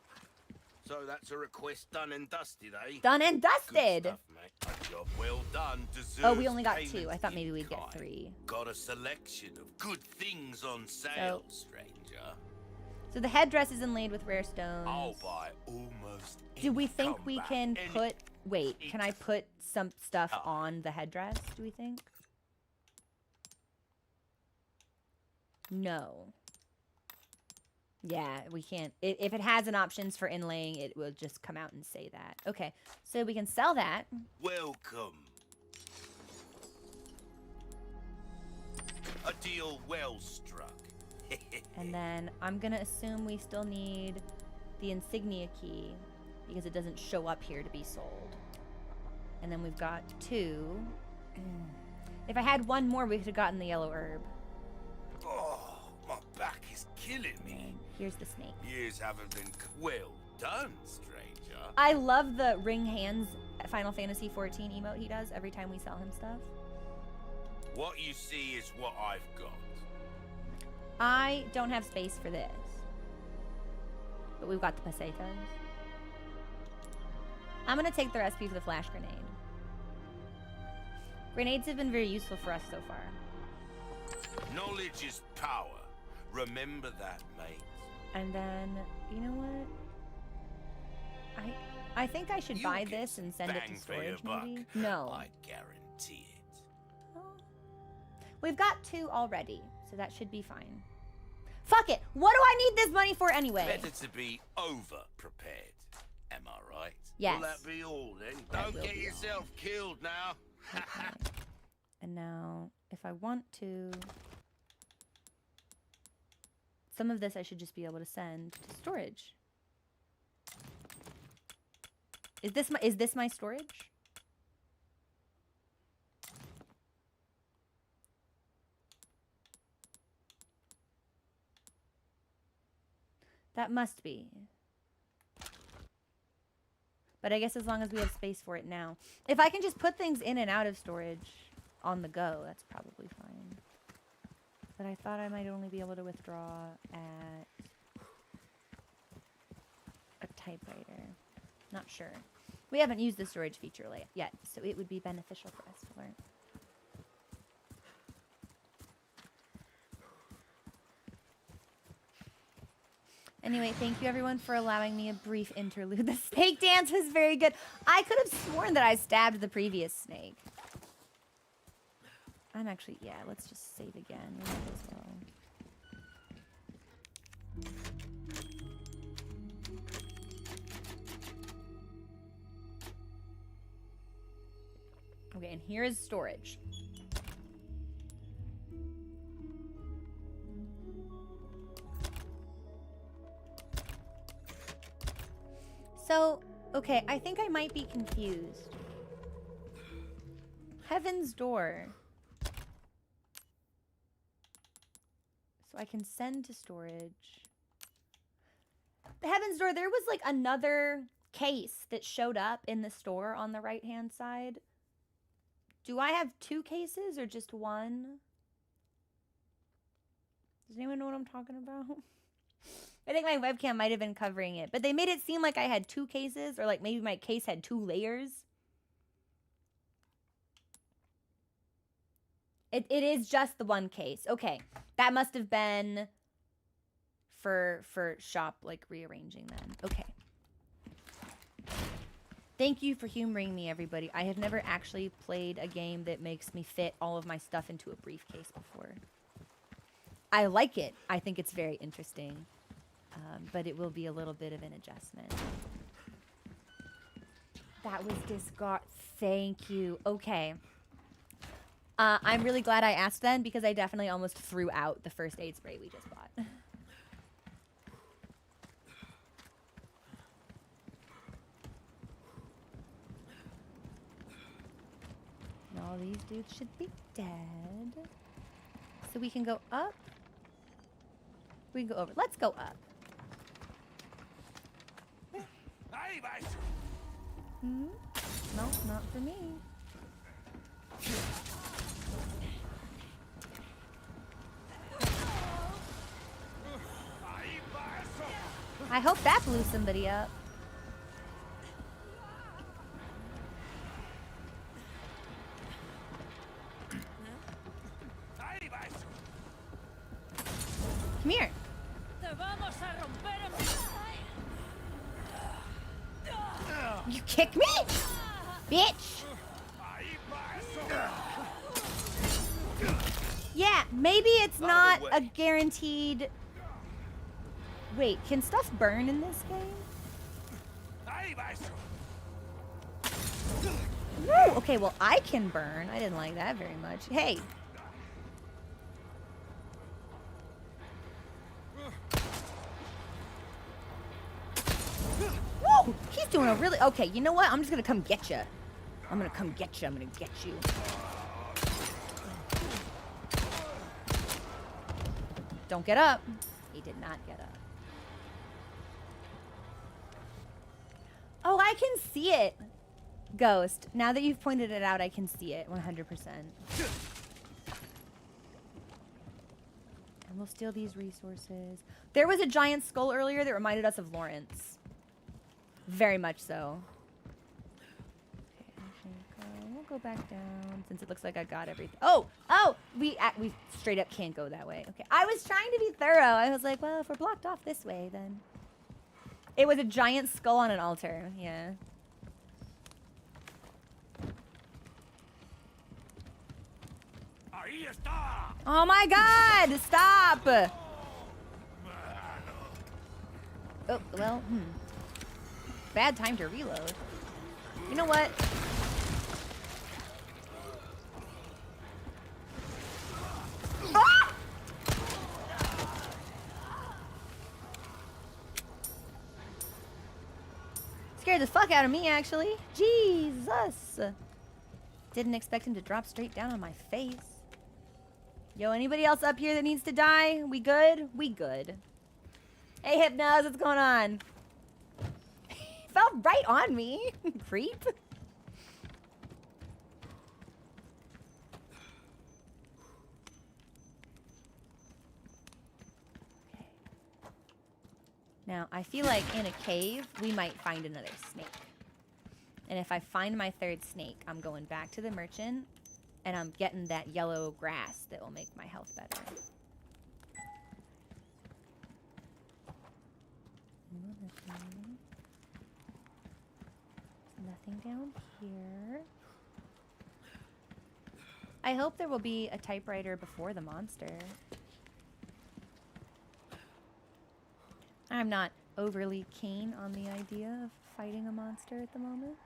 So that's a request done and dusted, eh? Done and dusted. Good stuff, mate. A job well done. Deserves Oh, we only got payment 2. I thought maybe in we'd get kind. 3. Got a selection of good things on sale, stranger. So the headdress is inlaid with rare stones. I'll buy almost. Do we any think we comeback, can any- put... Wait, can I put some stuff on the headdress, do we think? No. Yeah, we can't. If it has an options for inlaying, it will just come out and say that. Okay, so we can sell that. Welcome. A deal well struck. And then I'm going to assume we still need the insignia key because it doesn't show up here to be sold. And then we've got 2. If I had 1 more, we could have gotten the yellow herb. Oh, my back is killing me. And here's the snake. Years haven't been well done, stranger. I love the ring hands Final Fantasy 14 emote he does every time we sell him stuff. What you see is what I've got. I don't have space for this. But we've got the pesetas. I'm going to take the recipe for the flash grenade. Grenades have been very useful for us so far. Knowledge is power. Remember that, mate. And then, you know what? I think I should You buy get this and send it bang to for your storage, buck. maybe? No. I guarantee it. Oh. We've got 2 already, so that should be fine. Fuck it! What do I need this money for anyway? Better to be over-prepared. Am I right? Yes. Will that be all, then? That will Don't get be all. yourself killed now. Okay. And now, if I want to... Some of this I should just be able to send to storage. Is this my storage? That must be. But I guess as long as we have space for it now. If I can just put things in and out of storage on the go, that's probably fine. But I thought I might only be able to withdraw at a typewriter. Not sure. We haven't used the storage feature yet, so it would be beneficial for us to learn. Anyway, thank you everyone for allowing me a brief interlude. The snake dance was very good. I could have sworn that I stabbed the previous snake. I'm actually, yeah, let's just save again. We might as well. Okay, and here is storage. So, okay, I think I might be confused. Heaven's Door. So I can send to storage. The Heaven's Door, there was like another case that showed up in the store on the right-hand side. Do I have 2 cases or just 1? Does anyone know what I'm talking about? I think my webcam might have been covering it, but they made it seem like I had 2 cases, or like maybe my case had 2 layers. It is just the 1 case. Okay, that must have been for shop like rearranging then. Okay. Thank you for humoring me, everybody. I have never actually played a game that makes me fit all of my stuff into a briefcase before. I like it. I think it's very interesting. But it will be a little bit of an adjustment. That was discard. Thank you. Okay. I'm really glad I asked then, because I definitely almost threw out the first aid spray we just bought. And all these dudes should be dead. So we can go up. We can go over. Let's go up. Hmm? No, not for me. I hope that blew somebody up. Come here. You kick me? Bitch! Yeah, maybe it's not a guaranteed... Wait, can stuff burn in this game? Woo! Okay, well, I can burn. I didn't like that very much. Hey! Woo! He's doing a really... Okay, you know what? I'm just gonna come get you. I'm gonna come get you. I'm gonna get you. Don't get up. He did not get up. Oh, I can see it. Ghost. Now that you've pointed it out, I can see it 100%. And we'll steal these resources. There was a giant skull earlier that reminded us of Lawrence. Very much so. Okay, we'll go back down since it looks like I got everything. Oh! Oh! We straight up can't go that way. Okay. I was trying to be thorough. I was like, well, if we're blocked off this way, then... It was a giant skull on an altar. Yeah. Oh my god! Stop! Oh, well, bad time to reload. You know what? Ah! Scared the fuck out of me, actually. Jesus! Didn't expect him to drop straight down on my face. Yo, anybody else up here that needs to die? We good? We good. Hey, Hypnos, what's going on? Fell right on me. Creep. Okay. Now, I feel like in a cave, we might find another snake. And if I find my 3rd snake, I'm going back to the merchant, and I'm getting that yellow grass that will make my health better. Nothing. There's nothing down here. I hope there will be a typewriter before the monster. I'm not overly keen on the idea of fighting a monster at the moment.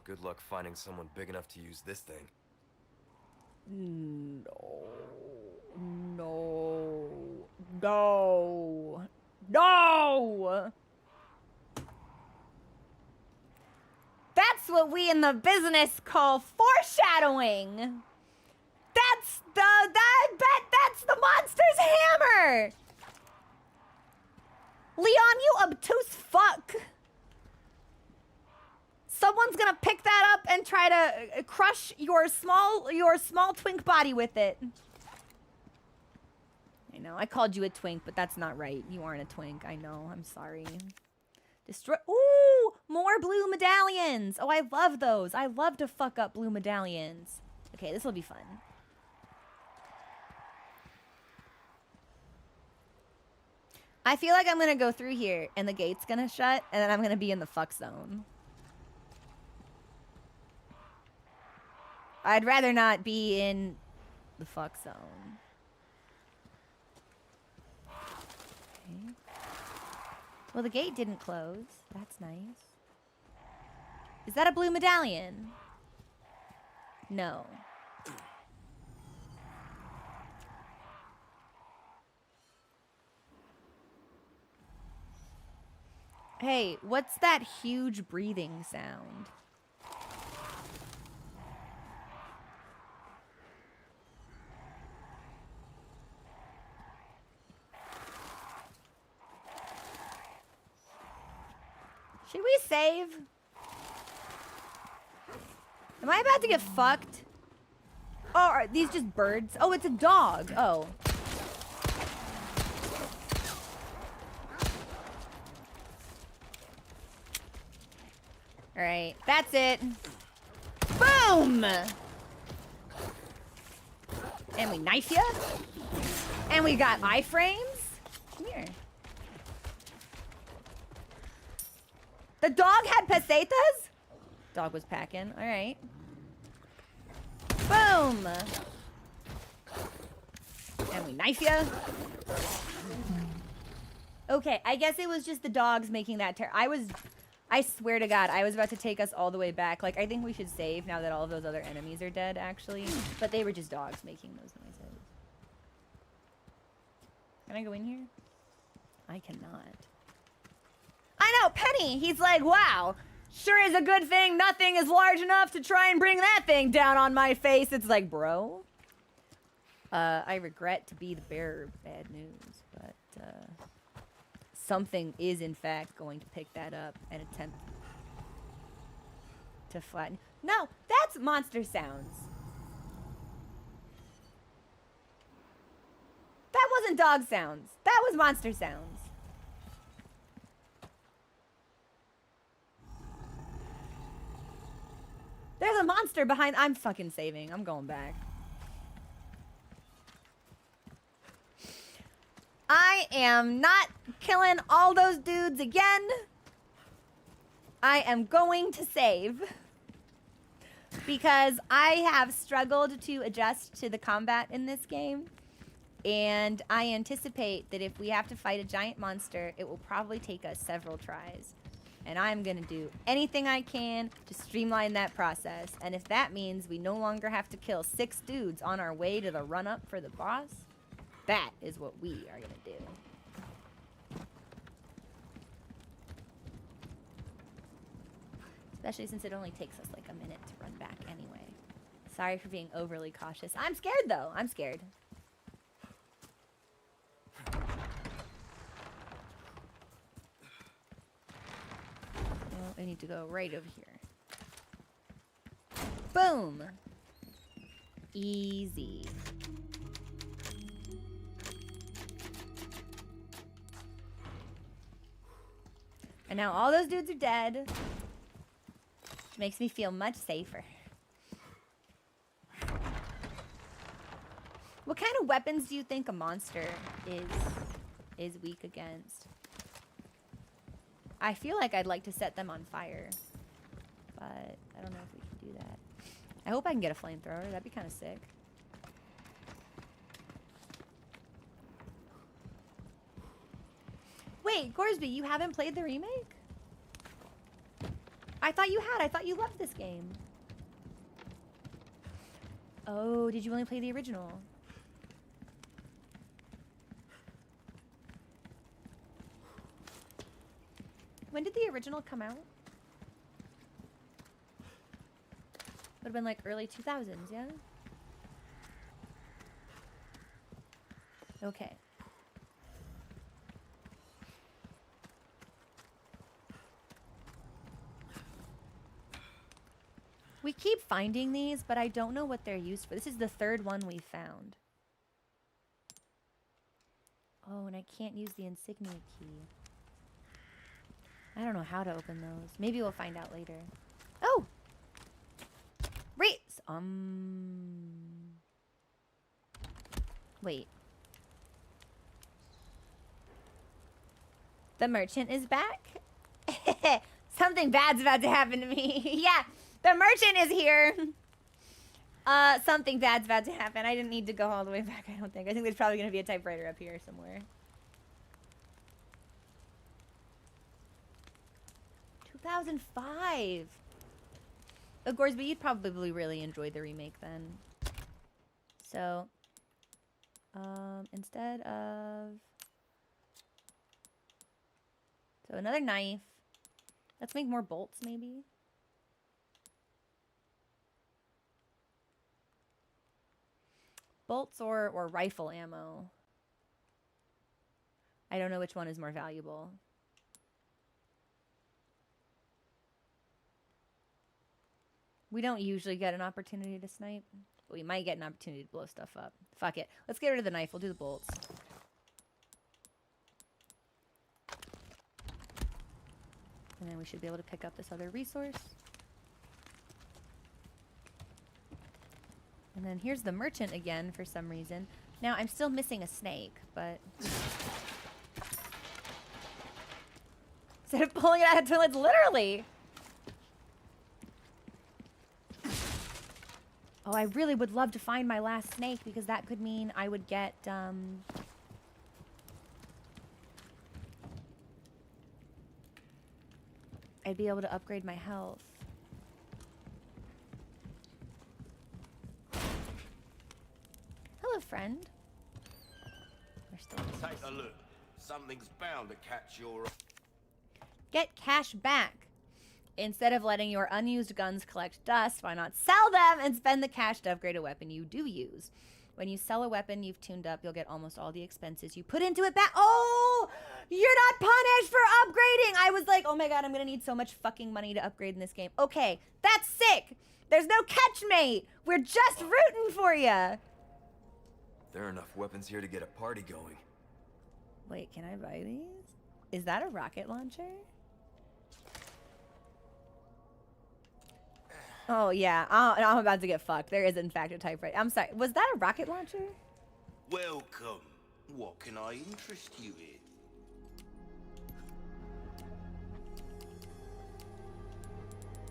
Good luck finding someone big enough to use this thing. No. No. No. No! That's what we in the business call foreshadowing. I bet that's the monster's hammer. Leon, you obtuse fuck. Someone's gonna pick that up and try to crush your small twink body with it. I know, I called you a twink, but that's not right. You aren't a twink, I know, I'm sorry. Destroy, ooh, more blue medallions. Oh, I love those. I love to fuck up blue medallions. Okay, this will be fun. I feel like I'm gonna go through here and the gate's gonna shut and then I'm gonna be in the fuck zone. I'd rather not be in the fuck zone. Okay. Well, the gate didn't close. That's nice. Is that a blue medallion? No. Hey, what's that huge breathing sound? Should we save? Am I about to get fucked? Oh, are these just birds? Oh, it's a dog. Oh. All right, that's it. Boom! And we knife ya. And we got iframes. Come here. The dog had pesetas? Dog was packing. All right. Boom! And we knife ya. Okay, I guess it was just the dogs making that I swear to God, I was about to take us all the way back. Like, I think we should save now that all of those other enemies are dead, actually. But they were just dogs making those noises. Can I go in here? I cannot. I know, Penny! He's like, wow, sure is a good thing nothing is large enough to try and bring that thing down on my face. It's like, bro. I regret to be the bearer of bad news, but, something is, in fact, going to pick that up and attempt to flatten. No, that's monster sounds. That wasn't dog sounds. That was monster sounds. There's a monster behind. I'm fucking saving. I'm going back. I am not killing all those dudes again. I am going to save. Because I have struggled to adjust to the combat in this game. And I anticipate that if we have to fight a giant monster, it will probably take us several tries. And I'm going to do anything I can to streamline that process. And if that means we no longer have to kill 6 dudes on our way to the run-up for the boss, that is what we are going to do. Especially since it only takes us like a minute to run back anyway. Sorry for being overly cautious. I'm scared though. I'm scared. Well, I need to go right over here. Boom! Easy. And now all those dudes are dead. Which makes me feel much safer. What kind of weapons do you think a monster is weak against? I feel like I'd like to set them on fire, but I don't know if we can do that. I hope I can get a flamethrower. That'd be kind of sick. Wait, Gorsby, you haven't played the remake? I thought you had. I thought you loved this game. Oh, did you only play the original? When did the original come out? Would have been like early 2000s, yeah? Okay. We keep finding these, but I don't know what they're used for. This is the third one we found. Oh, and I can't use the insignia key. I don't know how to open those. Maybe we'll find out later. Oh! Rates! Wait. The merchant is back? Something bad's about to happen to me. Yeah, the merchant is here. Something bad's about to happen. I didn't need to go all the way back, I don't think. I think there's probably going to be a typewriter up here somewhere. 2005. Of course, but you'd probably really enjoy the remake then. So, instead of... So another knife. Let's make more bolts, maybe. Bolts or rifle ammo. I don't know which one is more valuable. We don't usually get an opportunity to snipe, but we might get an opportunity to blow stuff up. Fuck it. Let's get rid of the knife. We'll do the bolts. And then we should be able to pick up this other resource. And then here's the merchant again for some reason. Now, I'm still missing a snake, but... Instead of pulling it out of toilets, literally! Oh, I really would love to find my last snake because that could mean I would get, I'd be able to upgrade my health. Hello, friend. We're still Take a look. Something's bound to catch your... Get cash back. Instead of letting your unused guns collect dust, why not sell them and spend the cash to upgrade a weapon you do use? When you sell a weapon you've tuned up, you'll get almost all the expenses you put into it back. Oh, you're not punished for upgrading. I was like, oh my God, I'm going to need so much fucking money to upgrade in this game. Okay, that's sick. There's no catch, mate. We're just rooting for you. There are enough weapons here to get a party going. Wait, can I buy these? Is that a rocket launcher? Oh, yeah. I'm about to get fucked. There is, in fact, a typewriter. I'm sorry. Was that a rocket launcher? Welcome. What can I interest you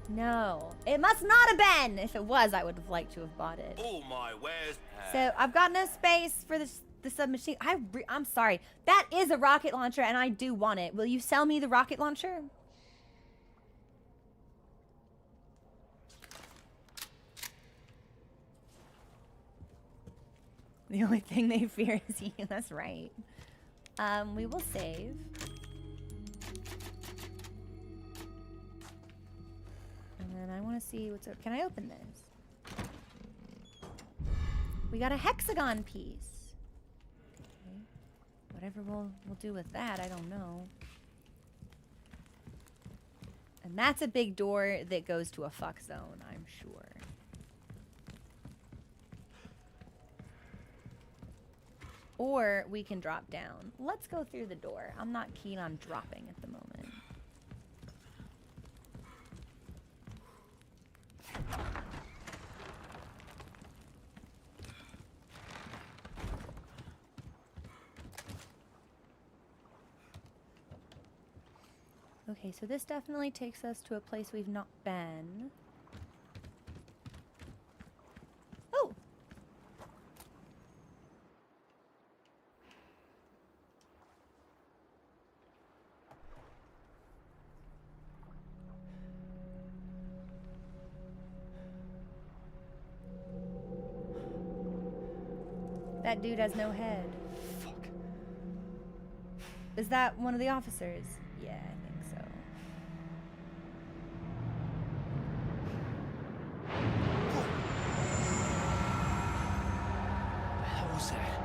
in? No. It must not have been. If it was, I would have liked to have bought it. All my wares... So, I've got no space for the submachine. I'm sorry. That is a rocket launcher, and I do want it. Will you sell me the rocket launcher? The only thing they fear is you. That's right. We will save. And then I want to see what's up. Can I open this? We got a hexagon piece. Okay. Whatever we'll do with that, I don't know. And that's a big door that goes to a fuck zone, I'm sure. Or we can drop down. Let's go through the door. I'm not keen on dropping at the moment. Okay, so this definitely takes us to a place we've not been. Oh! That dude has no head. Fuck. Is that one of the officers? Yeah, I think so. What the hell was that?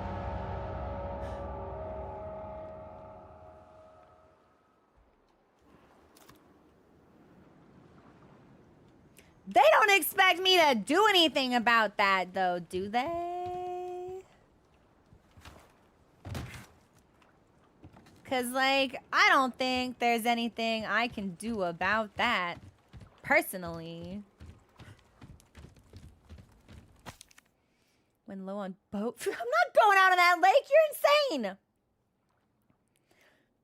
They don't expect me to do anything about that, though, do they? Because, like, I don't think there's anything I can do about that, personally. When low on boat fuel. I'm not going out on that lake. You're insane.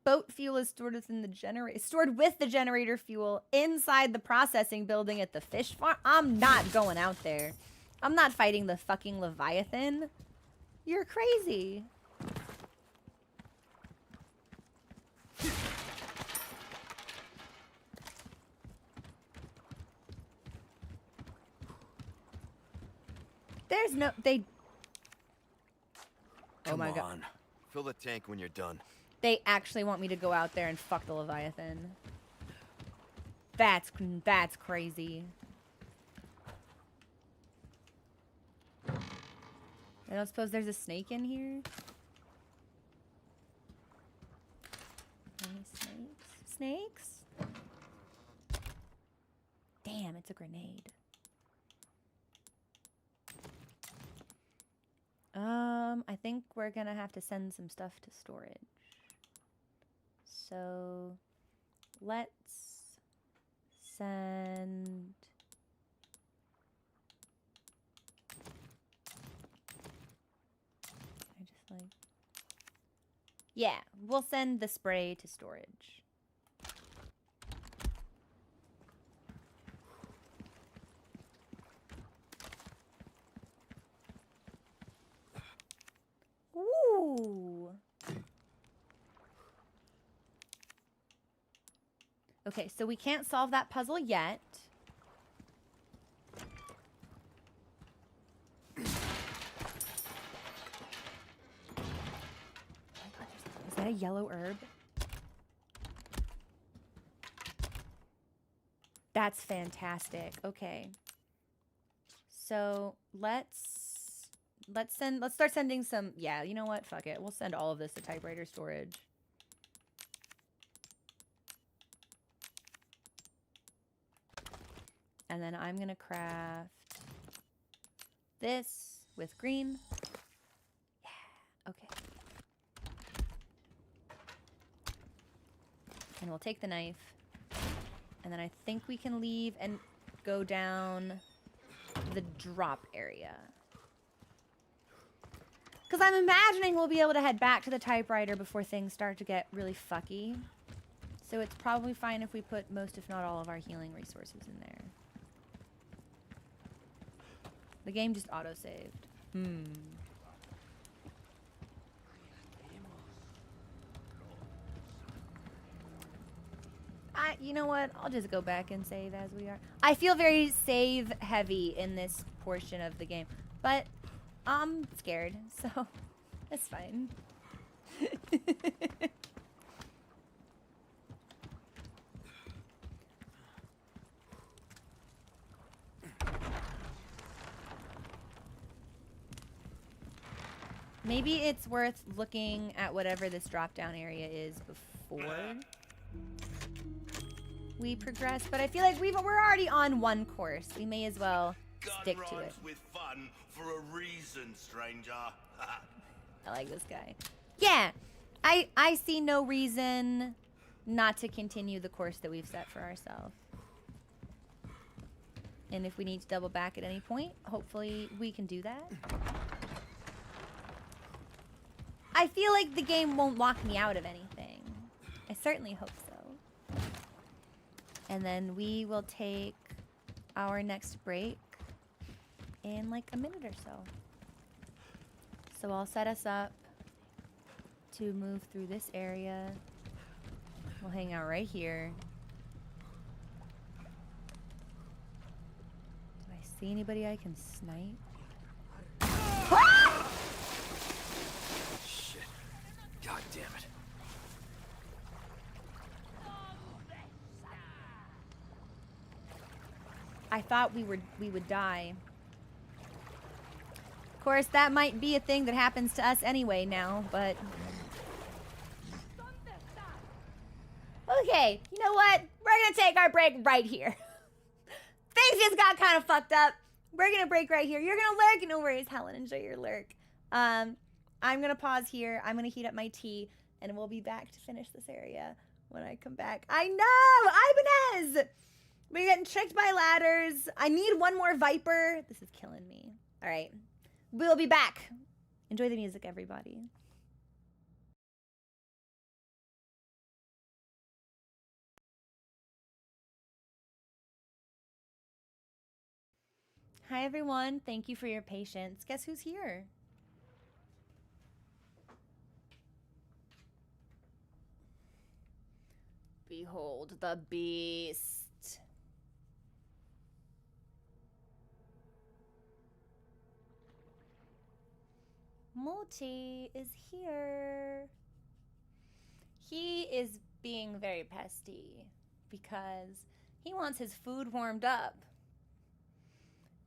Boat fuel is stored within the generator. Stored with the generator fuel inside the processing building at the fish farm. I'm not going out there. I'm not fighting the fucking Leviathan. You're crazy. There's no... They... Oh my god. Come on. Fill the tank when you're done. They actually want me to go out there and fuck the Leviathan. That's crazy. I don't suppose there's a snake in here? Any snakes? Snakes? Damn, it's a grenade. I think we're gonna have to send some stuff to storage. So, let's send... I just like... Yeah, we'll send the spray to storage. Ooh. Okay, so we can't solve that puzzle yet. Is that a yellow herb? That's fantastic. Okay. So let's start sending some, yeah, you know what? Fuck it. We'll send all of this to typewriter storage. And then I'm gonna craft this with green. Yeah, okay. And we'll take the knife. And then I think we can leave and go down the drop area. Because I'm imagining we'll be able to head back to the typewriter before things start to get really fucky. So it's probably fine if we put most, if not all, of our healing resources in there. The game just auto-saved. You know what? I'll just go back and save as we are. I feel very save-heavy in this portion of the game. But I'm scared, so it's fine. Maybe it's worth looking at whatever this drop-down area is before we progress, but I feel like we're already on one course. We may as well stick to it. With fun for a reason, stranger. I like this guy. Yeah, I see no reason not to continue the course that we've set for ourselves. And if we need to double back at any point, hopefully we can do that. I feel like the game won't lock me out of anything. I certainly hope so. And then we will take our next break in like a minute or so. So I'll set us up to move through this area. We'll hang out right here. Do I see anybody I can snipe? Shit. God damn it. I thought we would die. Of course, that might be a thing that happens to us anyway now, but... Okay, you know what? We're gonna take our break right here. Things just got kind of fucked up. We're gonna break right here. You're gonna lurk. No worries, Helen. Enjoy your lurk. I'm gonna pause here. I'm gonna heat up my tea, and we'll be back to finish this area when I come back. I know! Ibanez! We're getting tricked by ladders. I need one more Viper. This is killing me. All right. We'll be back. Enjoy the music, everybody. Hi, everyone. Thank you for your patience. Guess who's here? Behold the beast. Multi is here. He is being very pesty because he wants his food warmed up.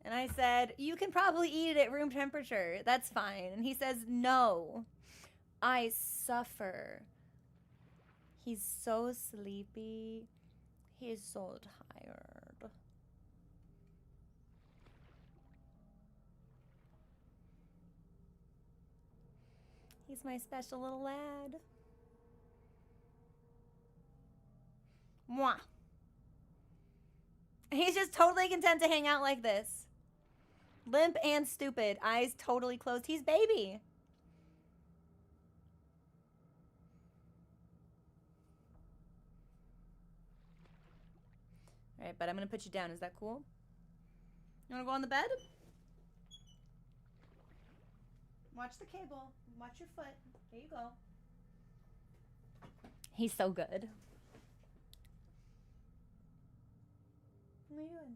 And I said, you can probably eat it at room temperature. That's fine. And he says, no, I suffer. He's so sleepy. He's so tired. He's my special little lad. Mwah. He's just totally content to hang out like this. Limp and stupid. Eyes totally closed. He's baby. All right, but I'm going to put you down. Is that cool? You want to go on the bed? Watch the cable. Watch your foot. There you go. He's so good. What are you doing?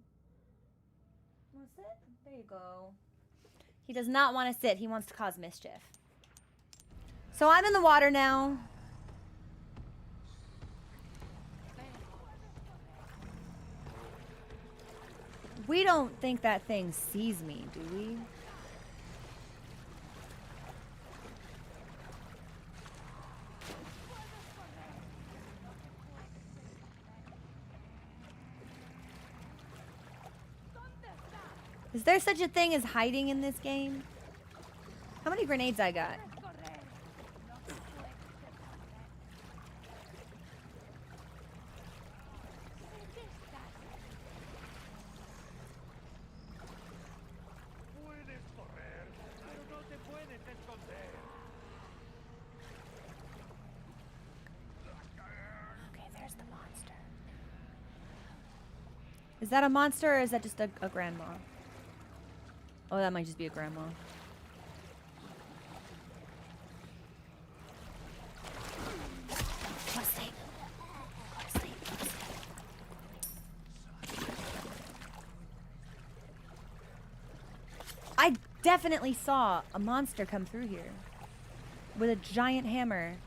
Want to sit? There you go. He does not want to sit. He wants to cause mischief. So I'm in the water now. We don't think that thing sees me, do we? Is there such a thing as hiding in this game? How many grenades I got? Okay, there's the monster. Is that a monster or is that just a grandma? Oh, that might just be a grandma. Go to sleep. Go to sleep. Go to sleep. I definitely saw a monster come through here with a giant hammer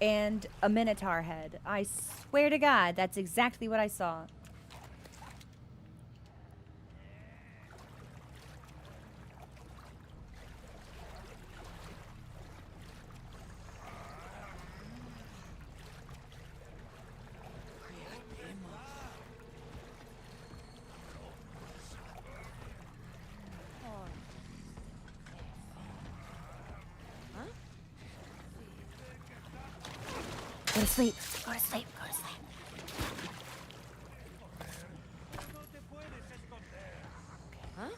and a minotaur head. I swear to God, that's exactly what I saw. Go to sleep. Go to sleep. Go to sleep. Huh?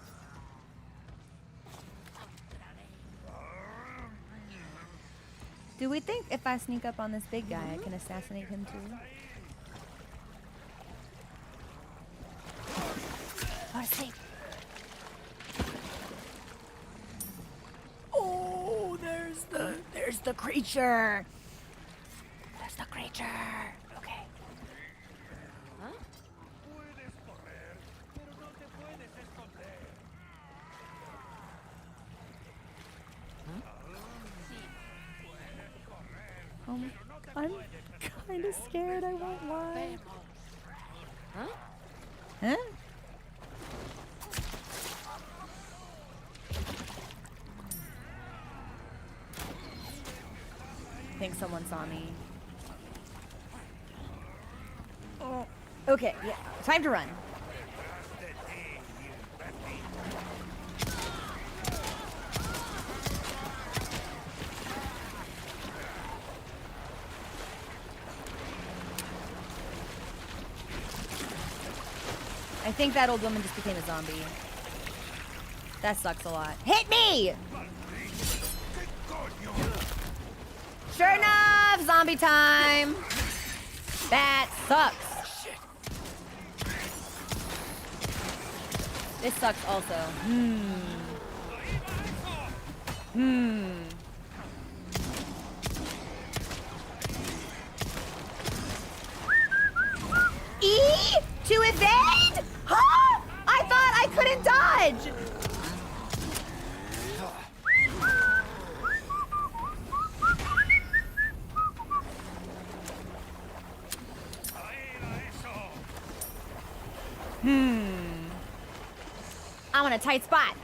Do we think if I sneak up on this big guy, I can assassinate him too? safe. Oh, there's the creature. There's the creature. Okay. Huh? I'm kind of scared, I won't lie. Huh? Huh? I think someone saw me. Oh. Okay, yeah. Time to run. I think that old woman just became a zombie. That sucks a lot. Hit me! Sure enough, zombie time. That sucks. This sucks also. E to evade? Huh? I thought I couldn't dodge. I'm in a tight spot.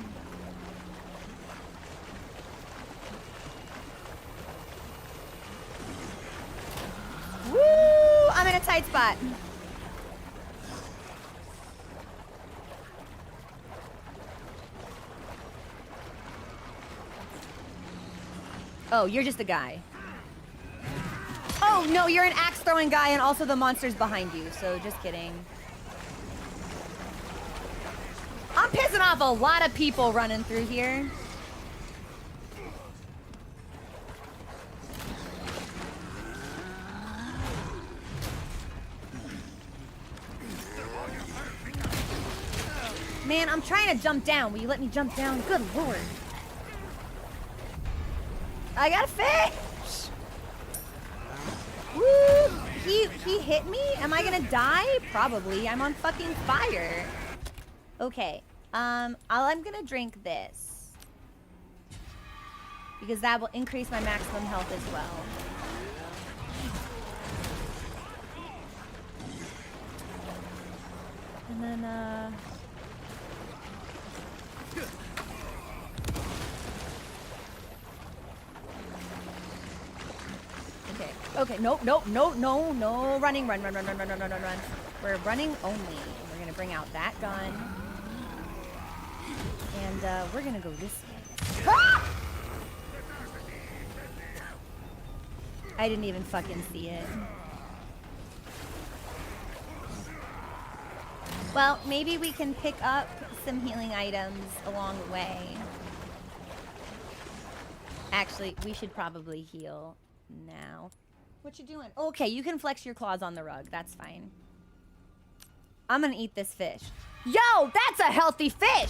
Woo! I'm in a tight spot. Oh, you're just a guy. Oh, no, you're an axe throwing guy and also the monster's behind you, so just kidding. I'm pissing off a lot of people running through here. Man, I'm trying to jump down. Will you let me jump down? Good lord. I got a fish! Woo! He hit me? Am I gonna die? Probably. I'm on fucking fire. Okay. I'm gonna drink this. Because that will increase my maximum health as well. And then, Okay, no running, run. We're running only. We're gonna bring out that gun. And, we're gonna go this way. Ah! I didn't even fucking see it. Well, maybe we can pick up some healing items along the way. Actually, we should probably heal now. What you doing? Okay, you can flex your claws on the rug. That's fine. I'm gonna eat this fish. Yo, that's a healthy fish!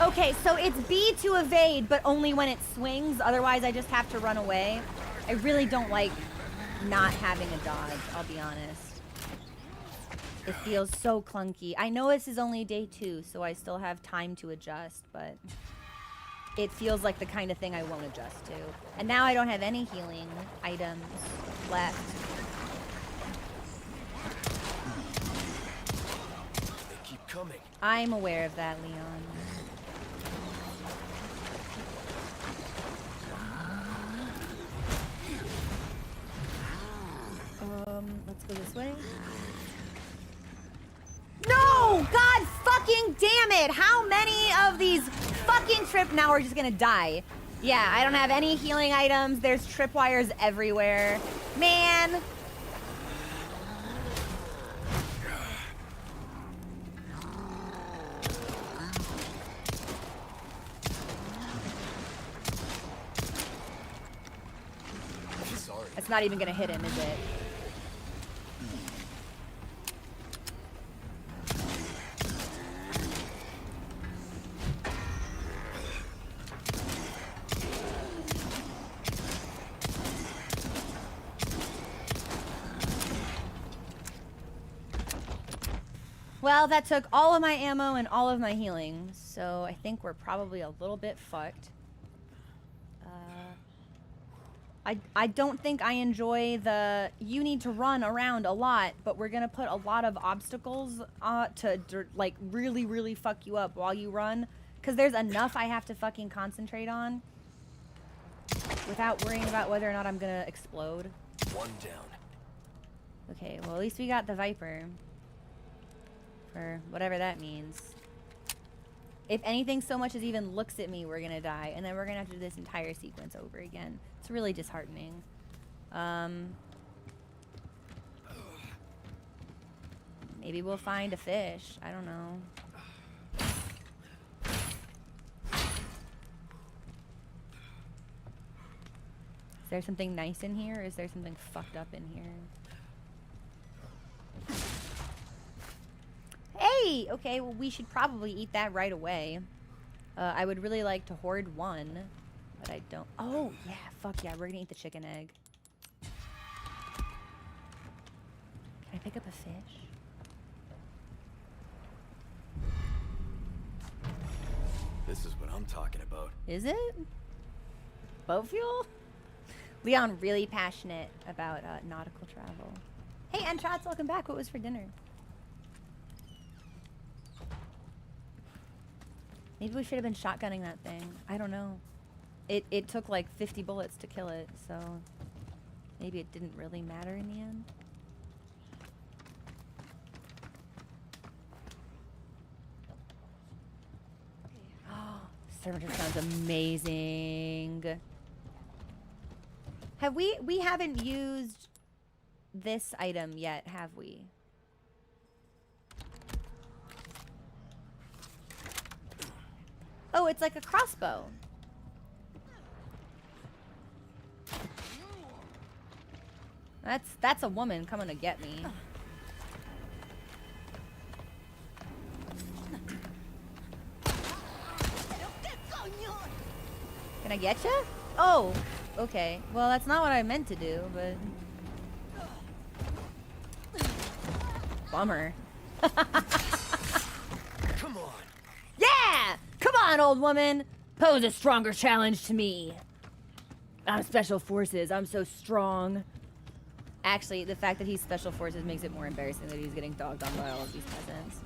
Okay, so it's B to evade, but only when it swings. Otherwise, I just have to run away. I really don't like not having a dodge, I'll be honest. It feels so clunky. I know this is only day 2, so I still have time to adjust, but it feels like the kind of thing I won't adjust to. And now I don't have any healing items left. They keep coming. I'm aware of that, Leon. Let's go this way. No! God fucking damn it! How many of these fucking now we're just gonna die. Yeah, I don't have any healing items. There's tripwires everywhere. Man! Sorry. That's not even gonna hit him, is it? Well, that took all of my ammo and all of my healing, so I think we're probably a little bit fucked. I don't think I enjoy the you need to run around a lot, but we're gonna put a lot of obstacles to like really fuck you up while you run, because there's enough I have to fucking concentrate on without worrying about whether or not I'm gonna explode. One down. Okay, well at least we got the Viper. For whatever that means. If anything so much as even looks at me, we're gonna die. And then we're gonna have to do this entire sequence over again. It's really disheartening. Maybe we'll find a fish. I don't know. Is there something nice in here, or is there something fucked up in here? Hey! Okay, well, we should probably eat that right away. I would really like to hoard one, but I don't. Oh, yeah, fuck yeah, we're gonna eat the chicken egg. Can I pick up a fish? This is what I'm talking about. Is it? Boat fuel? Leon really passionate about nautical travel. Hey, Entrots, welcome back. What was for dinner? Maybe we should have been shotgunning that thing. I don't know. It took like 50 bullets to kill it, so maybe it didn't really matter in the end. Oh, servitor sounds amazing. Have we haven't used this item yet, have we? Oh, it's like a crossbow. That's a woman coming to get me. Can I get you? Oh, okay. Well, that's not what I meant to do, but bummer. Come on. Yeah! Come on, old woman! Pose a stronger challenge to me. I'm Special Forces. I'm so strong. Actually, the fact that he's Special Forces makes it more embarrassing that he's getting dogged on by all of these peasants.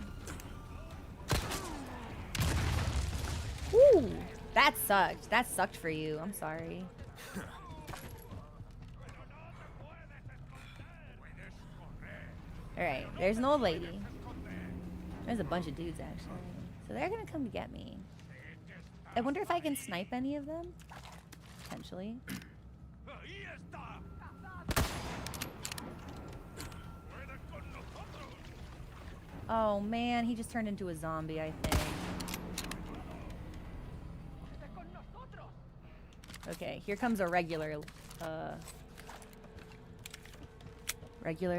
Woo! That sucked. That sucked for you. I'm sorry. Alright, there's an old lady. There's a bunch of dudes, actually. So they're gonna come to get me. I wonder if I can snipe any of them? Potentially. Oh man, he just turned into a zombie, I think. Okay, here comes a regular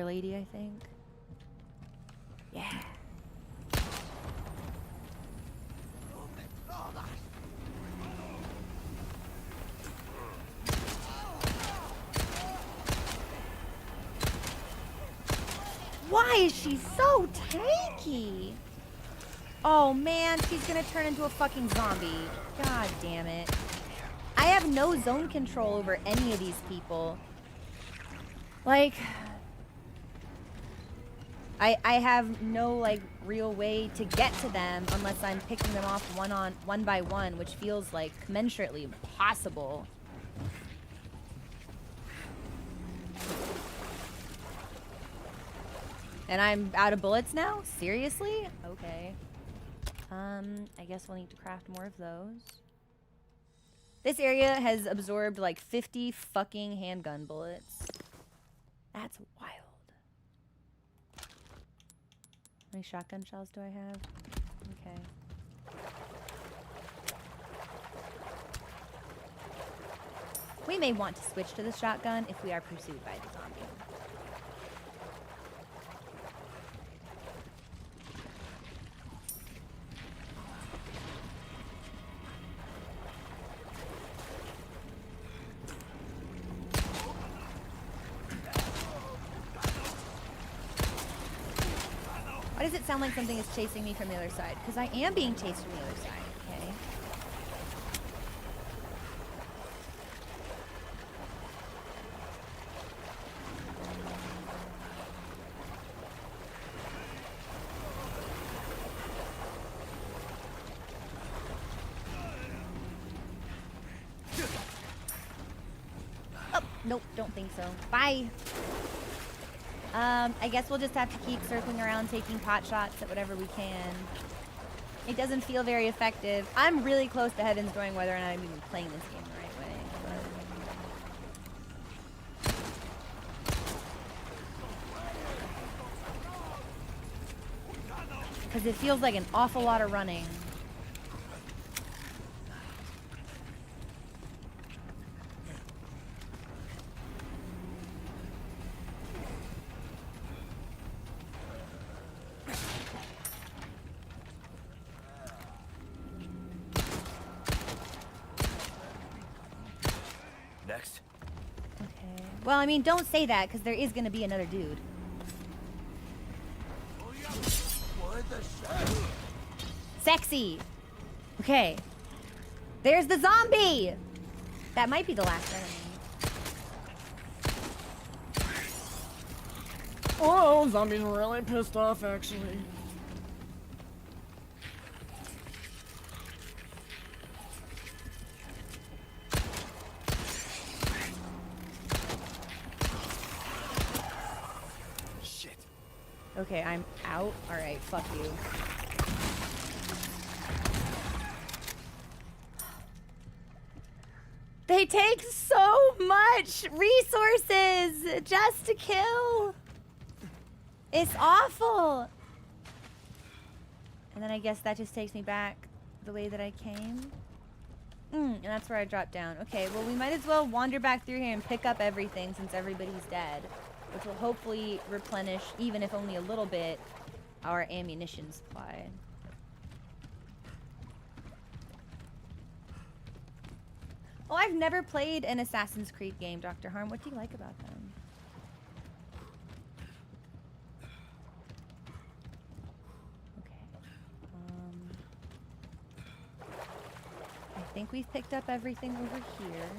lady, I think. Yeah. Why is she so tanky? Oh man, she's gonna turn into a fucking zombie. God damn it. I have no zone control over any of these people. Like, I have no like real way to get to them unless I'm picking them off one by one, which feels like commensurately impossible. And I'm out of bullets now? Seriously? Okay. I guess we'll need to craft more of those. This area has absorbed like 50 fucking handgun bullets. That's wild. How many shotgun shells do I have? Okay. We may want to switch to the shotgun if we are pursued by the zombie. Why does it sound like something is chasing me from the other side? Because I am being chased from the other side, okay? Oh, nope, don't think so. Bye. I guess we'll just have to keep circling around, taking pot shots at whatever we can. It doesn't feel very effective. I'm really close to heavens knowing whether or not I'm even playing this game the right way. Because it feels like an awful lot of running. Next. Okay. Well, I mean, don't say that, because there is going to be another dude. Sexy! Okay. There's the zombie! That might be the last enemy. Oh, zombie's really pissed off, actually. Okay, I'm out. Alright, fuck you. They take so much resources just to kill. It's awful. And then I guess that just takes me back the way that I came. And that's where I dropped down. Okay, well, we might as well wander back through here and pick up everything since everybody's dead. Which will hopefully replenish, even if only a little bit, our ammunition supply. Oh, I've never played an Assassin's Creed game, Dr. Harm. What do you like about them? Okay. I think we've picked up everything over here.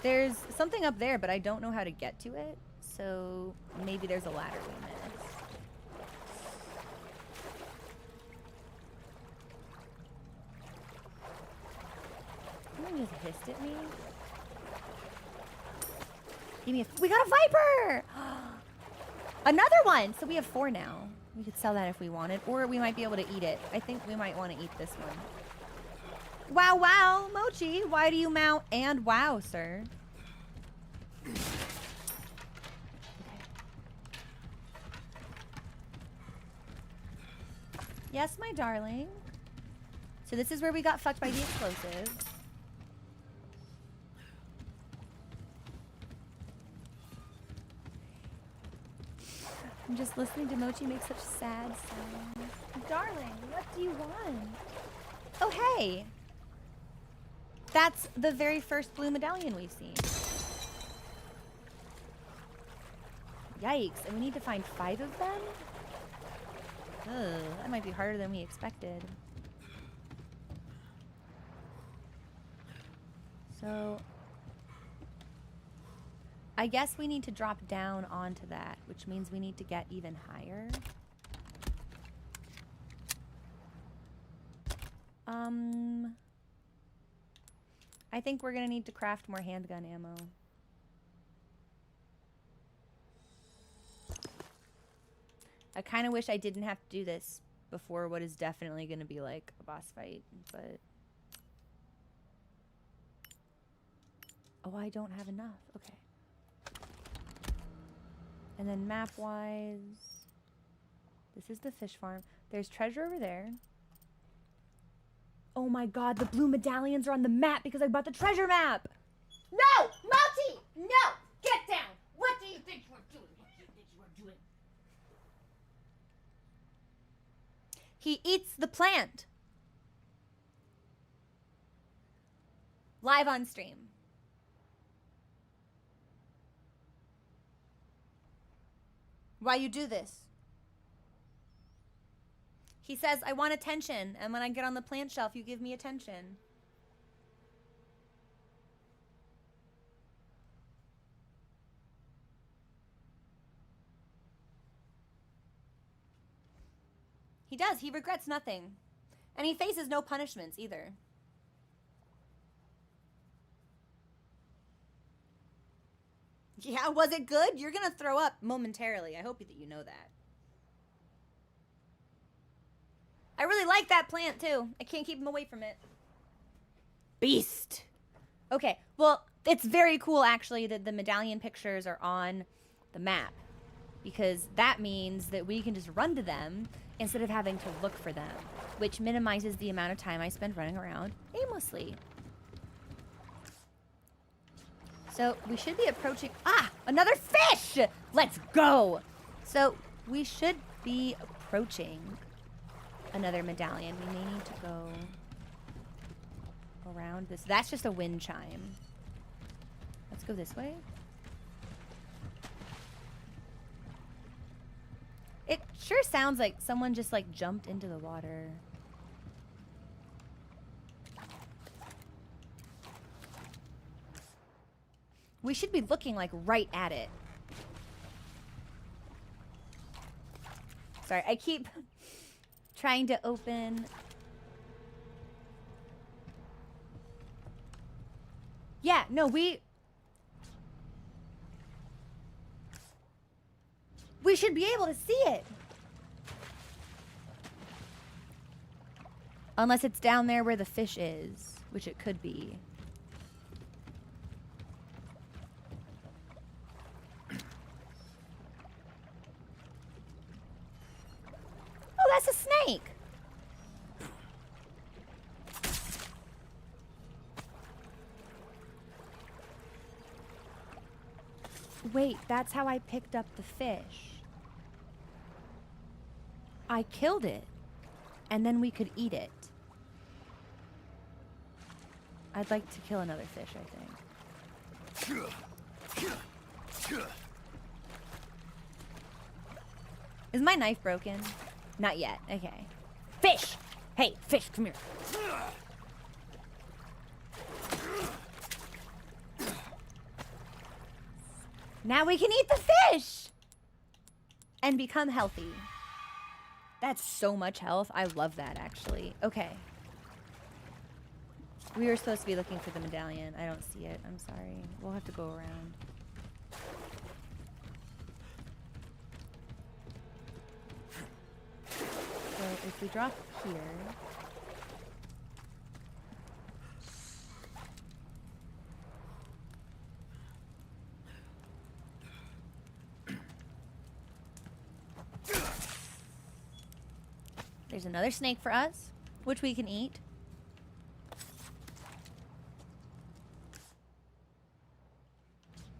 There's something up there, but I don't know how to get to it. So maybe there's a ladder we missed. Someone just hissed at me. Give me a... We got a viper! Another one! So we have 4 now. We could sell that if we wanted. Or we might be able to eat it. I think we might want to eat this one. Wow, wow, Mochi, why do you mount and wow, sir? Okay. Yes, my darling. So this is where we got fucked by the explosive. I'm just listening to Mochi make such sad sounds. Darling, what do you want? Oh, hey. That's the very first blue medallion we've seen. Yikes, and we need to find 5 of them? Ugh, that might be harder than we expected. So, I guess we need to drop down onto that, which means we need to get even higher. I think we're gonna need to craft more handgun ammo. I kind of wish I didn't have to do this before what is definitely gonna be like a boss fight, but... Oh, I don't have enough. Okay. And then map-wise... This is the fish farm. There's treasure over there. Oh my god, the blue medallions are on the map because I bought the treasure map. No! Multi! No! Get down! What do you think we're doing? What do you think we're doing? He eats the plant. Live on stream. Why you do this? He says, I want attention, and when I get on the plant shelf, you give me attention. He does. He regrets nothing. And he faces no punishments either. Yeah, was it good? You're gonna throw up momentarily. I hope that you know that. I really like that plant too. I can't keep him away from it. Beast. Okay, well, it's very cool actually that the medallion pictures are on the map, because that means that we can just run to them instead of having to look for them, which minimizes the amount of time I spend running around aimlessly. So we should be approaching, another fish! Let's go! So we should be approaching another medallion. We may need to go around this. That's just a wind chime. Let's go this way. It sure sounds like someone just like jumped into the water. We should be looking like right at it. Sorry, I keep trying to open. Yeah, no, we should be able to see it. Unless it's down there where the fish is, which it could be. Oh, that's a snake. Wait, that's how I picked up the fish. I killed it, and then we could eat it. I'd like to kill another fish, I think. Is my knife broken? Not yet. Okay. Fish! Hey, fish, come here. Now we can eat the fish! And become healthy. That's so much health. I love that, actually. Okay. We were supposed to be looking for the medallion. I don't see it. I'm sorry. We'll have to go around. So if we drop here... There's another snake for us, which we can eat.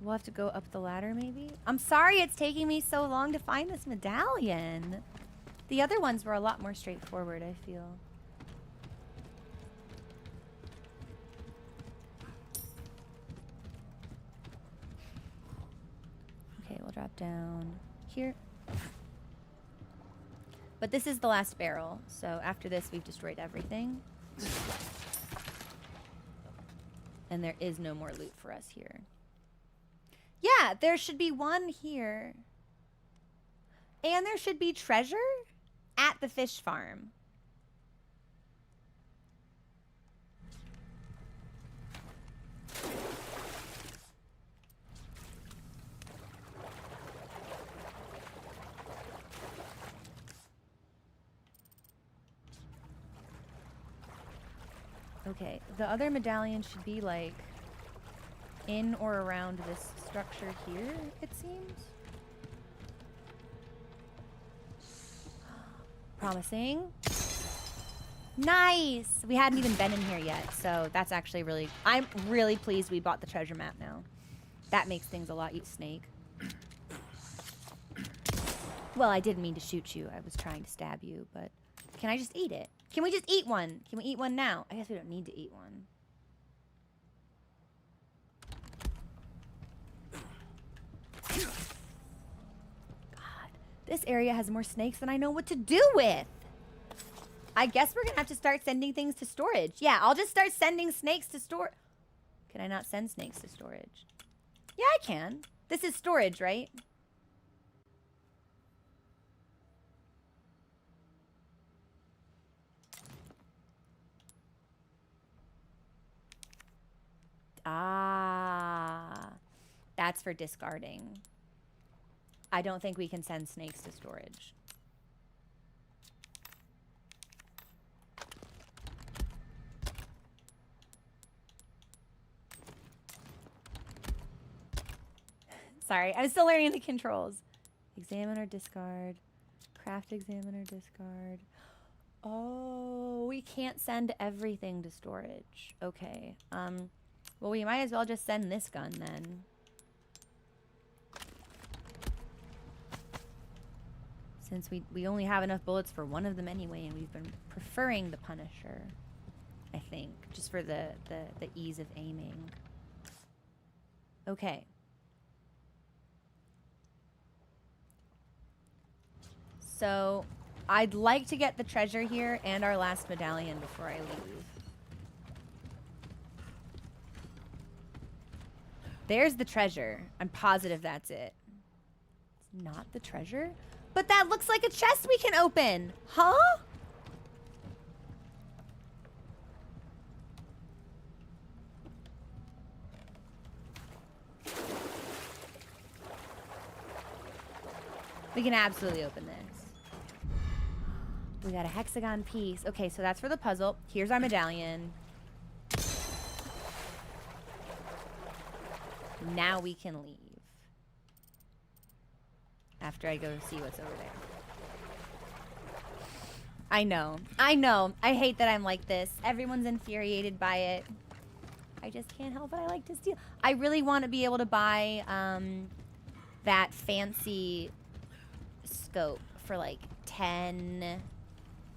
We'll have to go up the ladder, maybe? I'm sorry it's taking me so long to find this medallion. The other ones were a lot more straightforward, I feel. Okay, we'll drop down here. But this is the last barrel, so after this we've destroyed everything. And there is no more loot for us here. Yeah, there should be one here. And there should be treasure at the fish farm. Okay, the other medallion should be like in or around this structure here, it seems. Promising. Nice! We hadn't even been in here yet, so that's actually really... I'm really pleased we bought the treasure map now. That makes things a lot easier. Snake. Well, I didn't mean to shoot you. I was trying to stab you, but... Can I just eat it? Can we just eat one? Can we eat one now? I guess we don't need to eat one. God, this area has more snakes than I know what to do with. I guess we're gonna have to start sending things to storage. Yeah, I'll just start sending snakes to store. Can I not send snakes to storage? Yeah, I can. This is storage, right? Ah, that's for discarding. I don't think we can send snakes to storage. Sorry, I'm still learning the controls. Examine or discard. Craft, examine or discard. Oh, we can't send everything to storage. Okay. Well, we might as well just send this gun then. Since we only have enough bullets for one of them anyway, and we've been preferring the Punisher, I think, just for the ease of aiming. Okay. So, I'd like to get the treasure here and our last medallion before I leave. There's the treasure. I'm positive that's it. It's not the treasure? But that looks like a chest we can open! Huh? We can absolutely open this. We got a hexagon piece. Okay, so that's for the puzzle. Here's our medallion. Now we can leave. After I go see what's over there. I know. I know. I hate that I'm like this. Everyone's infuriated by it. I just can't help it. I like to steal. I really want to be able to buy that fancy scope for like 10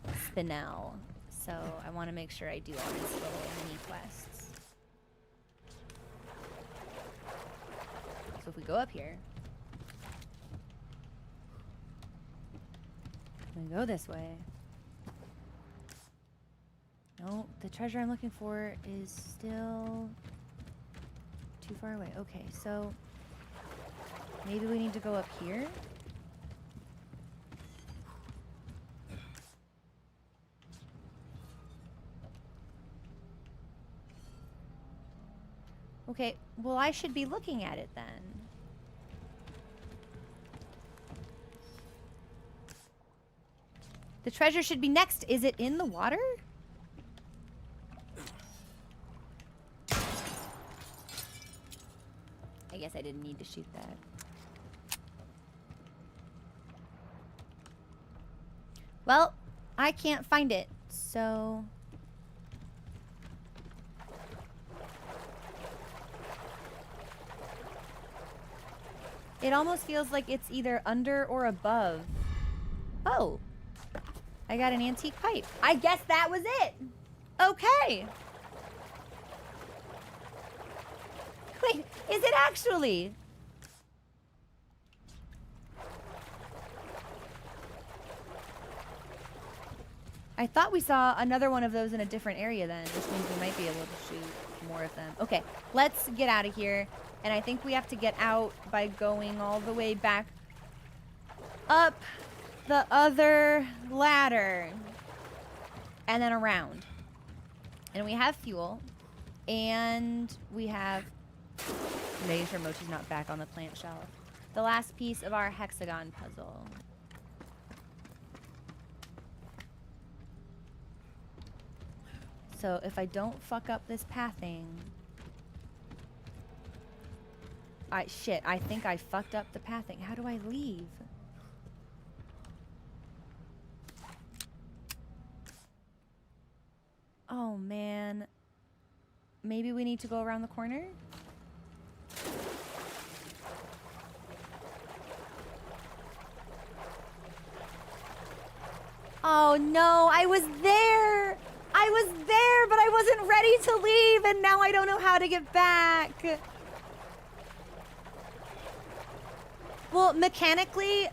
spinel. So I want to make sure I do all these little mini quests. So if we go up here, we go this way. No, the treasure I'm looking for is still too far away. Okay, so maybe we need to go up here. Okay, well, I should be looking at it then. The treasure should be next. Is it in the water? I guess I didn't need to shoot that. Well, I can't find it, so... It almost feels like it's either under or above. Oh. I got an antique pipe. I guess that was it. Okay. Wait, is it actually? I thought we saw another one of those in a different area then, which means we might be able to shoot more of them. Okay, let's get out of here. And I think we have to get out by going all the way back up the other ladder. And then around. And we have fuel. And we have... making sure Mochi's not back on the plant shelf. The last piece of our hexagon puzzle. So if I don't fuck up this pathing... shit, I think I fucked up the pathing. How do I leave? need to go around the corner? Oh no, I was there! I was there, but I wasn't ready to leave, and now I don't know how to get back. Well, mechanically,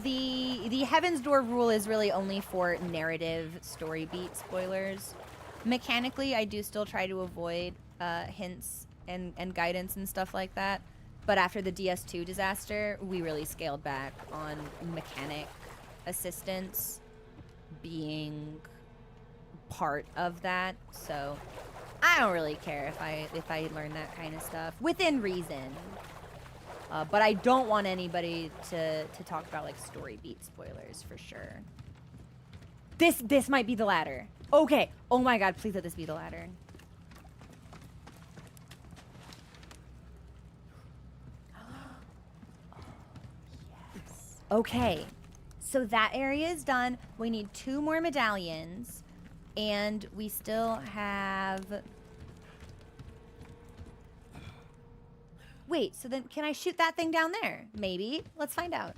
the Heaven's Door rule is really only for narrative story beat spoilers. Mechanically, I do still try to avoid hints and guidance and stuff like that. But after the DS2 disaster, we really scaled back on mechanic assistance being part of that. So I don't really care if I learn that kind of stuff within reason. But I don't want anybody to talk about like story beat spoilers for sure. This might be the ladder. Okay. Oh my god, please let this be the ladder. Oh, yes. Okay. So that area is done. We need 2 more medallions. And we still have... Wait, so then can I shoot that thing down there? Maybe. Let's find out.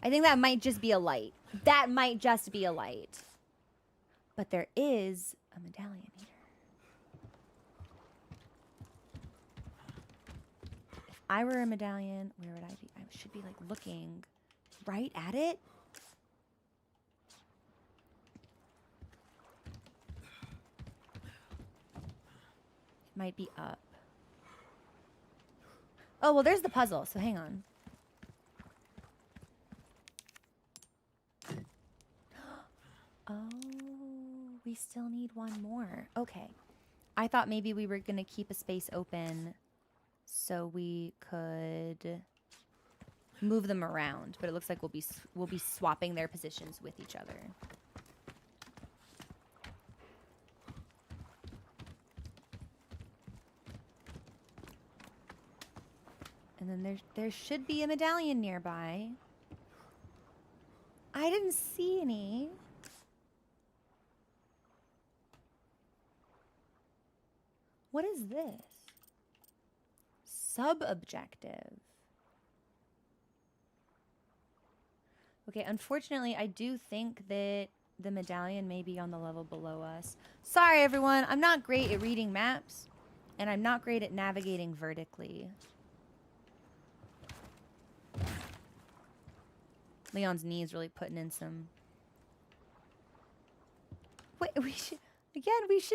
I think that might just be a light. That might just be a light. But there is a medallion here. If I were a medallion, where would I be? I should be like looking right at it. Might be up. Oh, well, there's the puzzle, so hang on. Oh, we still need 1 more. Okay. I thought maybe we were going to keep a space open so we could move them around, but it looks like we'll be swapping their positions with each other. And then there should be a medallion nearby. I didn't see any. What is this? Sub-objective. Okay, unfortunately, I do think that the medallion may be on the level below us. Sorry, everyone. I'm not great at reading maps, and I'm not great at navigating vertically. Leon's knees really putting in some... Wait, we should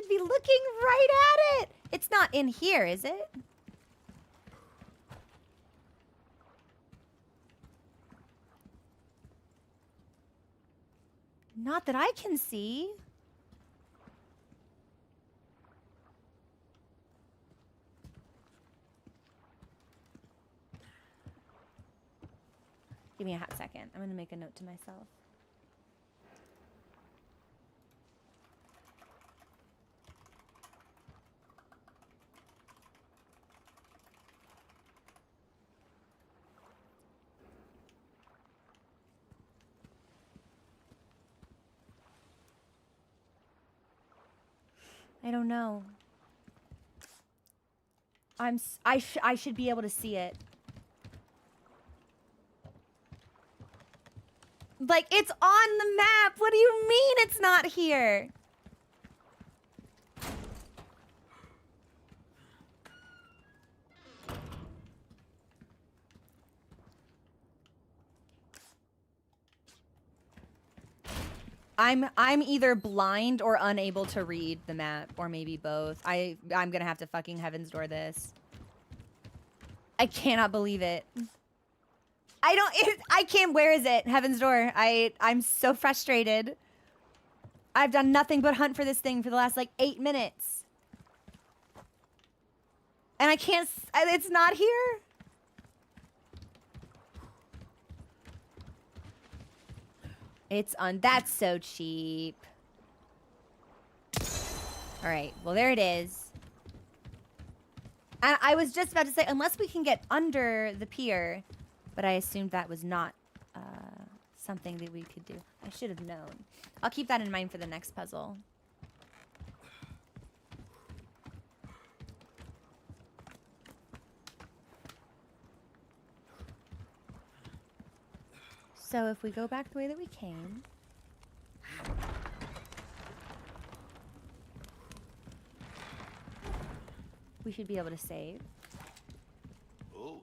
be looking right at it! It's not in here, is it? Not that I can see. Give me a hot second. I'm going to make a note to myself. I don't know. I should be able to see it. Like, it's on the map. What do you mean it's not here? I'm either blind or unable to read the map, or maybe both. I'm gonna have to fucking Heaven's Door this. I cannot believe it. I can't, where is it? Heaven's Door. I'm so frustrated. I've done nothing but hunt for this thing for the last, like, 8 minutes. And I can't, it's not here? It's on, that's so cheap. Alright, well, there it is. And I was just about to say, unless we can get under the pier, but I assumed that was not something that we could do. I should have known. I'll keep that in mind for the next puzzle. So if we go back the way that we came... we should be able to save. Oh.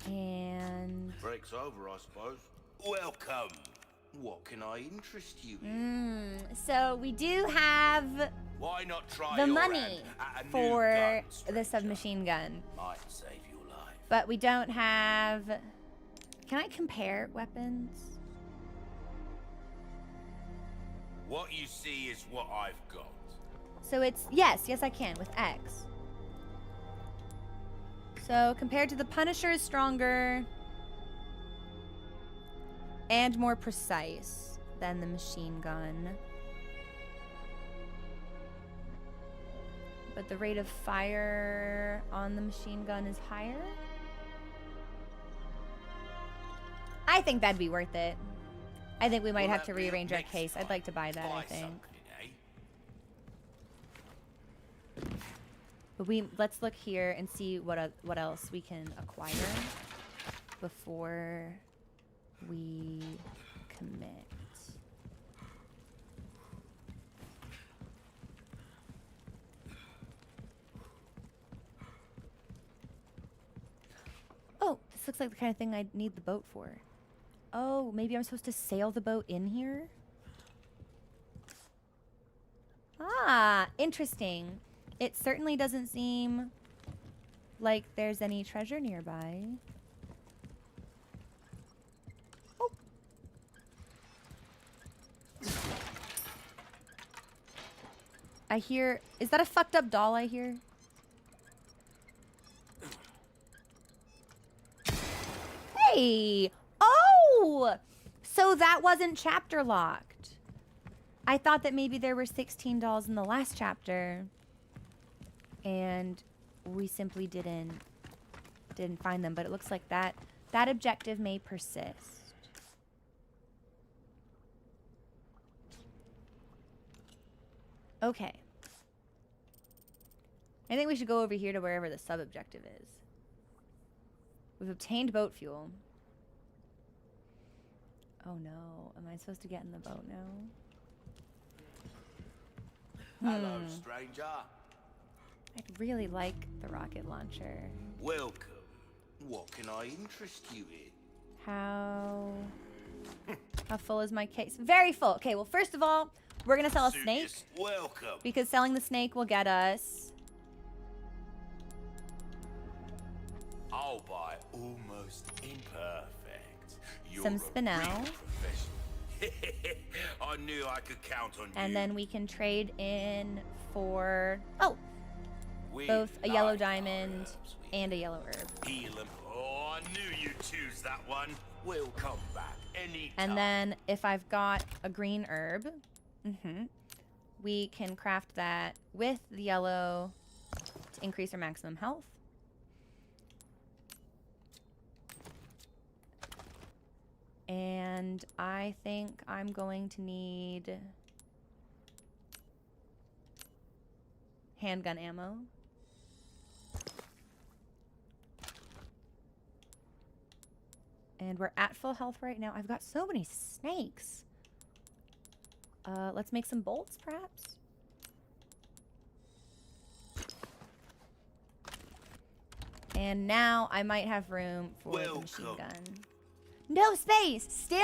And... Break's over, I suppose. Welcome. What can I interest you in? So we do have Why not try the your money hand at a new for gun, the stranger? submachine gun. Might save your life. But we don't have... Can I compare weapons? What you see is what I've got. So it's... Yes, I can, with X. So compared to the Punisher is stronger and more precise than the machine gun. But the rate of fire on the machine gun is higher. I think that'd be worth it. I think we might Will have that to be up rearrange our next case. I'd time? like to buy that, I Buy think. something, eh? But let's look here and see what else we can acquire before we commit. Oh, this looks like the kind of thing I need the boat for. Oh, maybe I'm supposed to sail the boat in here? Ah, interesting. It certainly doesn't seem like there's any treasure nearby. Oh. I hear... Is that a fucked up doll I hear? Hey! Oh! So that wasn't chapter locked. I thought that maybe there were 16 dolls in the last chapter. And we simply didn't find them. But it looks like that objective may persist. Okay. I think we should go over here to wherever the sub-objective is. We've obtained boat fuel. Oh no. Am I supposed to get in the boat now? Hello, stranger. I'd really like the rocket launcher. Welcome. What can I interest you in? How full is my case? Very full. Okay, well, first of all, we're going to sell a Suit snake. is welcome. Because selling the snake will get us... I'll buy almost imperfect. You're Some a spinel. real professional. I knew I could count on you. And then we can trade in for... Oh! We Both a like yellow our diamond herbs. We and a yellow herb. heal 'em. Oh, I knew you'd choose that one. We'll come back any time. And then if I've got a green herb, we can craft that with the yellow to increase our maximum health. And I think I'm going to need handgun ammo. And we're at full health right now. I've got so many snakes. Let's make some bolts, perhaps. And now I might have room for the machine Welcome. gun. No space! Still?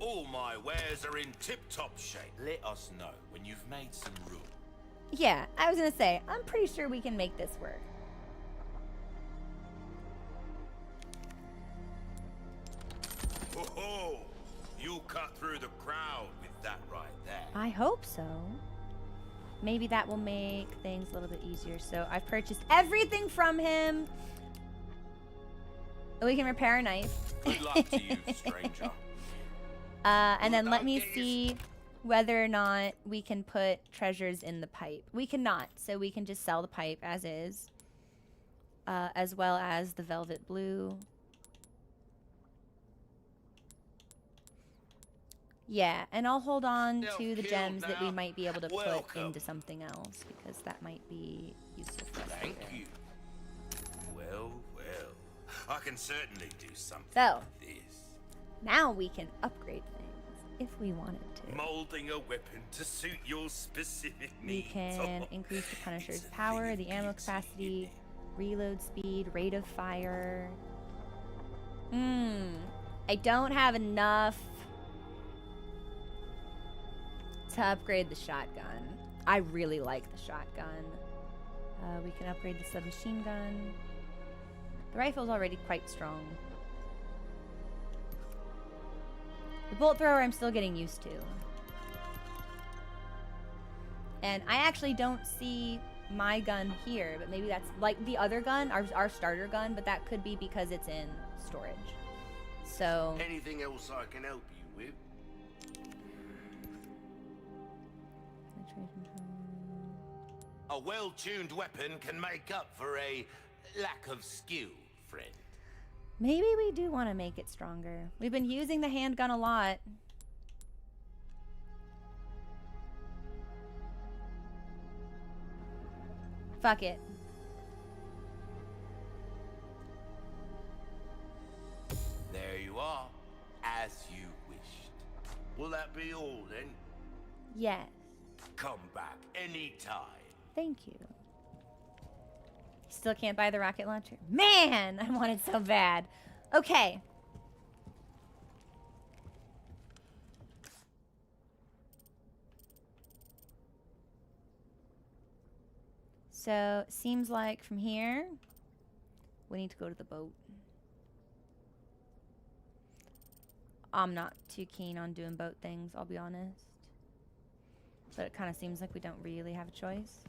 All my wares are in tip-top shape. Let us know when you've made some room. Yeah, I was gonna say, I'm pretty sure we can make this work. Ho-ho! You'll cut through the crowd with that right there. I hope so. Maybe that will make things a little bit easier. So I've purchased everything from him. We can repair a knife. Good luck to you, stranger. And then let me see whether or not we can put treasures in the pipe. We cannot, so we can just sell the pipe as is. as well as the velvet blue. Yeah, and I'll hold on to the gems that we might be able to put Welcome. into something else, because that might be useful for us Thank later. you. Well, well. I can certainly do something So, with this. now we can upgrade things if we wanted to. Molding a weapon to suit your specific We needs. can Oh, increase the Punisher's it's a power, thing the of ammo beauty. capacity, reload speed, rate of fire. I don't have enough to upgrade the shotgun. I really like the shotgun. We can upgrade the submachine gun. The rifle's already quite strong. The bolt thrower I'm still getting used to. And I actually don't see my gun here, but maybe that's like the other gun, our starter gun, but that could be because it's in storage. So, Anything else I can help you with? A well-tuned weapon can make up for a lack of skill, friend. maybe we do want to make it stronger. We've been using the handgun a lot. Fuck it. There you are, as you wished. Will that be all then? Yes. Come back anytime. Thank you. Still can't buy the rocket launcher. Man, I want it so bad. Okay. So, seems like from here, we need to go to the boat. I'm not too keen on doing boat things, I'll be honest. But it kind of seems like we don't really have a choice.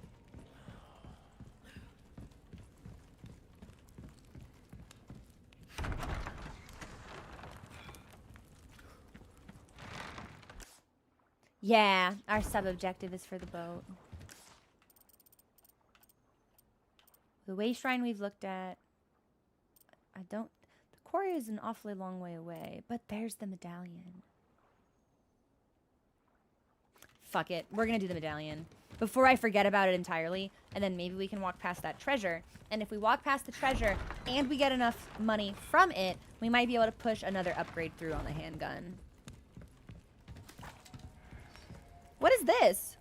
Yeah, our sub-objective is for the boat. The way shrine we've looked at, the quarry is an awfully long way away, but there's the medallion. Fuck it, we're gonna do the medallion before I forget about it entirely, and then maybe we can walk past that treasure. And if we walk past the treasure and we get enough money from it, we might be able to push another upgrade through on the handgun. What is this?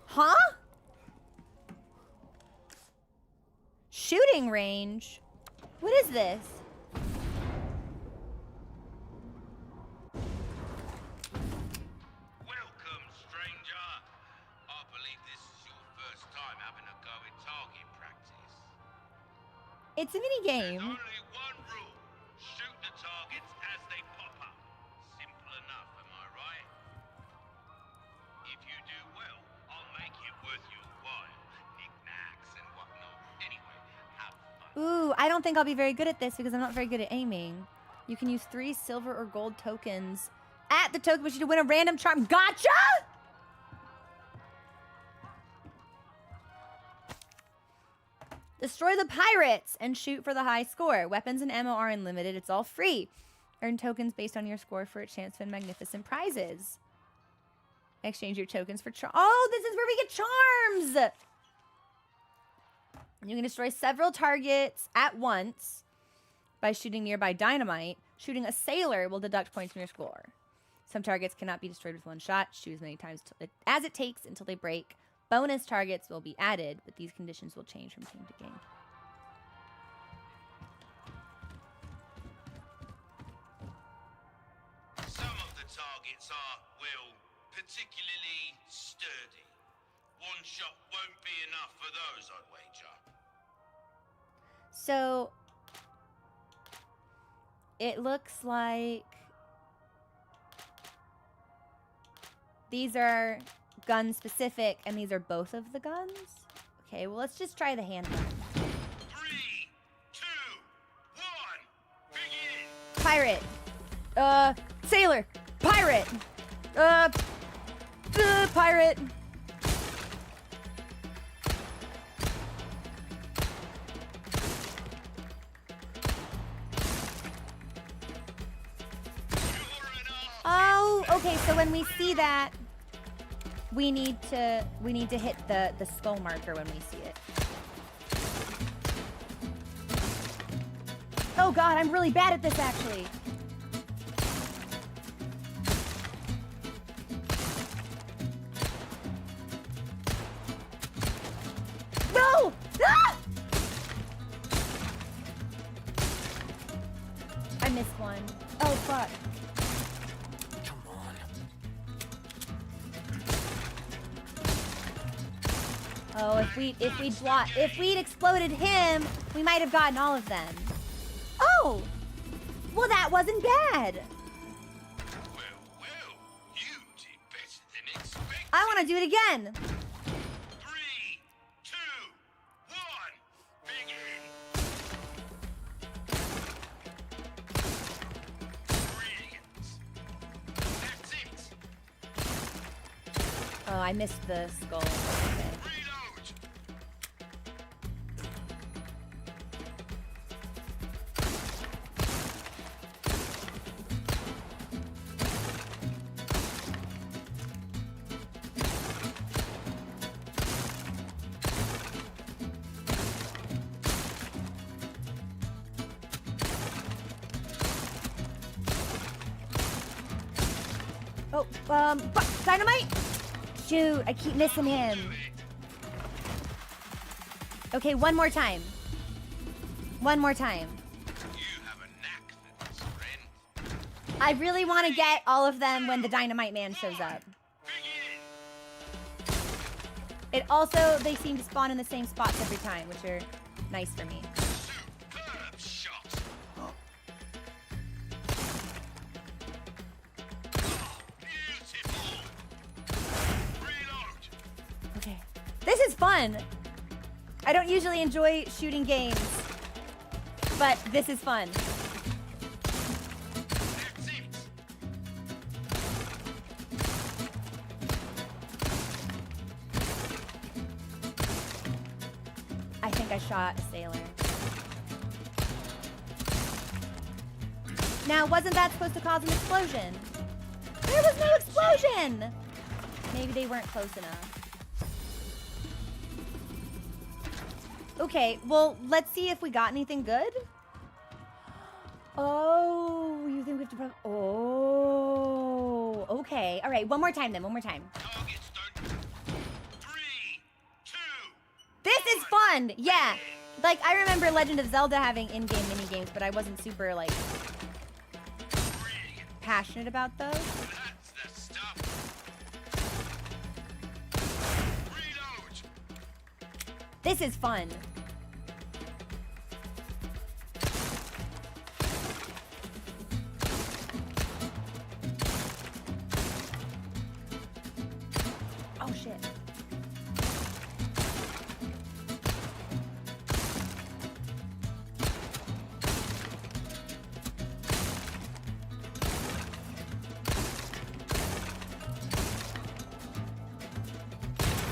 Huh? Shooting range? What is this? Welcome, stranger. I believe this is your first time having a go at target practice. It's a mini game. There's only one rule. Shoot the targets as they pop up. Simple enough, am I right? If you do well, I'll make it worth your while. Knickknacks and whatnot. Anyway, have fun. Ooh, I don't think I'll be very good at this because I'm not very good at aiming. You can use 3 silver or gold tokens at the token machine to win a random charm. Gotcha! Destroy the pirates and shoot for the high score. Weapons and ammo are unlimited. It's all free. Earn tokens based on your score for a chance to win magnificent prizes. Exchange your tokens for charms. Oh, this is where we get charms! You can destroy several targets at once by shooting nearby dynamite. Shooting a sailor will deduct points from your score. Some targets cannot be destroyed with one shot. Shoot as many times as it takes until they break. Bonus targets will be added, but these conditions will change from game to game. Some of the targets are, well, particularly sturdy. One shot won't be enough for those, I'd wager. So it looks like these are gun specific and these are both of the guns. Okay, well, let's just try the handgun. 3, 2, 1, begin! Pirate. Sailor. Pirate. Pirate. okay, so when we see that, we need to hit the skull marker when we see it. Oh god, I'm really bad at this actually. No! Ah! I missed one. Oh fuck. Come on. Oh, if we'd exploded him, we might have gotten all of them. Oh! Well, that wasn't bad. Well, you did better than expected. I want to do it again. 3, 2, 1, begin. Brilliant. That's it. Oh, I missed the skull. Okay. Reload. Oh, dynamite! Shoot, I keep missing him. Okay, one more time. One more time. You have a knack for this, friend. I really want to get all of them when the dynamite man shows up. Begin. It also, they seem to spawn in the same spots every time, which are nice for me. Superb shot. Beautiful. Reload. Okay. This is fun. I don't usually enjoy shooting games, but this is fun. That's it. I think I shot a sailor. Now, wasn't that supposed to cause an explosion? There was no explosion! Maybe they weren't close enough. Okay, well, let's see if we got anything good. Oh, you think we have to... Oh, okay. All right, one more time then, one more time. Targets don't. 3, 2. This is fun! Yeah. Like, I remember Legend of Zelda having in-game minigames, but I wasn't super, like, Brilliant. passionate about those. That's the stuff. Reload. This is fun. Oh, shit.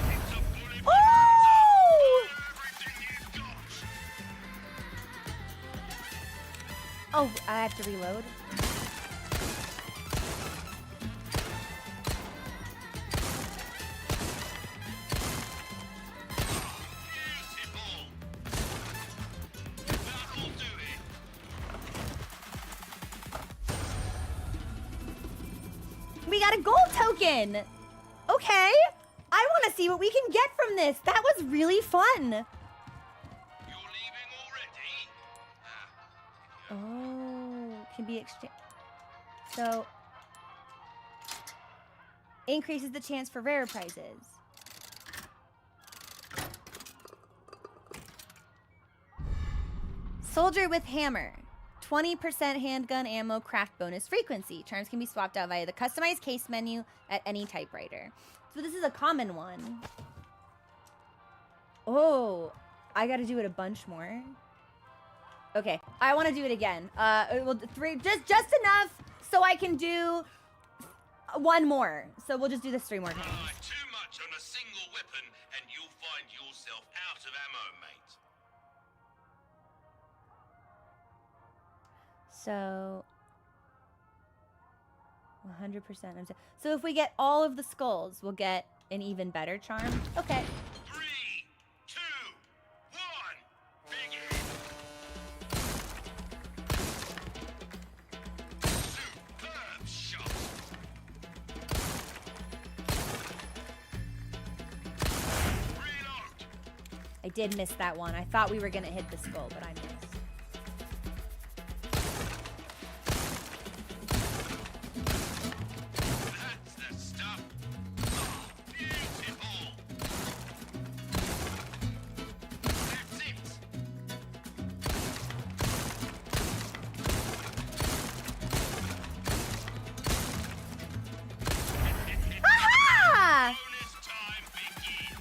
It's a bullet. Oh! Everything you've got. Oh, I have to reload. Beautiful. That'll do it. We got a gold token! Okay! I want to see what we can get from this. That was really fun. You're leaving already? Oh, can be exchanged. So, increases the chance for rare prizes. Soldier with hammer. 20% handgun ammo craft bonus frequency. Charms can be swapped out via the customized case menu at any typewriter. So this is a common one. Oh, I gotta do it a bunch more. Okay, I want to do it again. Well, just enough so I can do one more. So we'll just do this 3 more times. Too much on a single weapon and you'll find yourself out of ammo, mate. So 100%. So if we get all of the skulls, we'll get an even better charm. Okay. 3, 2, 1, begin. Superb shot. Reload. I did miss that one. I thought we were gonna hit the skull, but I missed. That's the stuff. Oh, beautiful. That's it. Aha! Bonus time begin.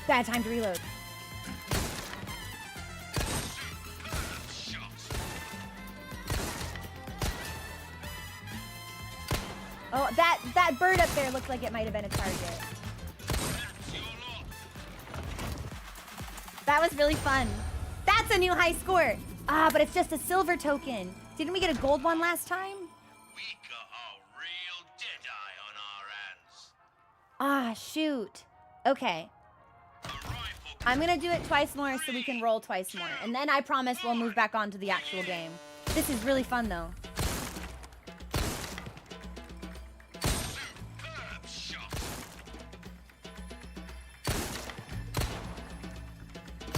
Bad time to reload. Superb shot. Oh, that bird up there looked like it might have been a target. That's your lot. That was really fun. That's a new high score. Ah, but it's just a silver token. Didn't we get a gold one last time? We got a real deadeye on our hands. Ah, shoot. Okay. A rifle. I'm gonna do it twice more so we can roll twice more. And then I promise we'll move back on to the actual game. This is really fun though. Superb shot.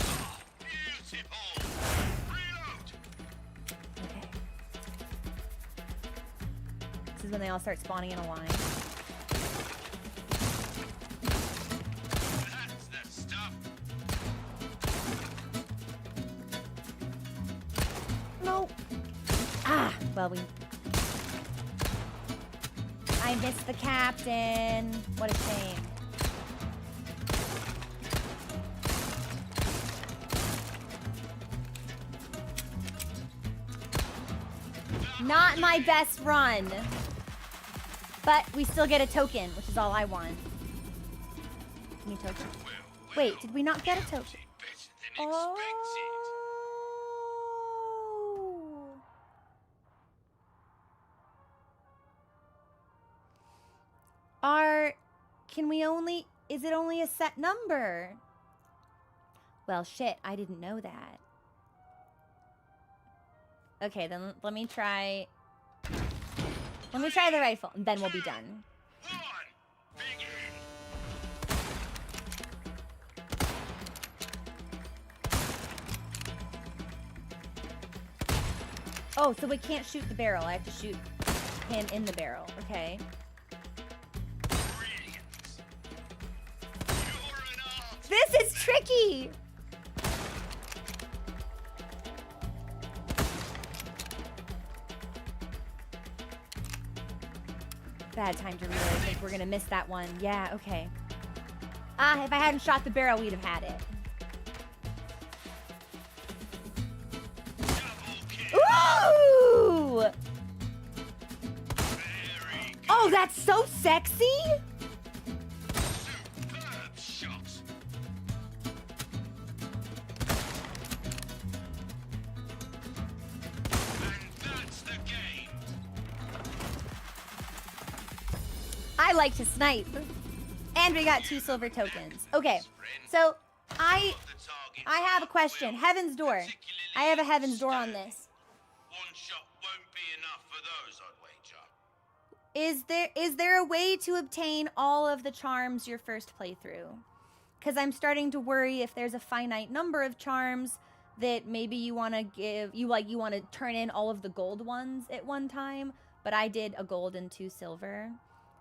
Oh, beautiful. Reload. Okay. This is when they all start spawning in a line. That's the stuff. No. Ah, well, I missed the captain. What a shame. Not my best run. But we still get a token, which is all I want. Give me a token. Wait, did we not get a token? Better than Oh. expected. Is it only a set number? Well, shit, I didn't know that. Okay, then let me try the rifle, and then we'll be done. 1, begin. Oh, so we can't shoot the barrel. I have to shoot him in the barrel. Okay. Brilliant. You're an artist. This is tricky! Bad time to reload. I think we're gonna miss that one. Yeah, okay. Ah, if I hadn't shot the barrel, we'd have had it. Double kill. Ooh! Very good. Oh, that's so sexy! Superb shot. And that's the game. I like to snipe. And we got 2 silver tokens. Okay, so I have a question. Heaven's Door. I have a Heaven's Door on this. One shot won't be enough for those, I'd wager. Is there a way to obtain all of the charms your first playthrough? Because I'm starting to worry if there's a finite number of charms that maybe you want to you want to turn in all of the gold ones at one time, but I did a gold and 2 silver.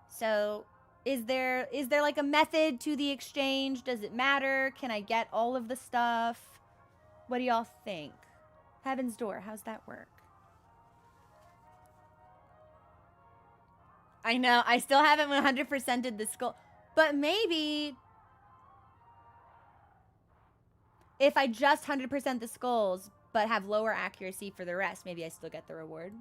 So is there like a method to the exchange? Does it matter? Can I get all of the stuff? What do y'all think? Heaven's Door, how's that work? I know, I still haven't 100%ed the skull, but maybe if I just 100% the skulls, but have lower accuracy for the rest, maybe I still get the reward.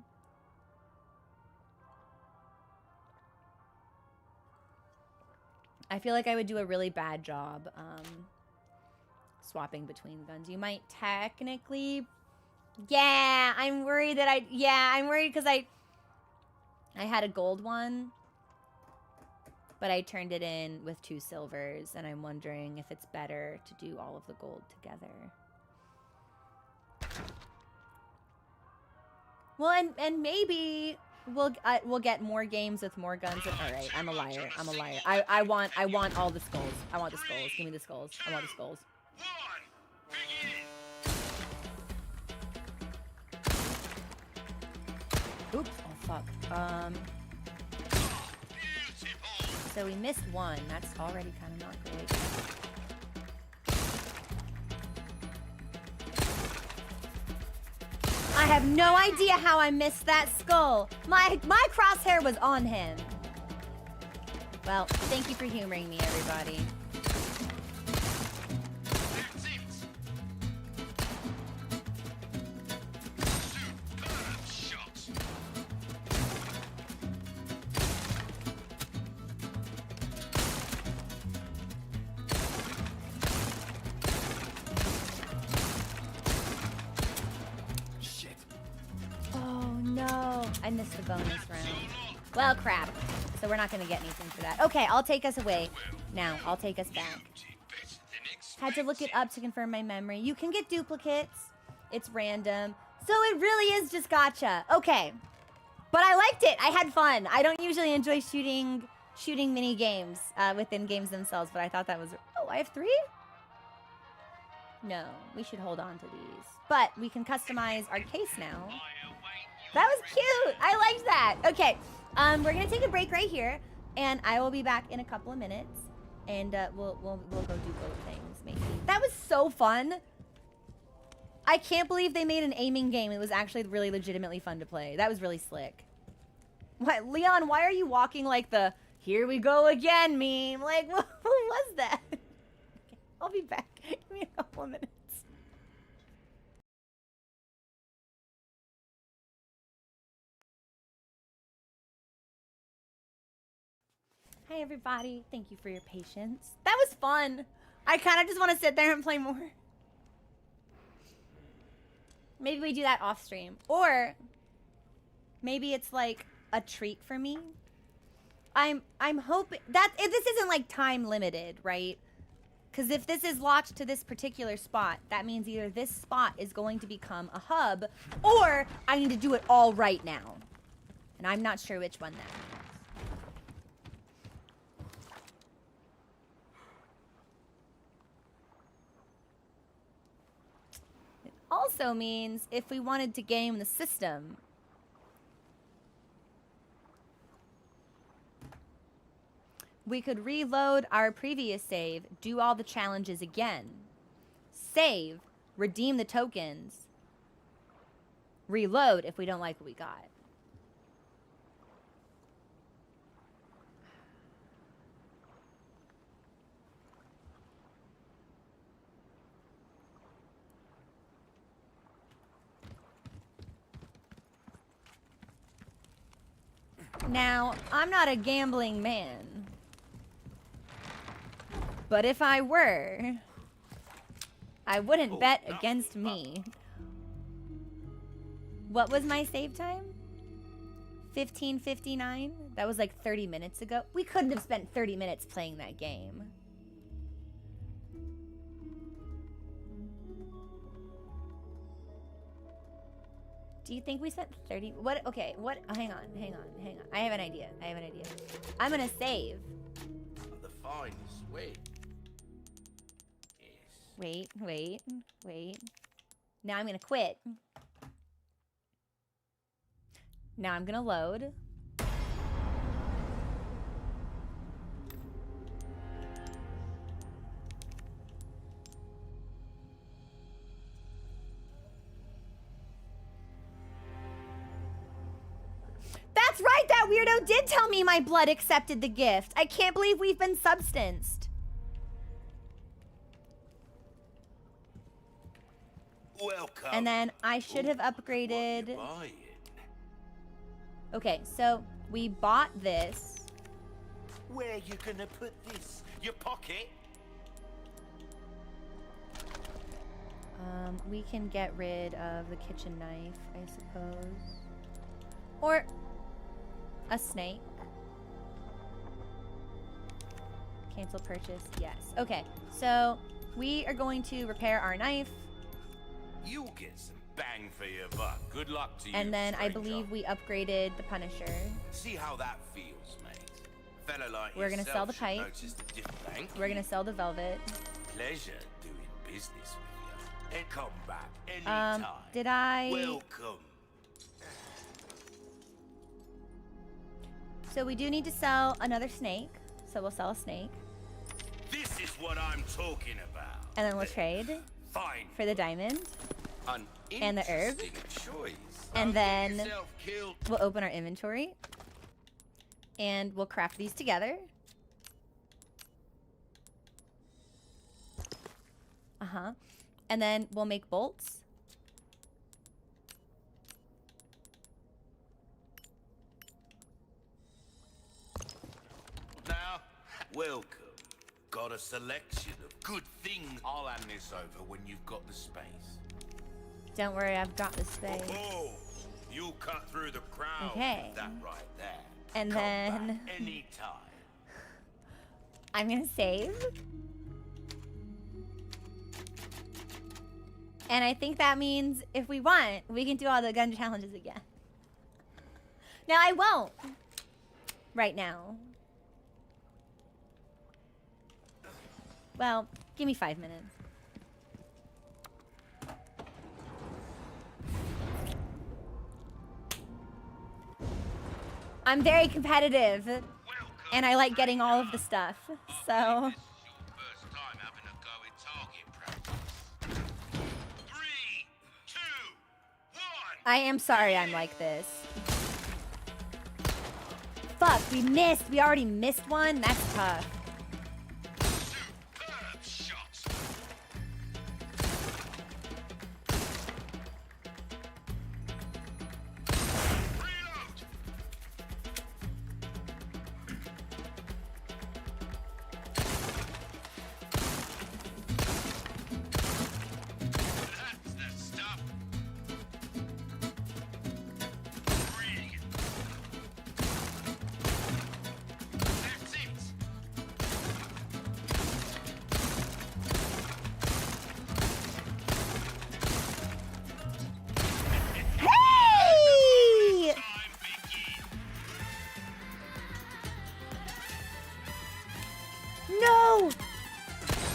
I feel like I would do a really bad job swapping between guns. You might technically Yeah, I'm worried that I'm worried because I had a gold one, but I turned it in with 2 silvers, and I'm wondering if it's better to do all of the gold together. Well, and maybe we'll get more games with more guns. All right, I'm a liar. I'm a liar. I want all the skulls. I want the skulls. Give me the skulls. I want the skulls. Oops. Oh fuck. So we missed one. That's already kind of not great. I have no idea how I missed that skull. My crosshair was on him. Well, thank you for humoring me, everybody. I missed the bonus round. Well, crap. So we're not going to get anything for that. Okay, I'll take us away. Now, I'll take us back. Had to look it up to confirm my memory. You can get duplicates. It's random. So it really is just gotcha. Okay. But I liked it. I had fun. I don't usually enjoy shooting mini games within games themselves, but I thought that was... Oh, I have 3? No, we should hold on to these. But we can customize our case now. That was cute. I liked that. Okay, we're gonna take a break right here, and I will be back in a couple of minutes, and we'll go do both things maybe. That was so fun. I can't believe they made an aiming game. It was actually really legitimately fun to play. That was really slick. What, Leon? Why are you walking like the "here we go again" meme? Like, who was that? Okay, I'll be back. Give me a couple of minutes. Hi, everybody. Thank you for your patience. That was fun. I kind of just want to sit there and play more. Maybe we do that off stream. Or maybe it's like a treat for me. I'm hoping that if this isn't like time limited, right? Because if this is locked to this particular spot, that means either this spot is going to become a hub, or I need to do it all right now. And I'm not sure which one that is. Also means if we wanted to game the system, we could reload our previous save, do all the challenges again, save, redeem the tokens, reload if we don't like what we got. Now, I'm not a gambling man. But if I were, I wouldn't bet against me. What was my save time? 15:59? That was like 30 minutes ago. We couldn't have spent 30 minutes playing that game. Do you think we spent 30? What? Okay, what? Oh, hang on. I have an idea. I'm gonna save. The fine is wait. Yes. Wait. Now I'm gonna quit. Now I'm gonna load. That's right, that weirdo did tell me my blood accepted the gift. I can't believe we've been substanced. Welcome. And then I should have upgraded. Okay, so we bought this. Where you gonna put this? Your pocket? We can get rid of the kitchen knife, I suppose. Or a snake. Cancel purchase, yes. Okay, so we are going to repair our knife. You'll get some bang for your buck. Good luck to you, And then I stranger. believe we upgraded the Punisher. See how that feels, mate. Fella like We're gonna sell the yourself should pipe. notice the difference. Thank We're you. gonna sell the velvet. Pleasure doing business with you. And come back anytime. Did I... Welcome. So we do need to sell another snake. So we'll sell a snake. This is what I'm talking about. And then we'll trade Fine. for the diamond. An And the herb. interesting choice. And Don't get then yourself killed. we'll open our inventory. And we'll craft these together. Uh-huh. And then we'll make bolts. Now, welcome. Got a selection of good things. I'll hand this over when you've got the space. Don't worry, I've got the space. Oh, you'll cut through the crowd. Okay. With that right there. And Come then- back anytime. I'm gonna save. And I think that means if we want, we can do all the gun challenges again. Now I won't. Right now. Well, give me 5 minutes. I'm very competitive. Welcome. And I like getting all of the stuff. So, This is your first time having a go at target practice. 3, 2, 1. I am sorry I'm like this. Fuck, we missed. We already missed one. That's tough. Superb shot. Reload. That's the stuff. Brilliant. That's it. Hey! Time begins. No!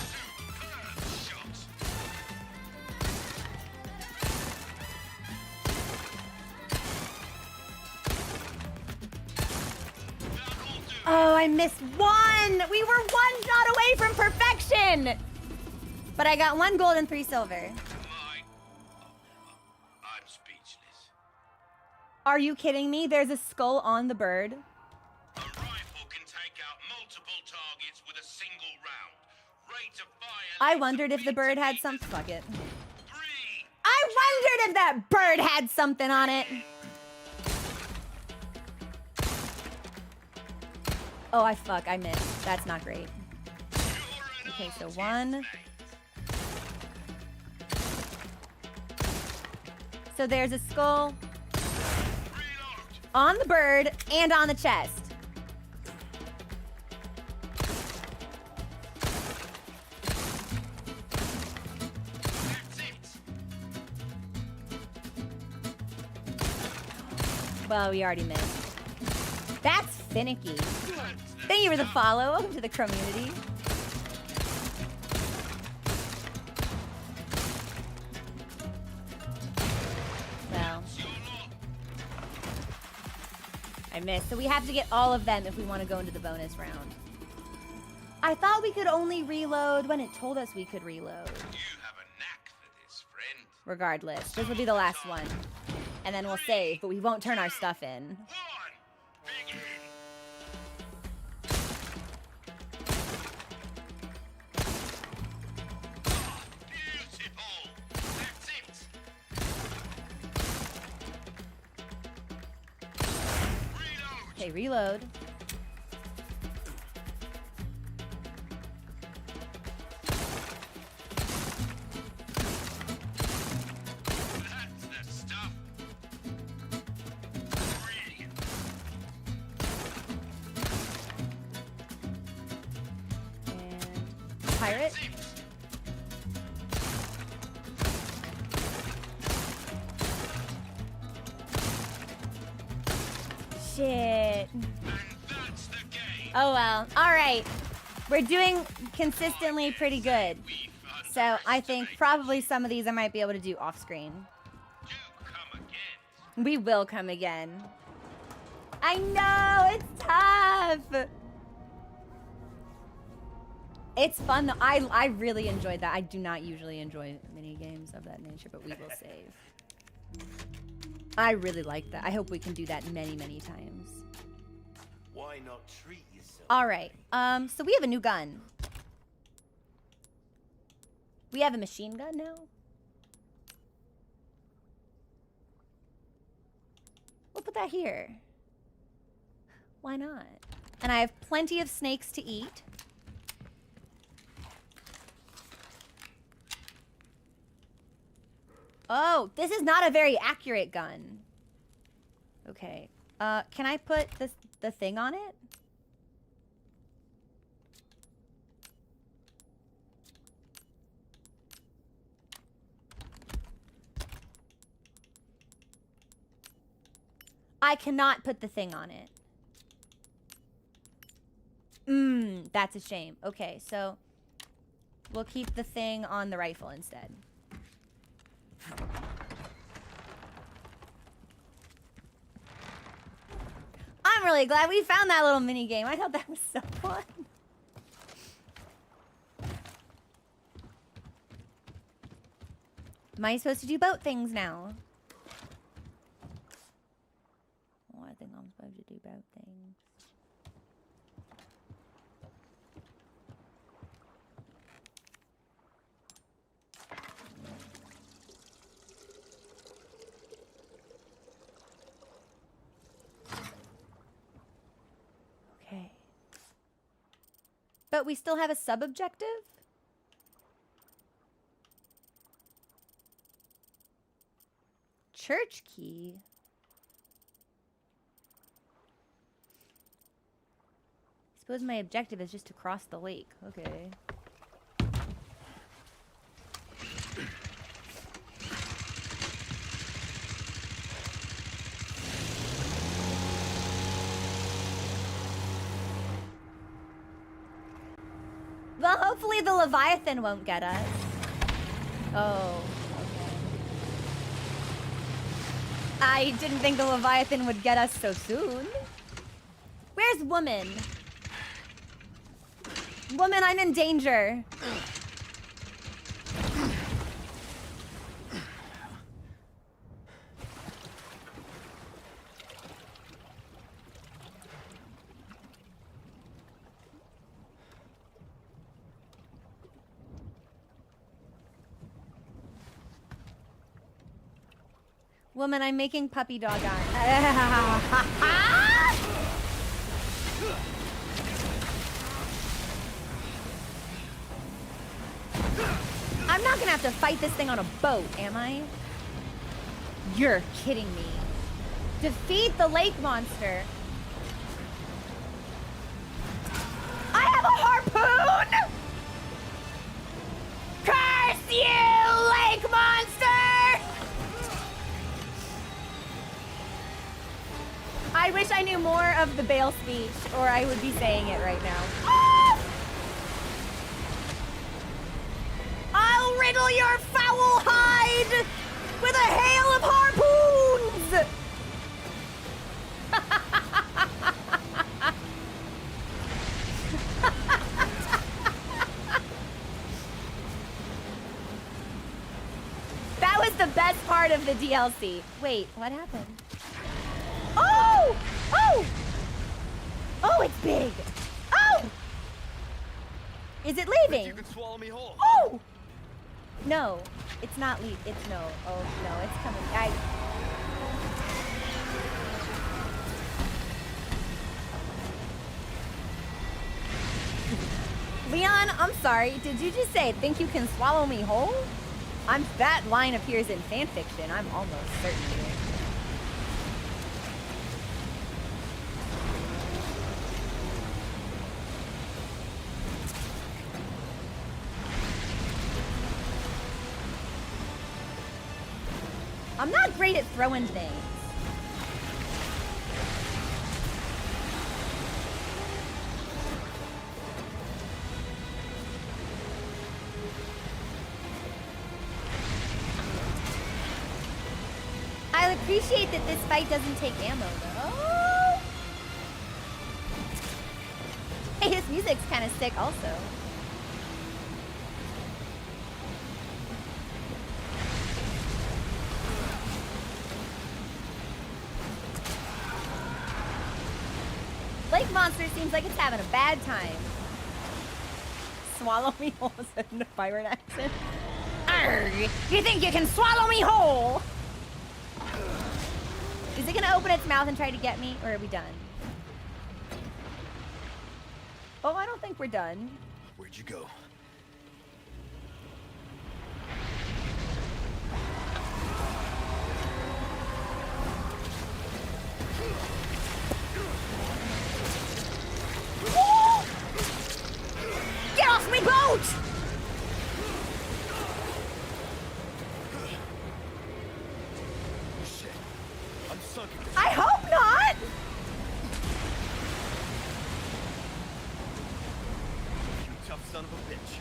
Superb shot. That'll do. Oh, I missed one! We were one shot away from perfection! But I got 1 gold and 3 silver. I'm speechless. Are you kidding me? There's a skull on the bird. A rifle can take out multiple targets with a single round. Rate of fire. I leads wondered to if the bird had meters. some. Fuck it. 3. I wondered if that bird had something on it. Oh, I missed. That's not great. Okay, so 1. So there's a skull Reload. on the bird and on the chest. That's it. Well, we already missed. That's finicky. Thank you for the follow. Welcome to the community. Well, I missed. So we have to get all of them if we want to go into the bonus round. I thought we could only reload when it told us we could reload. You have a knack for this, friend. Regardless, this will be the last one. And then we'll save, but we won't turn our stuff in. 1. Begin. Beautiful. That's it. Reload. Okay, reload. pirate. Shit. Oh well. Alright. We're doing consistently pretty good. So I think probably some of these I might be able to do off screen. We will come again. I know, it's tough. It's fun though. I really enjoyed that. I do not usually enjoy mini games of that nature, but we will save. I really like that. I hope we can do that many, many times. Why not treat yourself? All right. So we have a new gun. We have a machine gun now. We'll put that here. Why not? And I have plenty of snakes to eat. Oh, this is not a very accurate gun. Okay. Can I put the thing on it? I cannot put the thing on it. That's a shame. Okay, so we'll keep the thing on the rifle instead. I'm really glad we found that little mini game. I thought that was so fun. Am I supposed to do boat things now? Oh, I think I'm supposed to do boat things. Okay. But we still have a sub-objective? Church key? Suppose my objective is just to cross the lake. Okay. Well, hopefully the Leviathan won't get us. Oh, okay. I didn't think the Leviathan would get us so soon. Where's woman? Woman, I'm in danger. Woman, I'm making puppy dog eye. I'm not gonna have to fight this thing on a boat, am I? You're kidding me. Defeat the lake monster. I have a harpoon! Curse you, lake monster! I wish I knew more of the Bale speech, or I would be saying it right now. Ah! I'll riddle your foul hide with a hail of harpoons! That was the best part of the DLC. Wait, what happened? Oh! Oh! Oh, it's big! Oh! Is it leaving? You can swallow me whole. Oh! No, it's not leave. It's no. Oh, no, it's coming. Leon, I'm sorry. Did you just say, think you can swallow me whole? That line appears in fanfiction. I'm almost certain of it. I'm not great at throwing things. I appreciate that this fight doesn't take ammo, though. Hey, his music's kind of sick, also. Lake Monster seems like it's having a bad time. Swallow me whole, said in a pirate accent. Arrgh, you think you can swallow me whole? Is it gonna open its mouth and try to get me, or are we done? Oh, I don't think we're done. Where'd you go? Get off me boat! Shit. I'm sunk in this. I hope not! You tough son of a bitch.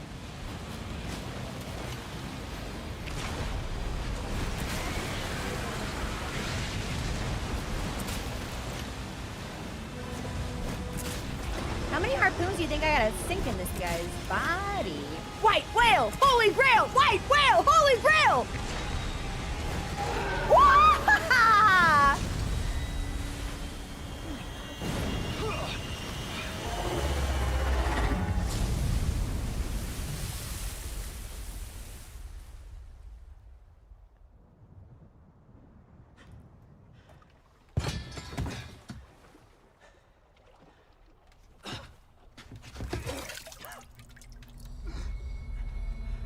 How many harpoons do you think I gotta sink in this guy's body? White whale! Holy grail! White whale! Holy grail! Wah!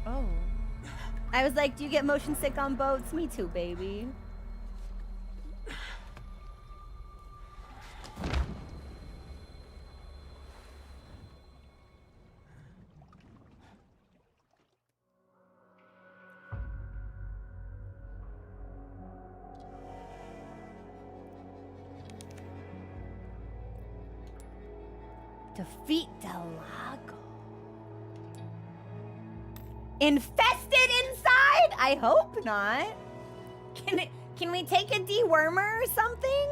Oh. I was like, do you get motion sick on boats? Me too, baby. Defeat Del Lago. Infested inside? I hope not. Can we take a dewormer or something?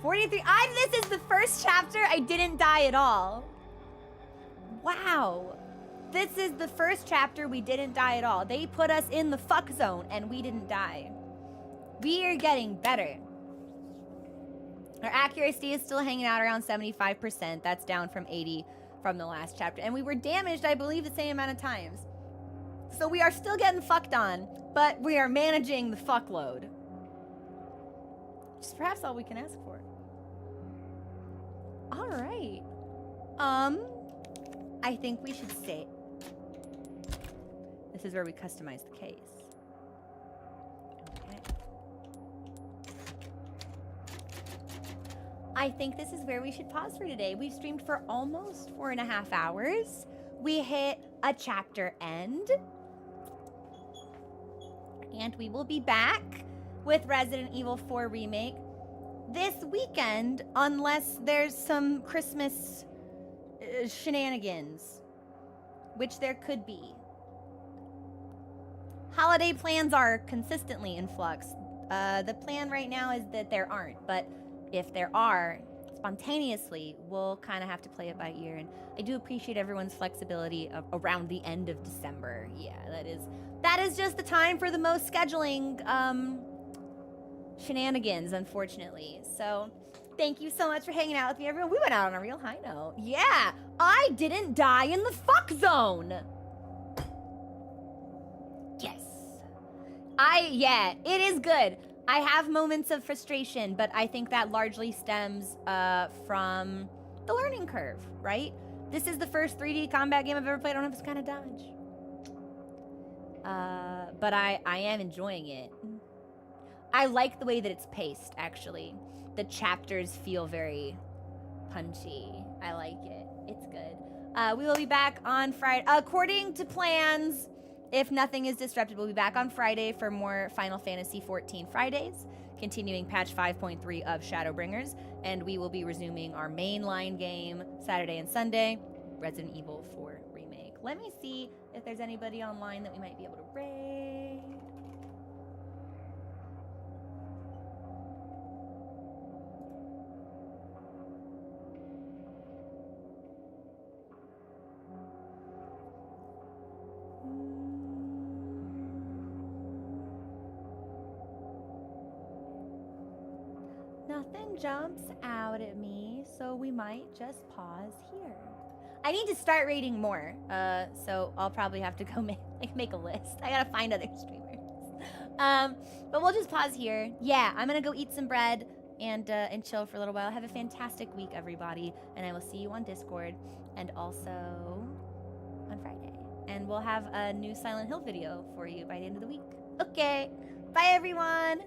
43. This is the first chapter I didn't die at all. Wow. This is the first chapter we didn't die at all. They put us in the fuck zone and we didn't die. We are getting better. Our accuracy is still hanging out around 75%. That's down from 80 from the last chapter. And we were damaged, I believe, the same amount of times. So we are still getting fucked on, but we are managing the fuckload. Which is perhaps all we can ask for. All right. I think we should say... This is where we customize the case. Okay. I think this is where we should pause for today. We've streamed for almost 4.5 hours. We hit a chapter end. And we will be back with Resident Evil 4 Remake this weekend, unless there's some Christmas shenanigans, which there could be. Holiday plans are consistently in flux. The plan right now is that there aren't, but if there are, spontaneously, we'll kind of have to play it by ear. And I do appreciate everyone's flexibility around the end of December. Yeah, that is just the time for the most scheduling shenanigans, unfortunately. So thank you so much for hanging out with me, everyone. We went out on a real high note. Yeah, I didn't die in the fuck zone. Yes. Yeah, it is good. I have moments of frustration, but I think that largely stems from the learning curve, right? This is the first 3D combat game I've ever played. I don't have this kind of dodge. But I am enjoying it. I like the way that it's paced, actually. The chapters feel very punchy. I like it. It's good. We will be back on Friday. According to plans, If nothing is disrupted, we'll be back on Friday for more Final Fantasy XIV Fridays, continuing patch 5.3 of Shadowbringers, and we will be resuming our mainline game Saturday and Sunday, Resident Evil 4 Remake. Let me see if there's anybody online that we might be able to raid. Nothing jumps out at me, so we might just pause here. I need to start rating more, so I'll probably have to go make a list. I gotta find other streamers. But we'll just pause here. Yeah, I'm gonna go eat some bread and chill for a little while. Have a fantastic week, everybody, and I will see you on Discord and also on Friday. And we'll have a new Silent Hill video for you by the end of the week. Okay, bye everyone.